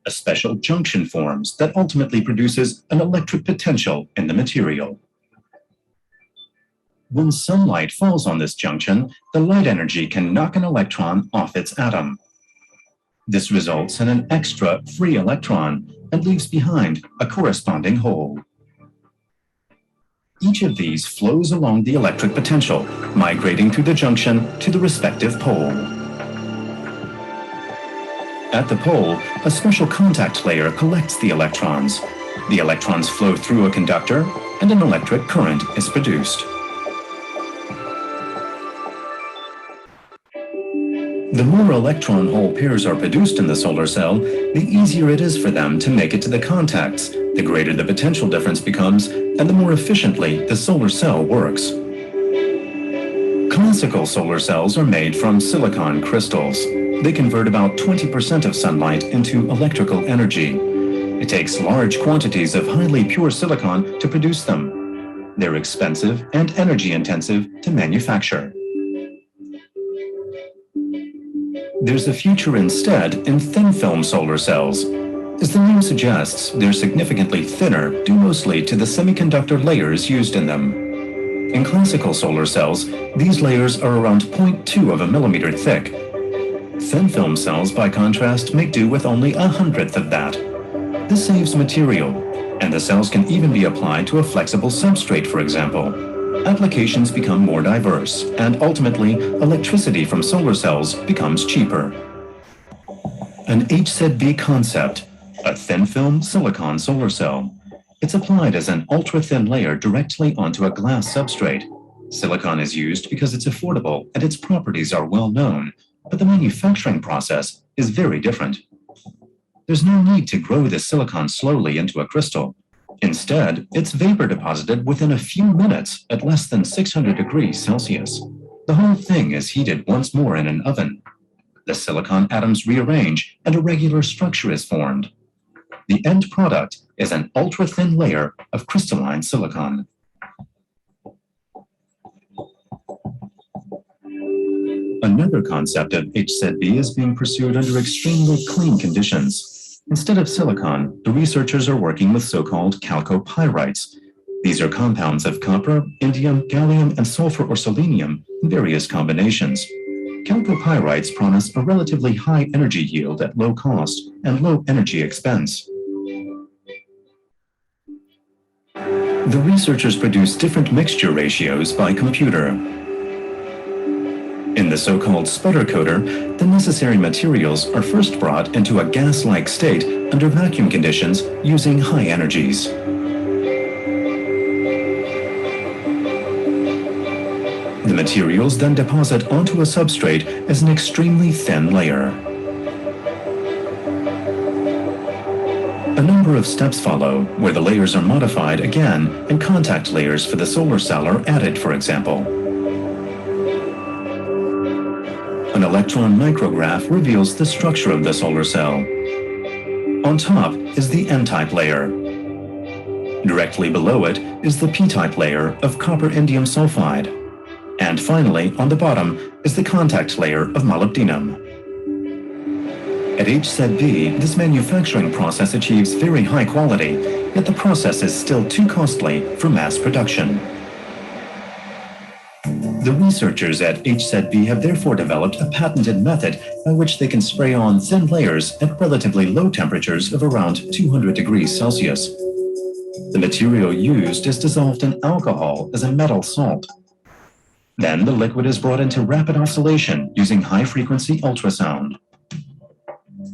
A special junction forms that ultimately produces an electric potential in the material. When sunlight falls on this junction, the light energy can knock an electron off its atom. This results in an extra free electron and leaves behind a corresponding hole. Each of these flows along the electric potential, migrating through the junction to the respective pole. At the pole, a special contact layer collects the electrons. The electrons flow through a conductor, and an electric current is produced. The more electron hole pairs are produced in the solar cell, the easier it is for them to make it to the contacts, the greater the potential difference becomes, and the more efficiently the solar cell works. Classical solar cells are made from silicon crystals. They convert about 20% of sunlight into electrical energy. It takes large quantities of highly pure silicon to produce them. They're expensive and energy intensive to manufacture. There's a future instead in thin film solar cells. As the name suggests, they're significantly thinner due mostly to the semiconductor layers used in them. In classical solar cells, these layers are around 0.2 of a millimeter thick. Thin film cells, by contrast, make do with only 1/100th of that. This saves material, and the cells can even be applied to a flexible substrate, for example. Applications become more diverse, and ultimately, electricity from solar cells becomes cheaper. An HZB concept, a thin-film silicon solar cell. It's applied as an ultra-thin layer directly onto a glass substrate. Silicon is used because it's affordable and its properties are well known, but the manufacturing process is very different. There's no need to grow the silicon slowly into a crystal. Instead, it's vapor deposited within a few minutes at less than 600 degrees Celsius. The whole thing is heated once more in an oven. The silicon atoms rearrange and a regular structure is formed. The end product is an ultra-thin layer of crystalline silicon. Another concept of HZB is being pursued under extremely clean conditions. Instead of silicon, the researchers are working with so-called chalcopyrites. These are compounds of copper, indium, gallium, and sulfur or selenium in various combinations. Chalcopyrites promise a relatively high energy yield at low cost and low energy expense. The researchers produce different mixture ratios by computer. In the so-called sputter coater, the necessary materials are first brought into a gas-like state under vacuum conditions using high energies. The materials then deposit onto a substrate as an extremely thin layer. A number of steps follow, where the layers are modified again and contact layers for the solar cell are added, for example. An electron micrograph reveals the structure of the solar cell. On top is the N-type layer. Directly below it is the P-type layer of copper indium sulfide. And finally, on the bottom is the contact layer of molybdenum. At HZB, this manufacturing process achieves very high quality, yet the process is still too costly for mass production. The researchers at HZB have therefore developed a patented method by which they can spray on thin layers at relatively low temperatures of around 200 degrees Celsius. The material used is dissolved in alcohol as a metal salt. Then the liquid is brought into rapid oscillation using high-frequency ultrasound.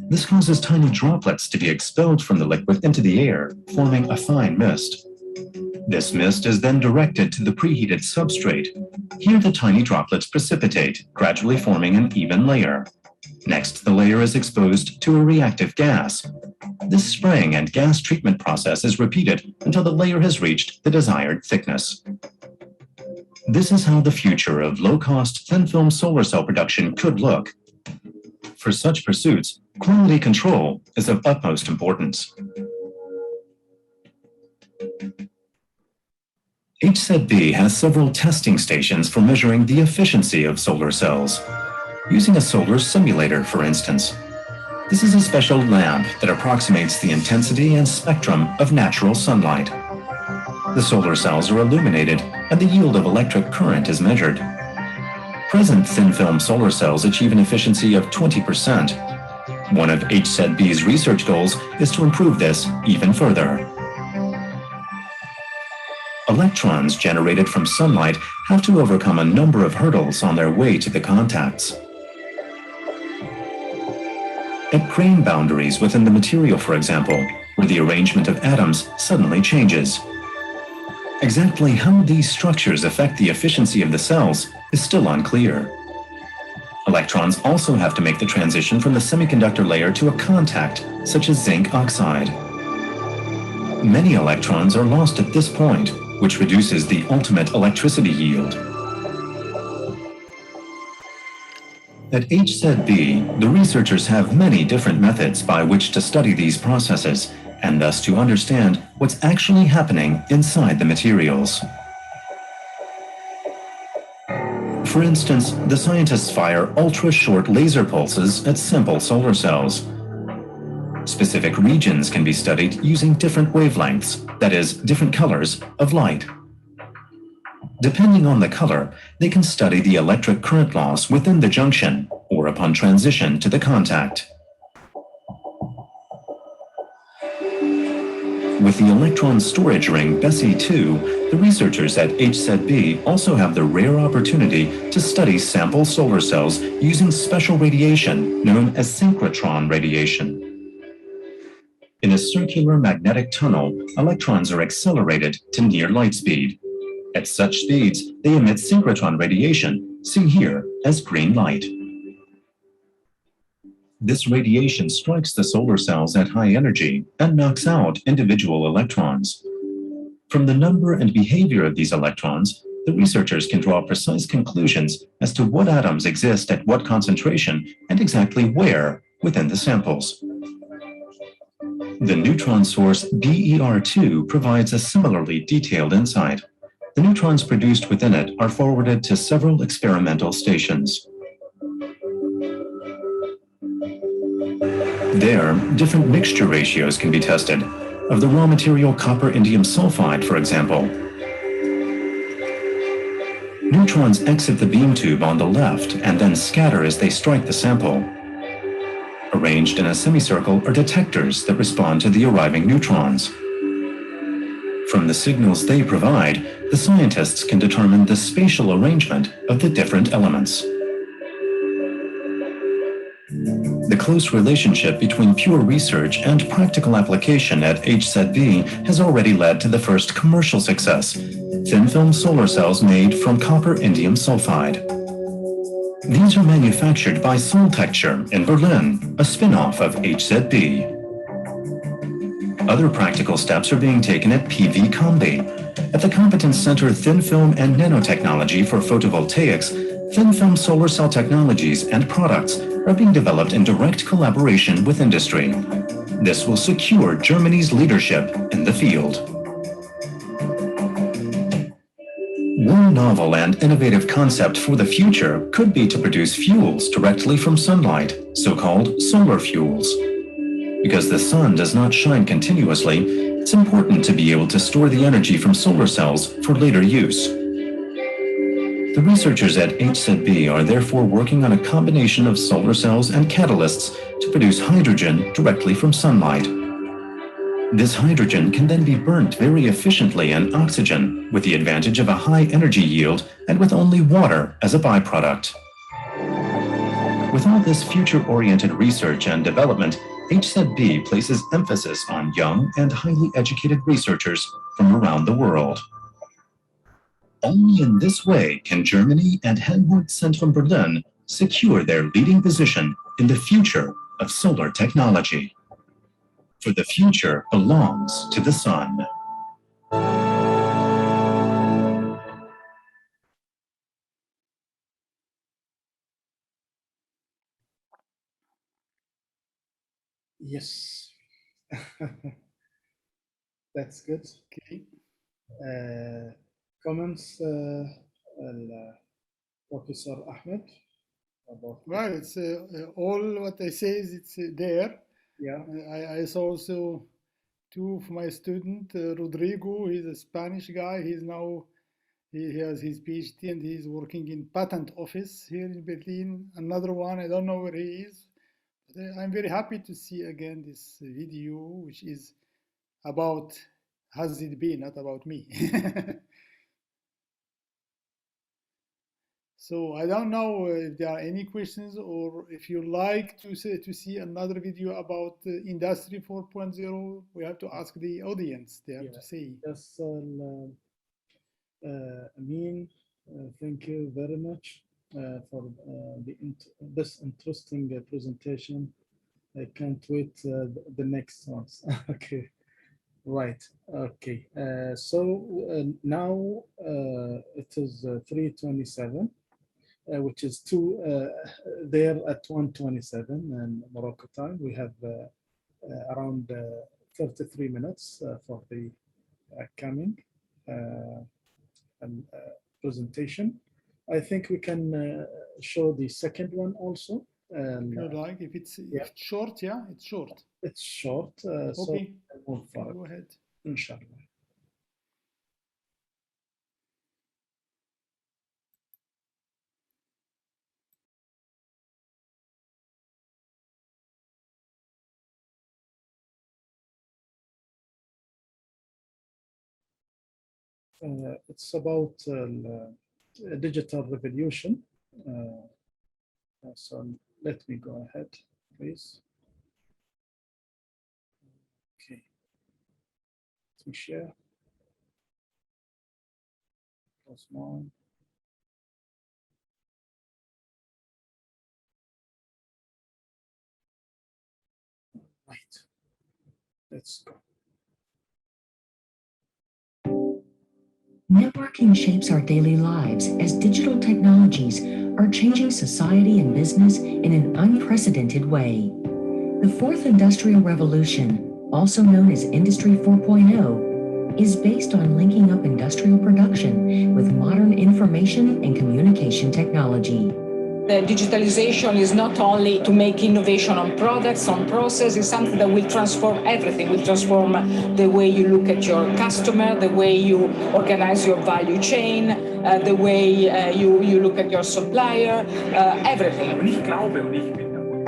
This causes tiny droplets to be expelled from the liquid into the air, forming a fine mist. This mist is then directed to the preheated substrate. Here the tiny droplets precipitate, gradually forming an even layer. Next, the layer is exposed to a reactive gas. This spraying and gas treatment process is repeated until the layer has reached the desired thickness. This is how the future of low-cost thin-film solar cell production could look. For such pursuits, quality control is of utmost importance. HZB has several testing stations for measuring the efficiency of solar cells, using a solar simulator, for instance. This is a special lamp that approximates the intensity and spectrum of natural sunlight. The solar cells are illuminated and the yield of electric current is measured. Present thin-film solar cells achieve an efficiency of 20%. One of HZB's research goals is to improve this even further. Electrons generated from sunlight have to overcome a number of hurdles on their way to the contacts. At grain boundaries within the material, for example, where the arrangement of atoms suddenly changes. Exactly how these structures affect the efficiency of the cells is still unclear. Electrons also have to make the transition from the semiconductor layer to a contact, such as zinc oxide. Many electrons are lost at this point, which reduces the ultimate electricity yield. At HZB, the researchers have many different methods by which to study these processes, and thus to understand what's actually happening inside the materials. For instance, the scientists fire ultra-short laser pulses at simple solar cells. Specific regions can be studied using different wavelengths, that is, different colors of light. Depending on the color, they can study the electric current loss within the junction or upon transition to the contact. With the electron storage ring BESI-2, the researchers at HZB also have the rare opportunity to study sample solar cells using special radiation known as synchrotron radiation. In a circular magnetic tunnel, electrons are accelerated to near light speed. At such speeds, they emit synchrotron radiation, seen here as green light. This radiation strikes the solar cells at high energy and knocks out individual electrons. From the number and behavior of these electrons, the researchers can draw precise conclusions as to what atoms exist at what concentration and exactly where within the samples. The neutron source BER2 provides a similarly detailed insight. The neutrons produced within it are forwarded to several experimental stations. There, different mixture ratios can be tested, of the raw material copper indium sulfide, for example. Neutrons exit the beam tube on the left and then scatter as they strike the sample. Arranged in a semicircle are detectors that respond to the arriving neutrons. From the signals they provide, the scientists can determine the spatial arrangement of the different elements. The close relationship between pure research and practical application at HZB has already led to the first commercial success: thin-film solar cells made from copper indium sulfide. These are manufactured by Soltecture in Berlin, a spin-off of HZB. Other practical steps are being taken at PV Combi. At the Competence Center Thin Film and Nanotechnology for Photovoltaics, thin-film solar cell technologies and products are being developed in direct collaboration with industry. This will secure Germany's leadership in the field. One novel and innovative concept for the future could be to produce fuels directly from sunlight, so-called solar fuels. Because the sun does not shine continuously, it's important to be able to store the energy from solar cells for later use. The researchers at HZB are therefore working on a combination of solar cells and catalysts to produce hydrogen directly from sunlight. This hydrogen can then be burnt very efficiently in oxygen, with the advantage of a high energy yield and with only water as a byproduct. With all this future-oriented research and development, HZB places emphasis on young and highly educated researchers from around the world. Only in this way can Germany and Helmholtz-Zentrum Berlin secure their leading position in the future of solar technology. For the future belongs to the sun. Yes. That's good. Okay. Comments, Professor Ahmed? Well, it's all what I say is it's there. Yeah. I saw also two of my students, Rodrigo, he's a Spanish guy. He has his PhD and he's working in patent office here in Berlin. Another one, I don't know where he is. But I'm very happy to see again this video, which is about has it been, not about me. So I don't know if there are any questions, or if you like to see another video about Industry 4.0, we have to ask the audience. They have to say. Yes, Amin, thank you very much for this interesting presentation. I can't wait the next ones. Okay, right. Okay, so now it is 3:27. Which is there at 1:27 in Morocco time. We have around 33 minutes for the coming presentation. I think we can show the second one also. If you like, if it's short, yeah, it's short. It's short. Okay, so go ahead. Inshallah. It's about digital revolution. So let me go ahead, please. Okay. Let me share. Close mine. Right. Let's go. Networking shapes our daily lives as digital technologies are changing society and business in an unprecedented way. The fourth industrial revolution, also known as Industry 4.0, is based on linking up industrial production with modern information and communication technology. The digitalization is not only to make innovation on products, on process, it's something that will transform everything, will transform the way you look at your customer, the way you organize your value chain, the way you look at your supplier, everything.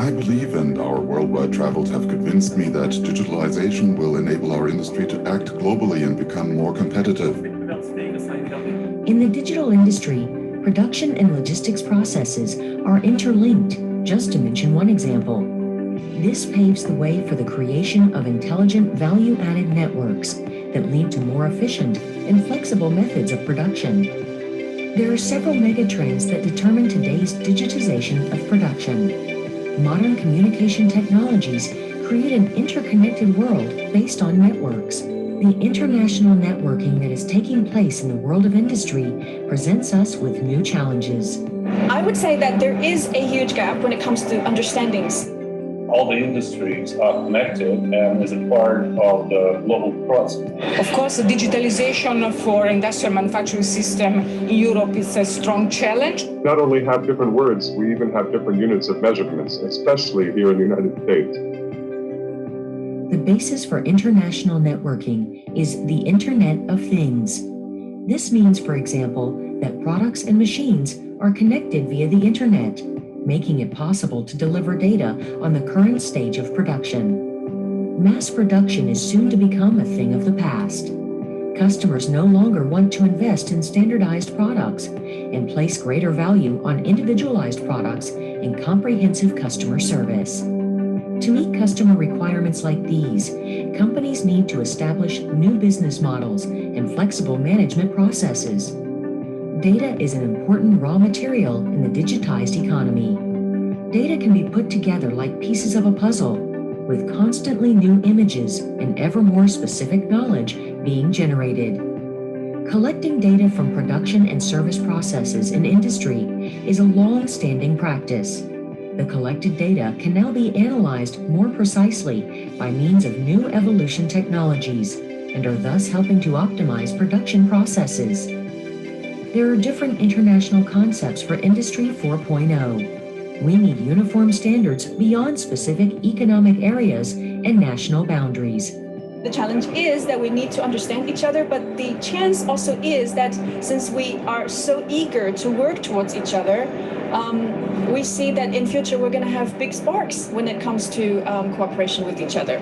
I believe, and our worldwide travels have convinced me, that digitalization will enable our industry to act globally and become more competitive. In the digital industry, production and logistics processes are interlinked, just to mention one example. This paves the way for the creation of intelligent value-added networks that lead to more efficient and flexible methods of production. There are several megatrends that determine today's digitization of production. Modern communication technologies create an interconnected world based on networks. The international networking that is taking place in the world of industry presents us with new challenges. I would say that there is a huge gap when it comes to understandings. All the industries are connected and is a part of the global process. Of course, the digitalization for industrial manufacturing system in Europe is a strong challenge. Not only have different words, we even have different units of measurements, especially here in the United States. The basis for international networking is the Internet of Things. This means, for example, that products and machines are connected via the Internet, making it possible to deliver data on the current stage of production. Mass production is soon to become a thing of the past. Customers no longer want to invest in standardized products and place greater value on individualized products and comprehensive customer service. To meet customer requirements like these, companies need to establish new business models and flexible management processes. Data is an important raw material in the digitized economy. Data can be put together like pieces of a puzzle. with constantly new images and ever more specific knowledge being generated. Collecting data from production and service processes in industry is a long-standing practice. The collected data can now be analyzed more precisely by means of new evolution technologies and are thus helping to optimize production processes. There are different international concepts for Industry 4.0. We need uniform standards beyond specific economic areas and national boundaries. The challenge is that we need to understand each other, but the chance also is that since we are so eager to work towards each other, we see that in future we're going to have big sparks when it comes to cooperation with each other.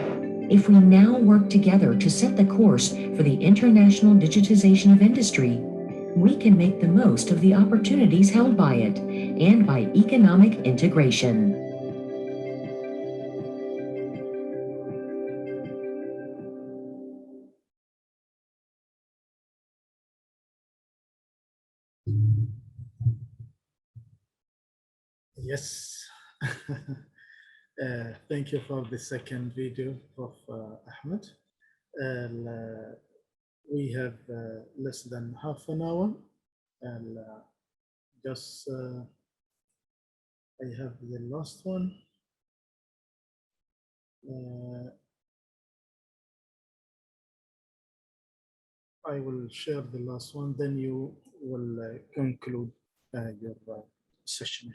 If we now work together to set the course for the international digitization of industry, we can make the most of the opportunities held by it and by economic integration. Yes. Thank you for the second video, Prof. Ahmed. We have less than half an hour, and just I have the last one. I will share the last one, then you will conclude your session.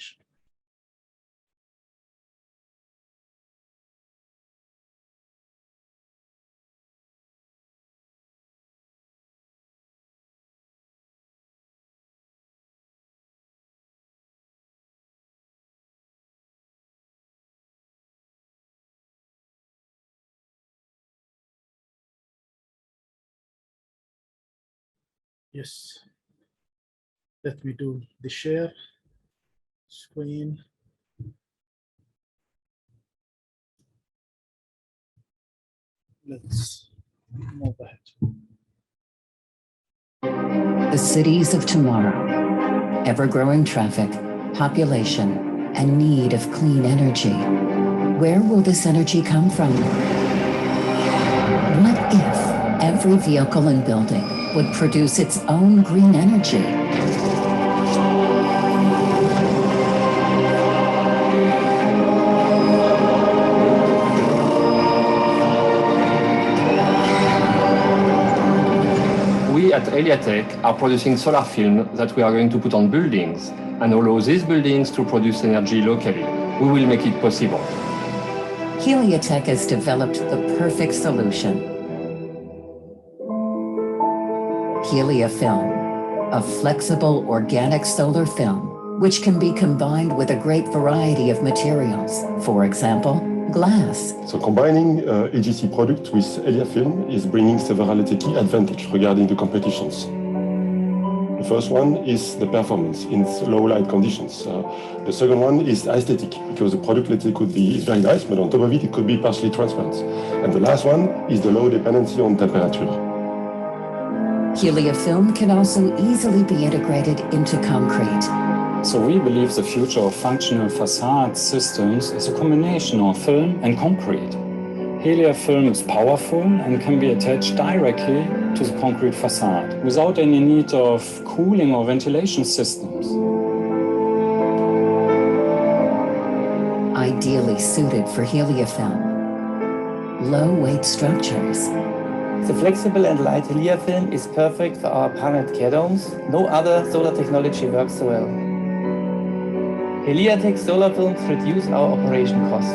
Yes, let me do the share screen. Let's move ahead. The cities of tomorrow, ever-growing traffic, population, and need of clean energy. Where will this energy come from? What if every vehicle and building would produce its own green energy? We at Heliatech are producing solar film that we are going to put on buildings and allow these buildings to produce energy locally. We will make it possible. Heliatech has developed the perfect solution. HeliaFilm, a flexible organic solar film, which can be combined with a great variety of materials. For example, glass. So combining EGC product with HeliaFilm is bringing several key advantages regarding the competitions. The first one is the performance in low light conditions. The second one is aesthetic, because the product, let's say, is very nice, but on top of it, it could be partially transparent. And the last one is the low dependency on temperature. HeliaFilm can also easily be integrated into concrete. So we believe the future of functional facade systems is a combination of film and concrete. HeliaFilm is powerful and can be attached directly to the concrete facade without any need of cooling or ventilation systems. Ideally suited for HeliaFilm. Low-weight structures. The flexible and light HeliaFilm is perfect for our paneled care domes. No other solar technology works so well. Heliatech solar films reduce our operation costs.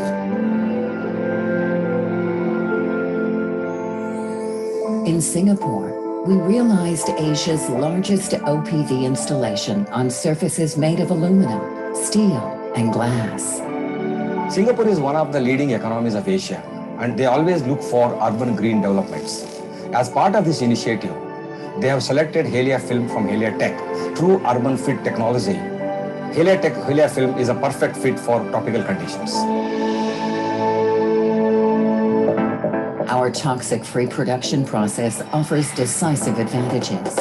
In Singapore, we realized Asia's largest OPV installation on surfaces made of aluminum, steel, and glass. Singapore is one of the leading economies of Asia, and they always look for urban green developments. As part of this initiative, they have selected HeliaFilm from Heliatech through Urban Fit technology. Heliatech HeliaFilm is a perfect fit for tropical conditions. Our toxic-free production process offers decisive advantages.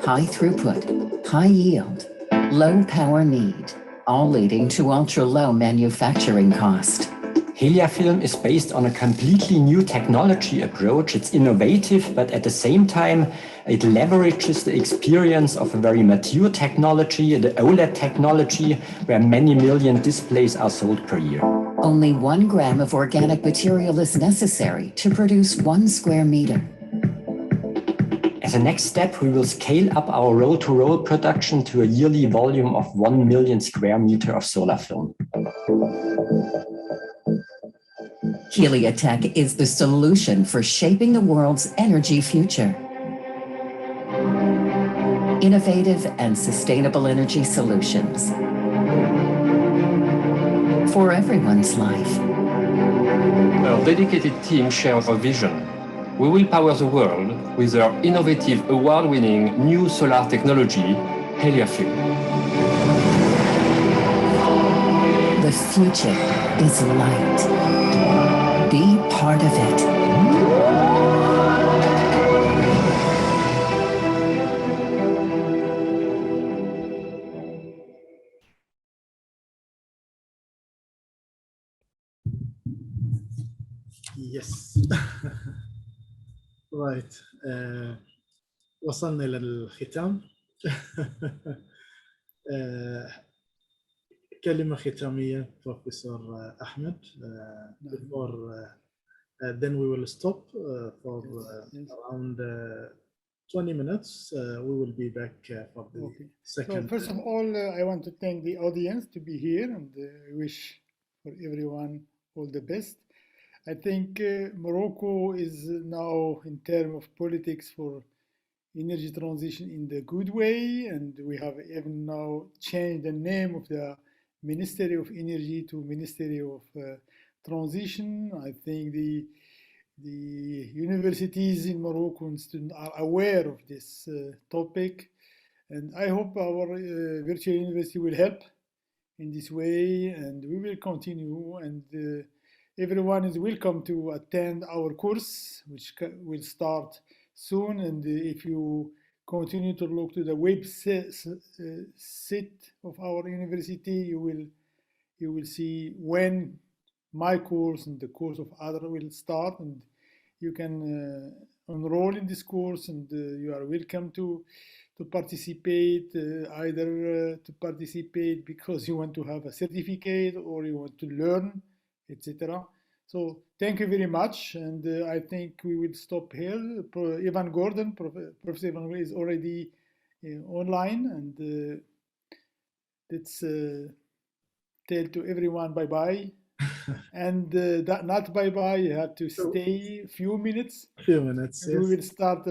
High throughput, high yield, low power need, all leading to ultra-low manufacturing cost. Heliafilm is based on a completely new technology approach. It's innovative, but at the same time, it leverages the experience of a very mature technology, the OLED technology, where many million displays are sold per year. Only 1 gram of organic material is necessary to produce 1 square meter. As a next step, we will scale up our roll-to-roll production to a yearly volume of 1 million square meter of solar film. Heliotech is the solution for shaping the world's energy future. Innovative and sustainable energy solutions for everyone's life. Our dedicated team shares a vision. We will power the world with our innovative, award-winning new solar technology, Heliafilm. The future is light. Be part of it. Yes. Right. وصلنا للختام. كلمة ختامية بروفيسور أحمد. Before then we will stop for around 20 minutes. We will be back for the second. So first of all, I want to thank the audience to be here and wish for everyone all the best. I think Morocco is now in terms of politics for energy transition in the good way, and we have even now changed the name of the Ministry of Energy to Ministry of Transition. I think the universities in Morocco and students are aware of this topic, and I hope our virtual university will help in this way, and we will continue, and everyone is welcome to attend our course, which will start soon. And if you continue to look to the website of our university, you will see when my course and the course of other will start, and you can enroll in this course, and you are welcome to participate, either to participate because you want to have a certificate or you want to learn, etc. So thank you very much, and I think we will stop here. Evan Gordon, Professor Evan Gordon is already online, and let's tell to everyone bye-bye. And not bye-bye, you have to stay a few minutes. Few minutes, yes. We will start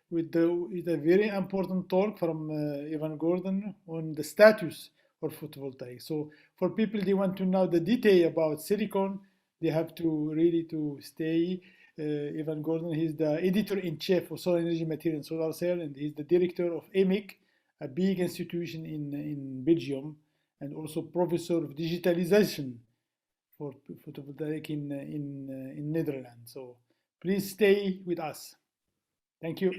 with a very important talk from Evan Gordon on the status of photovoltaics. So for people they want to know the detail about silicon, they have to really to stay. Evan Gordon, he's the editor-in-chief of solar energy material and solar cell, and he's the director of EMIC, a big institution in Belgium, and also professor of digitalization for photovoltaic in Netherlands. So please stay with us. Thank you.